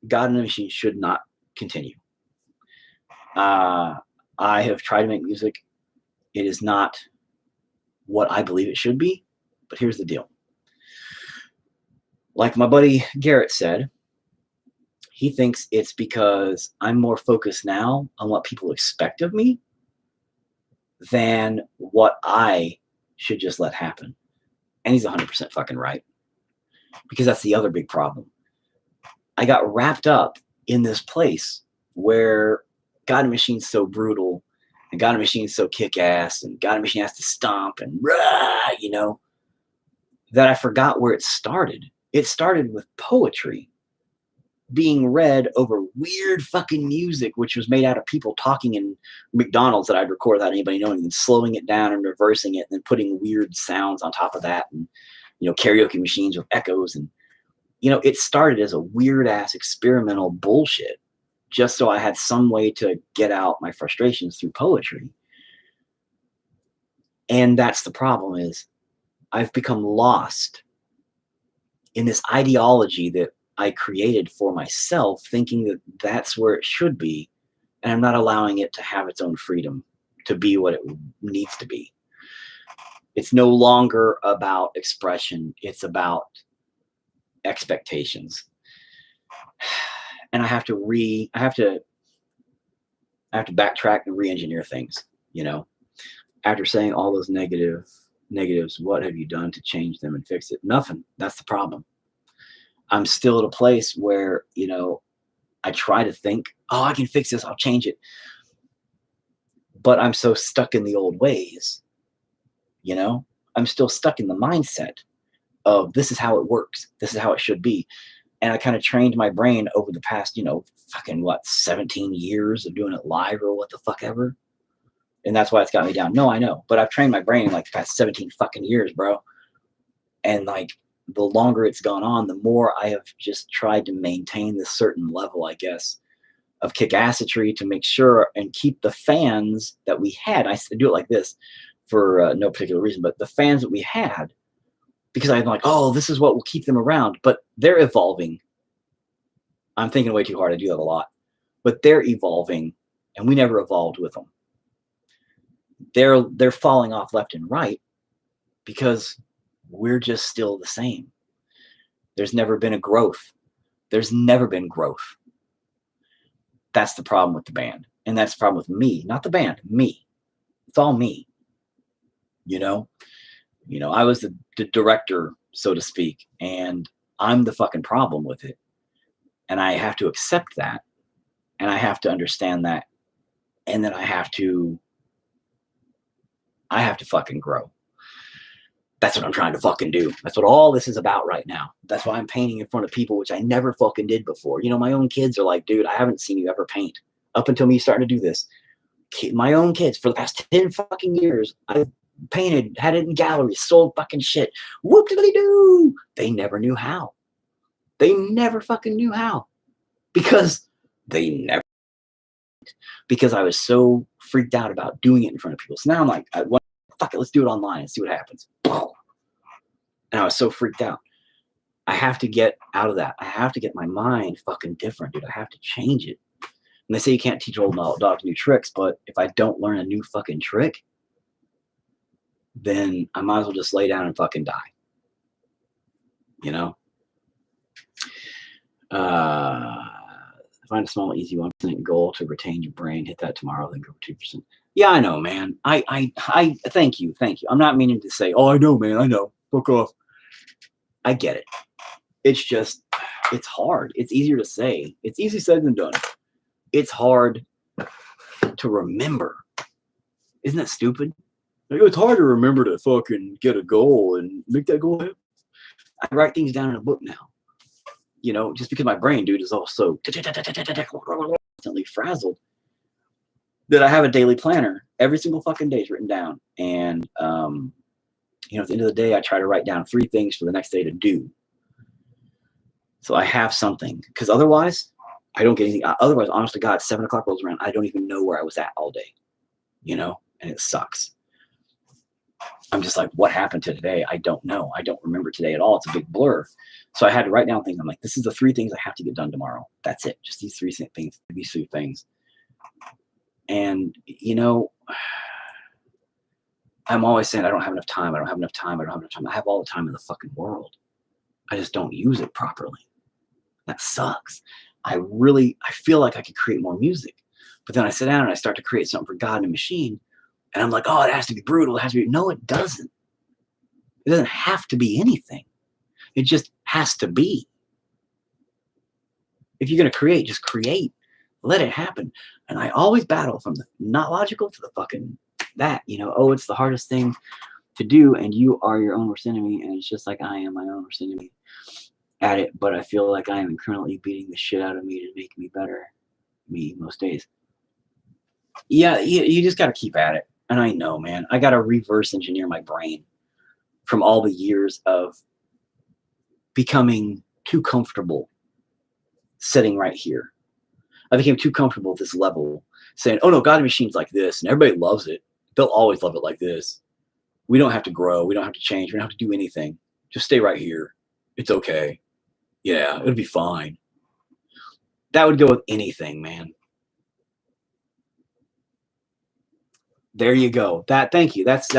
God and the Machine should not continue. I have tried to make music. It is not what I believe it should be. But here's the deal. Like my buddy Garrett said, he thinks it's because I'm more focused now on what people expect of me than what I should just let happen. And he's 100% fucking right. Because that's the other big problem. I got wrapped up in this place where God and Machine's so brutal, and God and Machine's so kick-ass, and God and Machine has to stomp and rah, you know, that I forgot where it started. It started with poetry being read over weird fucking music, which was made out of people talking in McDonald's that I'd record without anybody knowing, and slowing it down and reversing it, and then putting weird sounds on top of that, and, you know, karaoke machines with echoes. And, you know, it started as a weird ass experimental bullshit just so I had some way to get out my frustrations through poetry. And that's the problem, is I've become lost in this ideology that I created for myself, thinking that that's where it should be, and I'm not allowing it to have its own freedom to be what it needs to be. It's no longer about expression. It's about expectations. And I have to backtrack and re-engineer things, you know. After saying all those negatives, what have you done to change them and fix it? Nothing. That's the problem. I'm still at a place where, you know, I try to think, oh, I can fix this, I'll change it. But I'm so stuck in the old ways, you know? I'm still stuck in the mindset of this is how it works. This is how it should be. And I kind of trained my brain over the past, you know, fucking 17 years of doing it live or what the fuck ever. And that's why it's got me down. No, I know. But I've trained my brain in like the past 17 fucking years, bro. And like, the longer it's gone on, the more I have just tried to maintain this certain level, I guess, of kick-assetry to make sure and keep the fans that we had. I do it like this for no particular reason, but the fans that we had, because I'm like, oh, this is what will keep them around. But they're evolving. I'm thinking way too hard. I do that a lot. But they're evolving, and we never evolved with them. They're falling off left and right because we're just still the same. There's never been a growth. There's never been growth. That's the problem with the band. And that's the problem with me, not the band, me. It's all me. You know, I was the director, so to speak, and I'm the fucking problem with it. And I have to accept that. And I have to understand that. And then I have to fucking grow. That's what I'm trying to fucking do. That's what all this is about right now. That's why I'm painting in front of people, which I never fucking did before. You know, my own kids are like, dude, I haven't seen you ever paint up until me starting to do this. My own kids, for the past 10 fucking years, I've painted, had it in galleries, sold fucking shit. Whoop-diddly-doo. They never knew how. They never fucking knew how. Because I was so freaked out about doing it in front of people. So now I'm like, fuck it, let's do it online and see what happens. And I was so freaked out. I have to get out of that. I have to get my mind fucking different, dude. I have to change it. And they say you can't teach old dogs new tricks, but if I don't learn a new fucking trick, then I might as well just lay down and fucking die. You know? Find a small, easy 1% goal to retain your brain. Hit that tomorrow, then go 2%. Yeah, I know, man. I thank you. I'm not meaning to say, oh, I know, man. I know. Fuck off. I get it. It's just, it's hard. It's easier to say. It's easy said than done. It's hard to remember. Isn't that stupid? Like, it's hard to remember to fucking get a goal and make that goal happen. I write things down in a book now. You know, just because my brain, dude, is also constantly frazzled, that I have a daily planner. Every single fucking day is written down. And You know, at the end of the day, I try to write down 3 things for the next day to do. So I have something, because otherwise I don't get anything. Otherwise, honest to God, 7 o'clock rolls around, I don't even know where I was at all day, you know, and it sucks. I'm just like, what happened to today? I don't know. I don't remember today at all. It's a big blur. So I had to write down things. I'm like, this is the 3 things I have to get done tomorrow. That's it. Just these 3 things, these 3 things. And, you know, I'm always saying, I don't have enough time. I don't have enough time. I don't have enough time. I have all the time in the fucking world. I just don't use it properly. That sucks. I feel like I could create more music, but then I sit down and I start to create something for God and a machine. And I'm like, oh, it has to be brutal. It has to be. No, it doesn't. It doesn't have to be anything. It just has to be. If you're going to create, just create. Let it happen. And I always battle from the not logical to the fucking that, you know, oh, it's the hardest thing to do. And you are your own worst enemy. And it's just like I am my own worst enemy at it. But I feel like I am currently beating the shit out of me to make me better. Me most days. Yeah, you just got to keep at it. And I know, man, I got to reverse engineer my brain from all the years of becoming too comfortable sitting right here. I became too comfortable at this level saying, oh no, God and Machine's like this and everybody loves it. They'll always love it like this. We don't have to grow. We don't have to change. We don't have to do anything. Just stay right here. It's okay. Yeah, it'll be fine. That would go with anything, man. There you go. Thank you. That's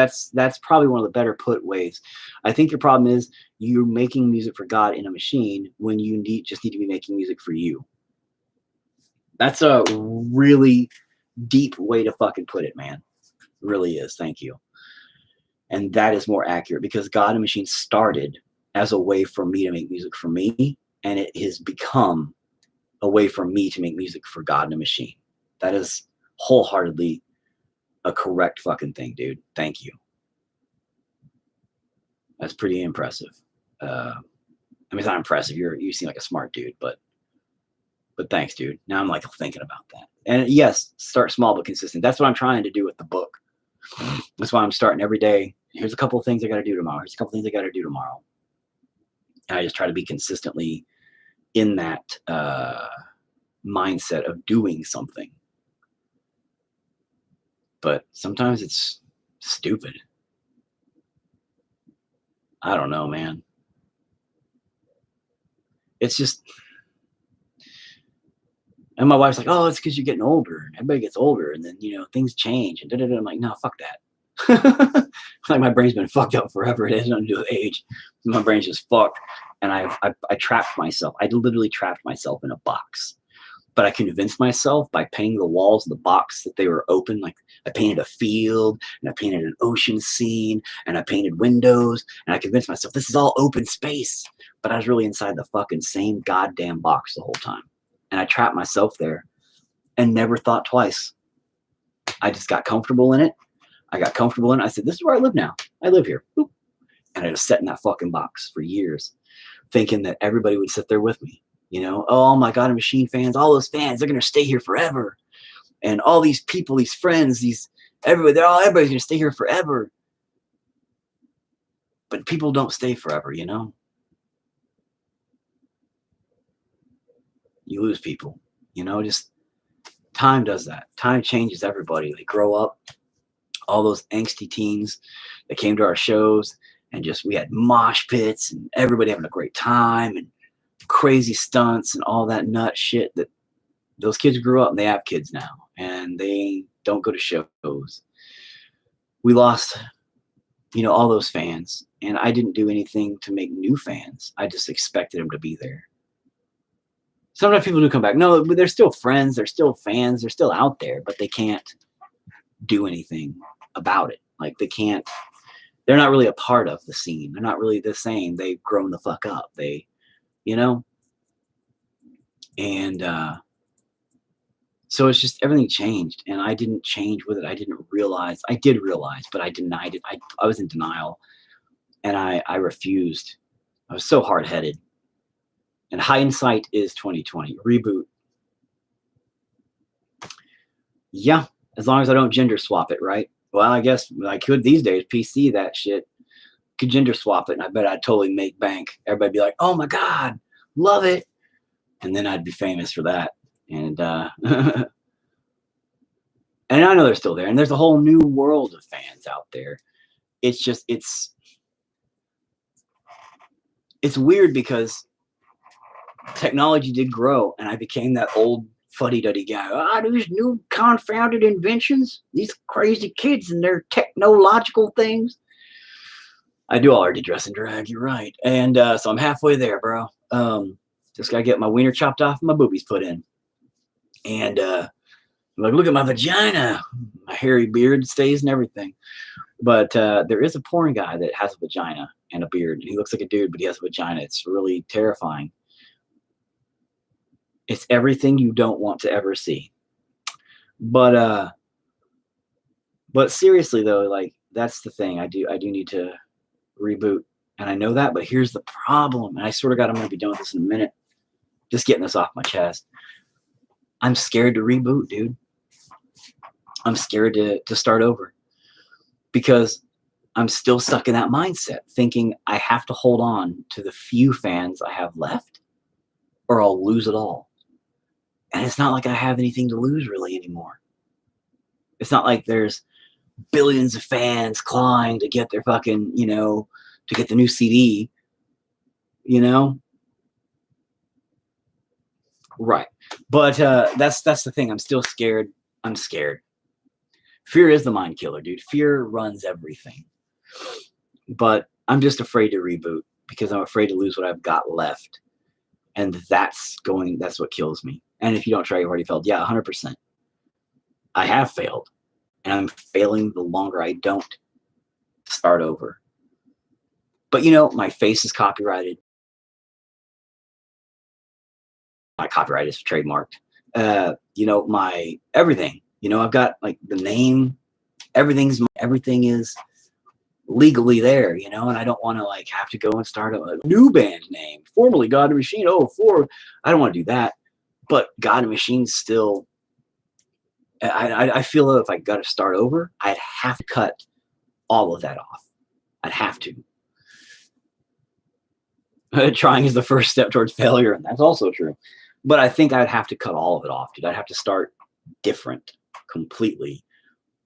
probably one of the better put ways. I think your problem is you're making music for God in a machine when you just need to be making music for you. That's a really deep way to fucking put it, man. It really is. Thank you. And that is more accurate because God and Machine started as a way for me to make music for me, and it has become a way for me to make music for God and a machine. That is wholeheartedly a correct fucking thing, dude. Thank you. That's pretty impressive. I mean, it's not impressive. You seem like a smart dude, but thanks, dude. Now I'm like thinking about that. And yes, start small but consistent. That's what I'm trying to do with the book. That's why I'm starting every day. Here's a couple of things I got to do tomorrow. Here's a couple of things I got to do tomorrow. And I just try to be consistently in that mindset of doing something. But sometimes it's stupid. I don't know, man. It's just, and my wife's like, oh, it's because you're getting older. And everybody gets older, and then, you know, things change. And I'm like, no, fuck that. Like my brain's been fucked up forever. It has nothing to do with age. My brain's just fucked. And I trapped myself. I literally trapped myself in a box. But I convinced myself by painting the walls of the box that they were open. Like I painted a field and I painted an ocean scene and I painted windows and I convinced myself this is all open space. But I was really inside the fucking same goddamn box the whole time. And I trapped myself there and never thought twice. I just got comfortable in it. I got comfortable in it. I said, this is where I live now. I live here. Boop. And I just sat in that fucking box for years thinking that everybody would sit there with me. You know, oh my God, Machine fans, all those fans, they're going to stay here forever. And all these people, these friends, everybody's going to stay here forever. But people don't stay forever, you know? You lose people, you know, just time does that. Time changes everybody. They grow up. All those angsty teens that came to our shows and we had mosh pits and everybody having a great time and crazy stunts and all that nut shit that those kids grew up and they have kids now and they don't go to shows. We lost, you know, all those fans, and I didn't do anything to make new fans. I just expected them to be there. Sometimes people do come back. No, but they're still friends. They're still fans. They're still out there, but they can't do anything about it. Like they're not really a part of the scene. They're not really the same. They've grown the fuck up. You know? And so it's just everything changed, and I didn't change with it. I didn't realize. I did realize, but I denied it. I was in denial, and I refused. I was so hard-headed. And hindsight is 2020. Reboot. Yeah, as long as I don't gender swap it, right? Well, I guess I could these days. PC that shit. could gender swap it, and I bet I'd totally make bank. Everybody'd be like, "Oh my God, love it," and then I'd be famous for that. And and I know they're still there, and there's a whole new world of fans out there. It's just it's weird because technology did grow, and I became that old fuddy-duddy guy. Ah, these new confounded inventions, these crazy kids and their technological things. I do already dress in drag, you're right. And so I'm halfway there, bro. Just gotta get my wiener chopped off and my boobies put in. And I'm like, look at my vagina. My hairy beard stays and everything. But there is a porn guy that has a vagina and a beard. He looks like a dude, but he has a vagina. It's really terrifying. It's everything you don't want to ever see. But seriously though, like that's the thing. I do need to reboot, and I know that, but here's the problem, and I swear to God I'm gonna be done with this in a minute. Just getting this off my chest. I'm scared to reboot, dude. I'm scared to start over because I'm still stuck in that mindset, thinking I have to hold on to the few fans I have left or I'll lose it all. And it's not like I have anything to lose really anymore. It's not like there's billions of fans clawing to get their fucking, to get the new CD, Right. But that's the thing. I'm still scared. I'm scared. Fear is the mind killer, dude. Fear runs everything. But I'm just afraid to reboot because I'm afraid to lose what I've got left. And that's what kills me. And if you don't try, you've already failed. Yeah, 100%. I have failed. And I'm failing the longer I don't start over. But my face is copyrighted. My copyright is trademarked. My everything. I've got like the name. Everything is legally there. And I don't want to like have to go and start a new band name, formerly God and Machine. I don't want to do that. But God and Machine still. I feel that if I got to start over, I'd have to cut all of that off. I'd have to. Trying is the first step towards failure, and that's also true. But I think I'd have to cut all of it off, dude. I'd have to start different completely,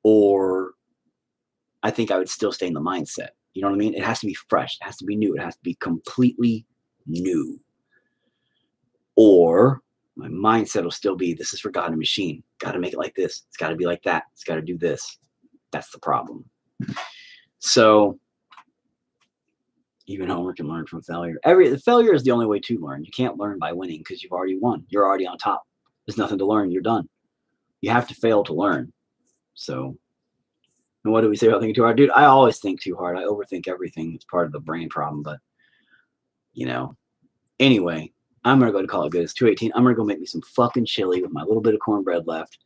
or I think I would still stay in the mindset. You know what I mean? It has to be fresh. It has to be new. It has to be completely new. Or my mindset will still be, this is for God and Machine. Got to make it like this. It's got to be like that. It's got to do this. That's the problem. So even homework can learn from failure. Failure is the only way to learn. You can't learn by winning because you've already won. You're already on top. There's nothing to learn. You're done. You have to fail to learn. So, and what do we say about thinking too hard? Dude, I always think too hard. I overthink everything. It's part of the brain problem. But, anyway, I'm going to go to call it good. It's 2:18. I'm going to go make me some fucking chili with my little bit of cornbread left.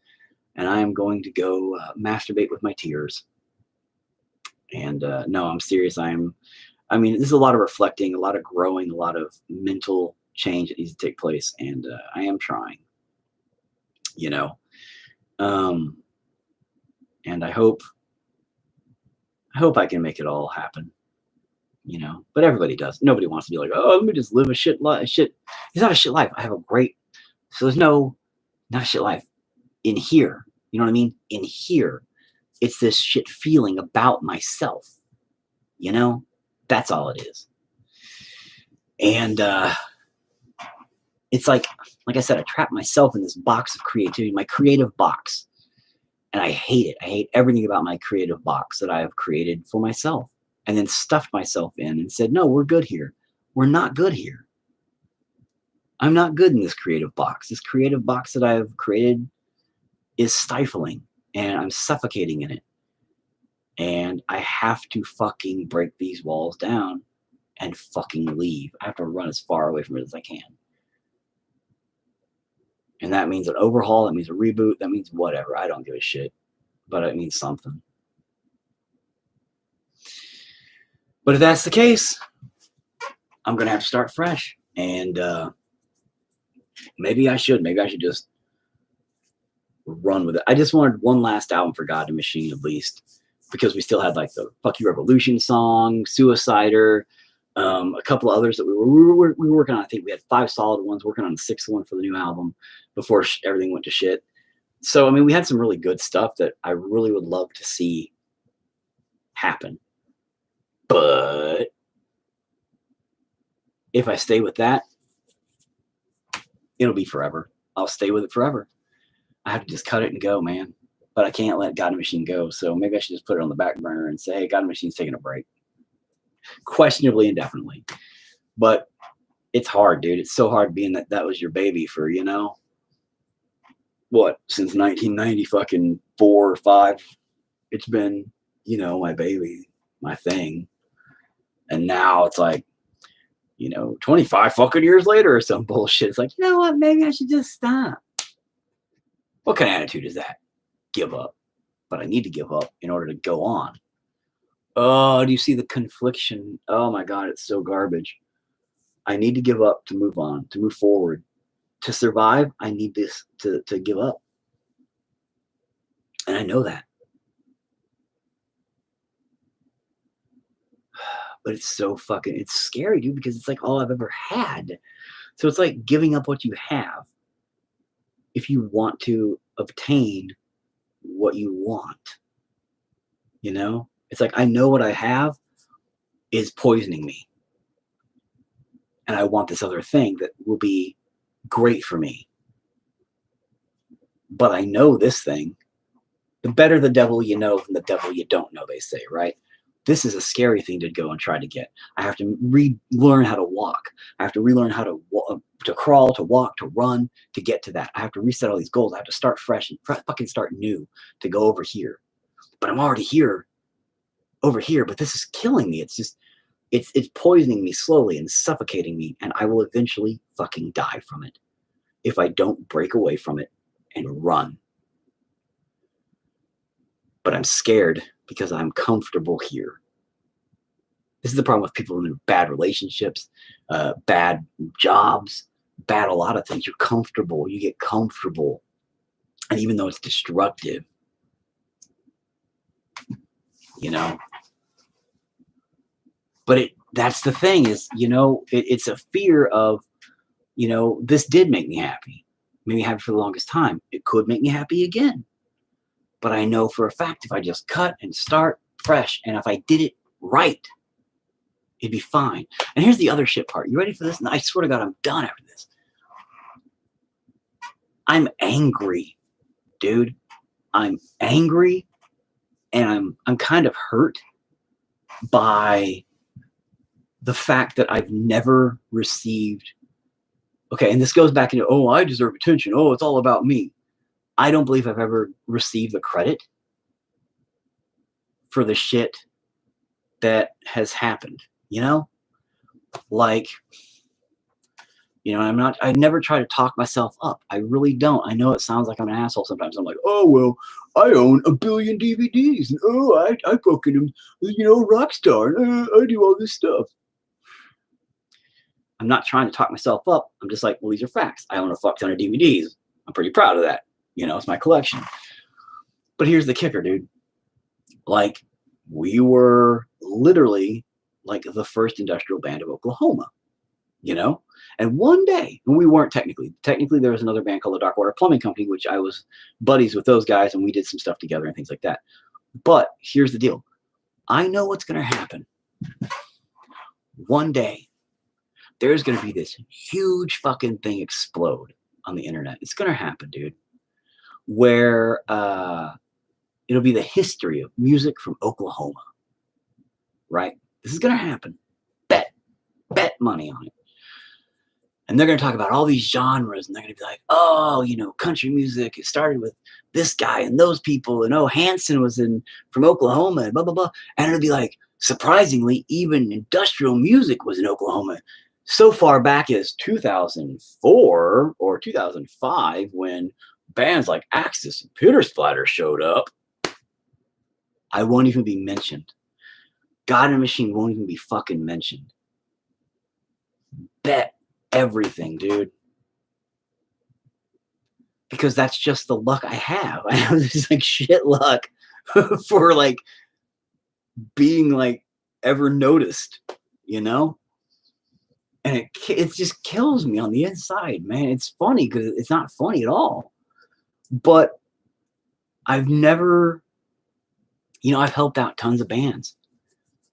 And I am going to go masturbate with my tears. And no, I'm serious. This is a lot of reflecting, a lot of growing, a lot of mental change that needs to take place. And I am trying, and I hope I can make it all happen, but everybody does. Nobody wants to be like, oh, let me just live a shit life. It's not a shit life. I have so there's not a shit life in here. You know what I mean? In here, it's this shit feeling about myself, That's all it is. And it's like I said, I trap myself in this box of creativity, my creative box. And I hate it. I hate everything about my creative box that I have created for myself and then stuffed myself in and said, no, we're good here. We're not good here. I'm not good in this creative box. This creative box that I have created is stifling and I'm suffocating in it. And I have to fucking break these walls down and fucking leave. I have to run as far away from it as I can. And that means an overhaul. That means a reboot. That means whatever. I don't give a shit. But it means something. But if that's the case, I'm going to have to start fresh. And maybe I should. Maybe I should just run with it. I just wanted one last album for God and Machine at least. because we still had like the Fuck You Revolution song, Suicider, a couple of others that we were working on. I think we had 5 solid ones, working on the 6th one for the new album before everything went to shit. So, I mean, we had some really good stuff that I really would love to see happen. But if I stay with that, it'll be forever. I'll stay with it forever. I have to just cut it and go, man. But I can't let God and Machine go. So maybe I should just put it on the back burner and say, hey, God and Machine's taking a break. Questionably, indefinitely. But it's hard, dude. It's so hard being that was your baby for, you know, what, since 1990 fucking 4 or 5. It's been, you know, my baby, my thing. And now it's like, you know, 25 fucking years later or some bullshit. It's like, you know what? Maybe I should just stop. What kind of attitude is that? Give up. But I need to give up in order to go on. Oh, do you see the confliction? Oh my God, it's so garbage. I need to give up to move on, to move forward. To survive, I need this to give up. And I know that. But it's so fucking, it's scary, dude, because it's like all I've ever had. So it's like giving up what you have if you want to obtain what you want. You know? It's like I know what I have is poisoning me. And I want this other thing that will be great for me. But I know this thing. The better the devil you know than the devil you don't know, they say, right? This is a scary thing to go and try to get. I have to relearn how to walk. I have to relearn how to crawl, to walk, to run, to get to that. I have to reset all these goals. I have to start fresh and fucking start new to go over here. But I'm already here, over here. But this is killing me. It's just, it's poisoning me slowly and suffocating me. And I will eventually fucking die from it if I don't break away from it and run. But I'm scared because I'm comfortable here. This is the problem with people in bad relationships, bad jobs, bad a lot of things. You're comfortable. You get comfortable. And even though it's destructive, you know. But that's the thing is, you know, it's a fear of, you know, this did make me happy. Made me happy for the longest time. It could make me happy again. But I know for a fact if I just cut and start fresh, and if I did it right, it'd be fine. And here's the other shit part. You ready for this? And I swear to God, I'm done after this. I'm angry, dude. I'm angry, and I'm kind of hurt by the fact that I've never received. Okay, and this goes back into, oh, I deserve attention. Oh, it's all about me. I don't believe I've ever received the credit for the shit that has happened, you know? Like, you know, I never try to talk myself up. I really don't. I know it sounds like I'm an asshole sometimes. I'm like, oh, well, I own 1 billion DVDs. And, oh, I fucking am, you know, rock star. I do all this stuff. I'm not trying to talk myself up. I'm just like, well, these are facts. I own a fuck ton of DVDs. I'm pretty proud of that. You know, it's my collection. But here's the kicker, dude. Like, we were literally like the first industrial band of Oklahoma, you know? And one day, and we weren't technically there was another band called the Darkwater Plumbing Company, which I was buddies with those guys, and we did some stuff together and things like that. But here's the deal. I know what's going to happen. One day, there's going to be this huge fucking thing explode on the internet. It's going to happen, dude. Where it'll be the history of music from Oklahoma, right? This is going to happen. Bet money on it. And they're going to talk about all these genres, and they're going to be like, oh, you know, country music, it started with this guy and those people, and oh, Hanson was from Oklahoma, and blah, blah, blah. And it'll be like, surprisingly, even industrial music was in Oklahoma so far back as 2004 or 2005 when bands like Axis and Peter Splatter showed up. I won't even be mentioned. God and Machine won't even be fucking mentioned. Bet everything, dude. Because that's just the luck I have. I have this like shit luck for like being like ever noticed, you know? And it just kills me on the inside, man. It's funny because it's not funny at all. But I've never, I've helped out tons of bands.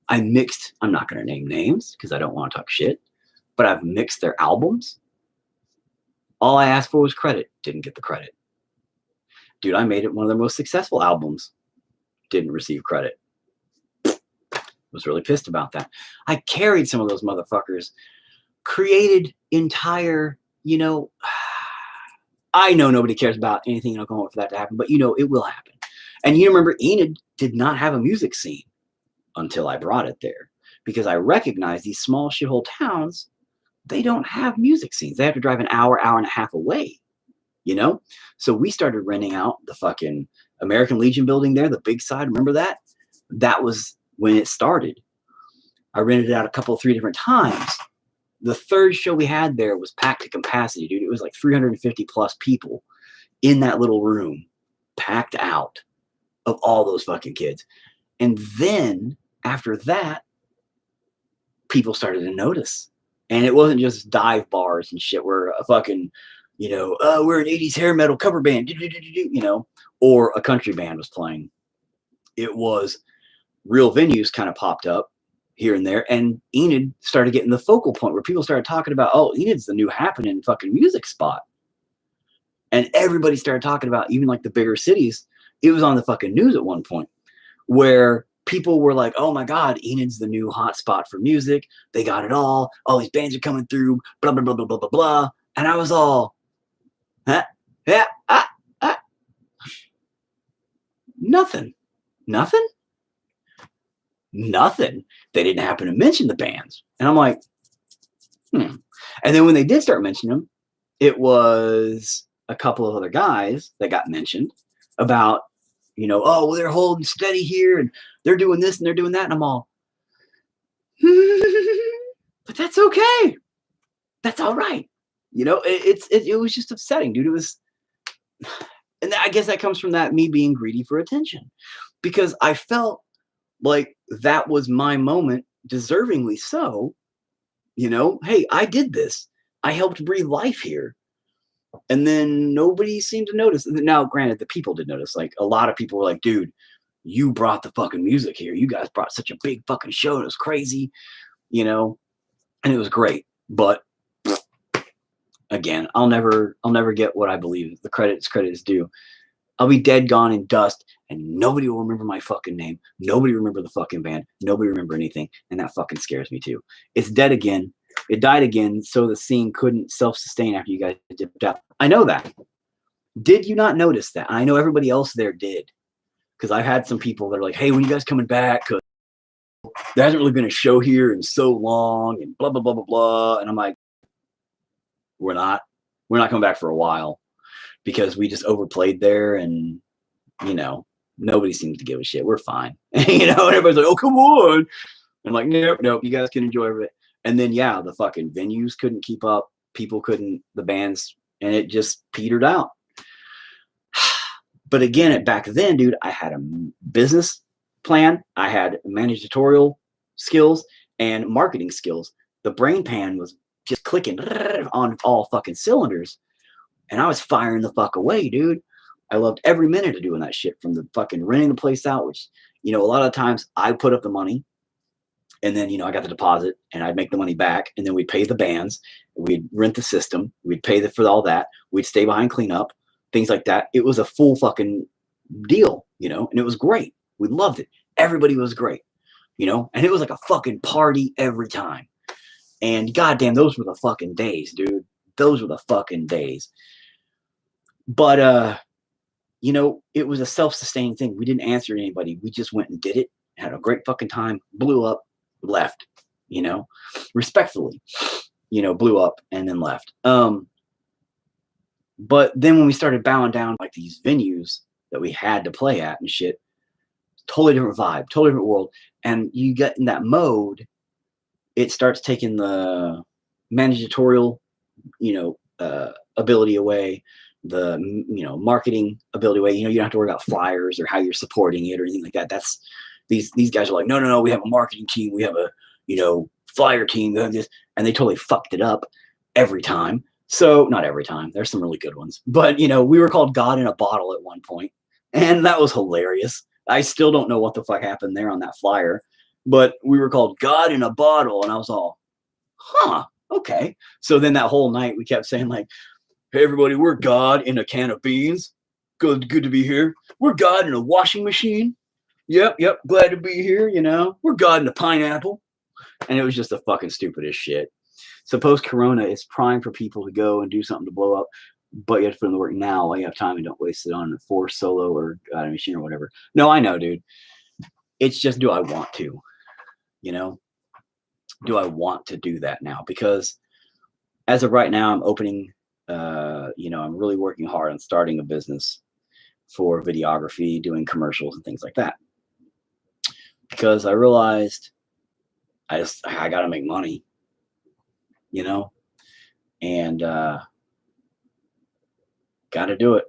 I'm not going to name names because I don't want to talk shit, but I've mixed their albums. All I asked for was credit. Didn't get the credit. Dude, I made it one of their most successful albums. Didn't receive credit. Was really pissed about that. I carried some of those motherfuckers. Created entire, I know nobody cares about anything in Oklahoma for that to happen, but it will happen. And you remember Enid did not have a music scene until I brought it there, because I recognize these small shithole towns, they don't have music scenes. They have to drive an hour, hour and a half away, So we started renting out the fucking American Legion building there, the big side. Remember that? That was when it started. I rented it out a 3 different times. The third show we had there was packed to capacity, dude. It was like 350 plus people in that little room, packed out of all those fucking kids. And then after that, people started to notice. And it wasn't just dive bars and shit where a fucking, we're an 80s hair metal cover band, or a country band was playing. It was real venues kind of popped up here and there. And Enid started getting the focal point where people started talking about, oh, Enid's the new happening fucking music spot. And everybody started talking about, even like the bigger cities, it was on the fucking news at one point, where people were like, oh my God, Enid's the new hot spot for music. They got it all. All these bands are coming through, blah, blah, blah, blah, blah, blah, blah. And I was all, huh? Yeah, nothing. They didn't happen to mention the bands. And I'm like, And then when they did start mentioning them, it was a couple of other guys that got mentioned about, oh, well, they're holding steady here and they're doing this and they're doing that. And I'm all, but that's okay. That's all right. It was just upsetting, dude. It was, and I guess that comes from that me being greedy for attention, because I felt like that was my moment, deservingly so. Hey, I did this. I helped breathe life here. And then nobody seemed to notice. Now, granted, the people did notice. Like, a lot of people were like, dude, you brought the fucking music here. You guys brought such a big fucking show. It was crazy, and it was great. But again, I'll never get what I believe. The credit is due. I'll be dead, gone in dust, and nobody will remember my fucking name. Nobody remember the fucking band. Nobody remember anything. And that fucking scares me too. It's dead again. It died again, so the scene couldn't self-sustain after you guys dipped out. I know that. Did you not notice that? I know everybody else there did. Because I've had some people that are like, hey, when you guys coming back? Because there hasn't really been a show here in so long, and blah, blah, blah, blah, blah. And I'm like, we're not coming back for a while, because we just overplayed there, and, nobody seems to give a shit. We're fine. And everybody's like, oh, come on. And I'm like, nope, you guys can enjoy it. And then, yeah, the fucking venues couldn't keep up. People couldn't, the bands, and it just petered out. But again, back then, dude, I had a business plan. I had managerial skills and marketing skills. The brain pan was just clicking on all fucking cylinders. And I was firing the fuck away, dude. I loved every minute of doing that shit, from the fucking renting the place out, which, a lot of times I put up the money. And then, I got the deposit, and I'd make the money back, and then we'd pay the bands. We'd rent the system. We'd pay for all that. We'd stay behind cleanup, things like that. It was a full fucking deal, and it was great. We loved it. Everybody was great, and it was like a fucking party every time. And goddamn, those were the fucking days, dude. Those were the fucking days. But, it was a self-sustaining thing. We didn't answer to anybody. We just went and did it, had a great fucking time, blew up, left, respectfully, blew up and then left. But then when we started bowing down like these venues that we had to play at and shit, totally different vibe, totally different world. And you get in that mode, it starts taking the managerial, ability away, the, marketing ability away. You don't have to worry about flyers or how you're supporting it or anything like that. That's, these guys are like, no, we have a marketing team, we have a flyer team, we have this, and they totally fucked it up every time. So not every time. There's some really good ones, but we were called God in a Bottle at one point, and that was hilarious. I still don't know what the fuck happened there on that flyer, but we were called God in a Bottle, and I was all, huh, okay. So then that whole night we kept saying like, hey everybody, we're God in a can of beans. Good to be here. We're God in a washing machine. Yep, glad to be here, We're God in a pineapple. And it was just the fucking stupidest shit. So post-corona, it's prime for people to go and do something to blow up, but you have to put in the work now while you have time and don't waste it on a Force Solo or God machine or whatever. No, I know, dude. It's just, do I want to? Do I want to do that now? Because as of right now, I'm opening, I'm really working hard on starting a business for videography, doing commercials and things like that. Because I realized I got to make money, and got to do it.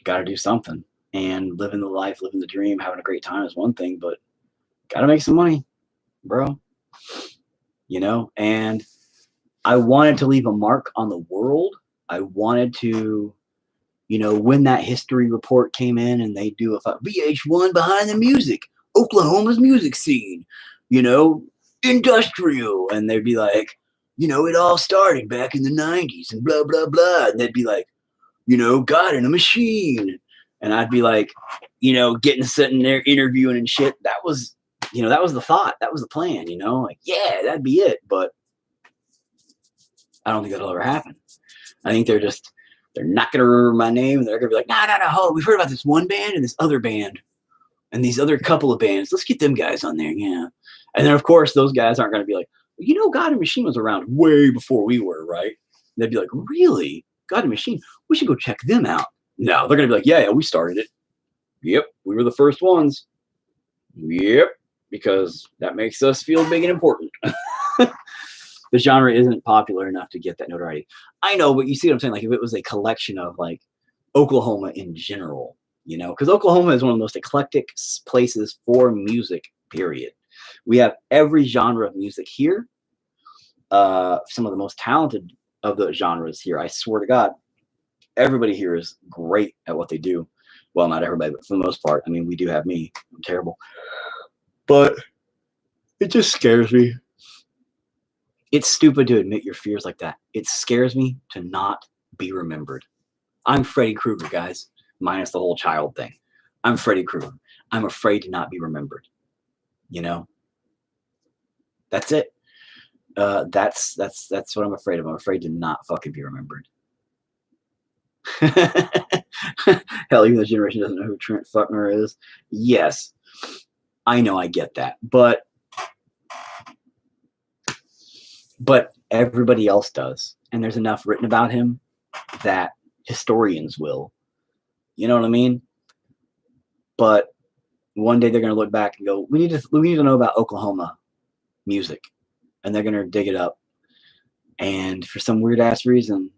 Got to do something. And living the life, living the dream, having a great time is one thing, but got to make some money, bro. And I wanted to leave a mark on the world. I wanted to, when that history report came in and they do a VH1 behind the music, Oklahoma's music scene, industrial. And they'd be like, it all started back in the 90s and blah, blah, blah. And they'd be like, God in a machine. And I'd be like, sitting there interviewing and shit. That was, that was the thought. That was the plan, like, yeah, that'd be it. But I don't think that'll ever happen. I think they're not going to remember my name. And they're going to be like, no, hold on. We've heard about this one band and this other band and these other couple of bands. Let's get them guys on there. Yeah. And then, of course, those guys aren't going to be like, God and Machine was around way before we were, right? And they'd be like, really? God and Machine? We should go check them out. No, they're going to be like, yeah, we started it. Yep, we were the first ones. Yep, because that makes us feel big and important. The genre isn't popular enough to get that notoriety. I know, but you see what I'm saying? Like, if it was a collection of, like, Oklahoma in general, because Oklahoma is one of the most eclectic places for music, period. We have every genre of music here. Some of the most talented of the genres here. I swear to God, everybody here is great at what they do. Well, not everybody, but for the most part. I mean, we do have me. I'm terrible. But it just scares me. It's stupid to admit your fears like that. It scares me to not be remembered. I'm Freddy Krueger, guys, minus the whole child thing. I'm Freddy Krueger. I'm afraid to not be remembered. That's it. That's what I'm afraid of. I'm afraid to not fucking be remembered. Hell, even the generation doesn't know who Trent Fuckner is. Yes, I know, I get that, but everybody else does, and there's enough written about him that historians will. You know what I mean? But one day they're going to look back and go, we need to know about Oklahoma music, and they're going to dig it up, and for some weird ass reason,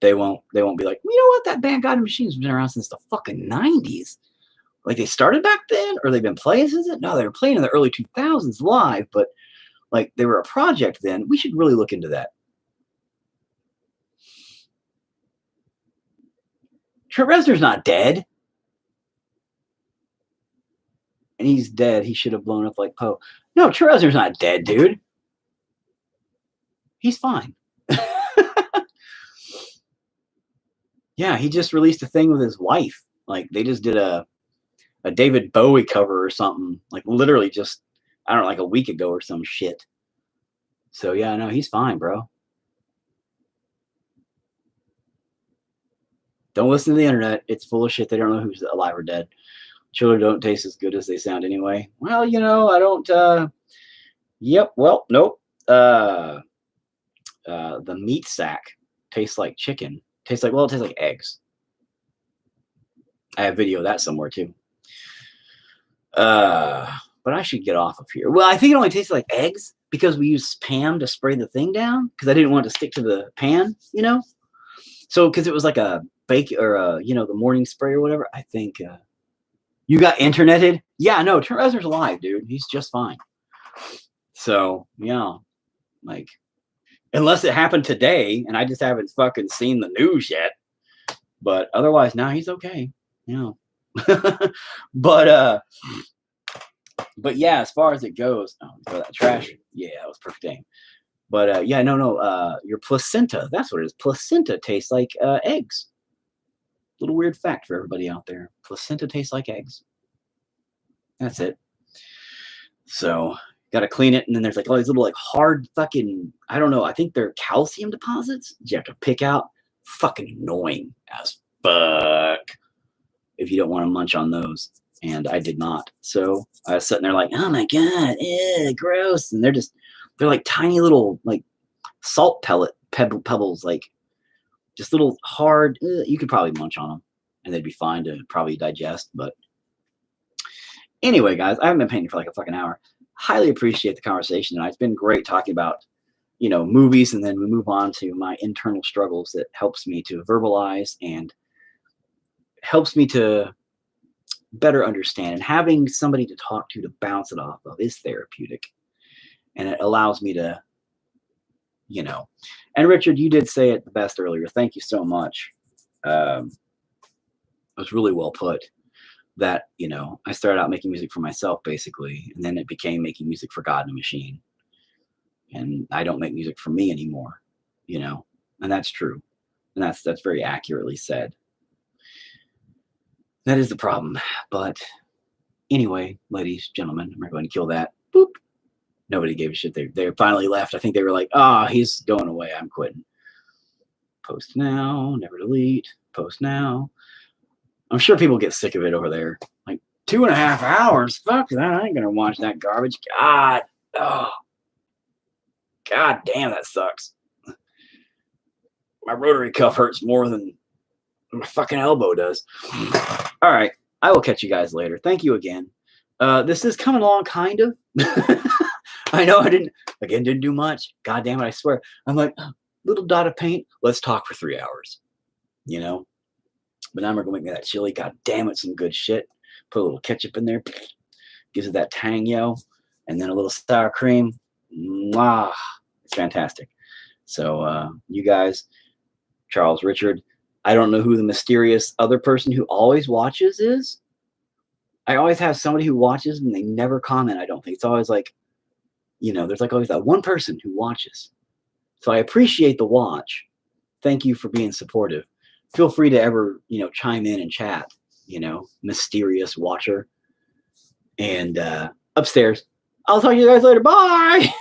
they won't be like, what, that band God and Machines has been around since the fucking 90s. Like, they started back then, or they've been playing since it? No, they were playing in the early 2000s live, but like, they were a project then. We should really look into that. Trent Reznor's not dead. And he's dead. He should have blown up like Poe. No, Trent Reznor's not dead, dude. He's fine. Yeah, he just released a thing with his wife. Like, they just did a David Bowie cover or something. Like, literally just, I don't know, like a week ago or some shit. So, yeah, no, he's fine, bro. Don't listen to the internet. It's full of shit. They don't know who's alive or dead. Children don't taste as good as they sound anyway. Well, I don't, yep, well, nope. The meat sack tastes like chicken. It tastes like eggs. I have video of that somewhere too. But I should get off of here. Well, I think it only tastes like eggs because we use Pam to spray the thing down because I didn't want it to stick to the pan, So, because it was like a bake or the morning spray or whatever, I think You got interneted? Yeah, no, Trent Reznor's alive, dude. He's just fine. So, yeah, like, unless it happened today and I just haven't fucking seen the news yet. But otherwise, now he's okay. Yeah. But yeah, as far as it goes, throw that trash. Yeah, that was perfect aim. But yeah, no, your placenta, that's what it is. Placenta tastes like eggs. Little weird fact for everybody out there. Placenta tastes like eggs. That's it. So got to clean it, and then there's like all these little like hard fucking, I don't know, I think they're calcium deposits you have to pick out. Fucking annoying as fuck if you don't want to munch on those. And I did not. So I was sitting there like, oh my god, ew, gross. And they're like tiny little like salt pebbles, like just little hard, you could probably munch on them and they'd be fine to probably digest. But anyway, guys, I haven't been painting for like a fucking hour. Highly appreciate the conversation tonight. It's been great talking about, you know, movies, and then we move on to my internal struggles that helps me to verbalize and helps me to better understand. And having somebody to talk to bounce it off of is therapeutic. And it allows me to, you know, and Richard, you did say it the best earlier. Thank you so much. It was really well put. That, you know, I started out making music for myself, basically, and then it became making music for God and a machine. And I don't make music for me anymore, you know, and that's true. And that's very accurately said. That is the problem. But anyway, ladies, gentlemen, I'm going to kill that. Boop. Nobody gave a shit. They finally left. I think they were like, oh, he's going away. I'm quitting. Post now, never delete. Post now. I'm sure people get sick of it over there. Like 2.5 hours. Fuck that. I ain't going to watch that garbage. God. Oh. God damn, that sucks. My rotary cuff hurts more than my fucking elbow does. All right. I will catch you guys later. Thank you again. This is coming along, kind of. I know I didn't do much. God damn it, I swear. I'm like, little dot of paint. Let's talk for 3 hours. You know? But now we're going to make me that chili. God damn it, some good shit. Put a little ketchup in there. Gives it that tang, yo. And then a little sour cream. Mwah. It's fantastic. So you guys, Charles, Richard, I don't know who the mysterious other person who always watches is. I always have somebody who watches and they never comment, I don't think. It's always like, you know, there's like always that one person who watches. So I appreciate the watch. Thank you for being supportive. Feel free to ever, you know, chime in and chat, you know, mysterious watcher. And upstairs, I'll talk to you guys later. Bye.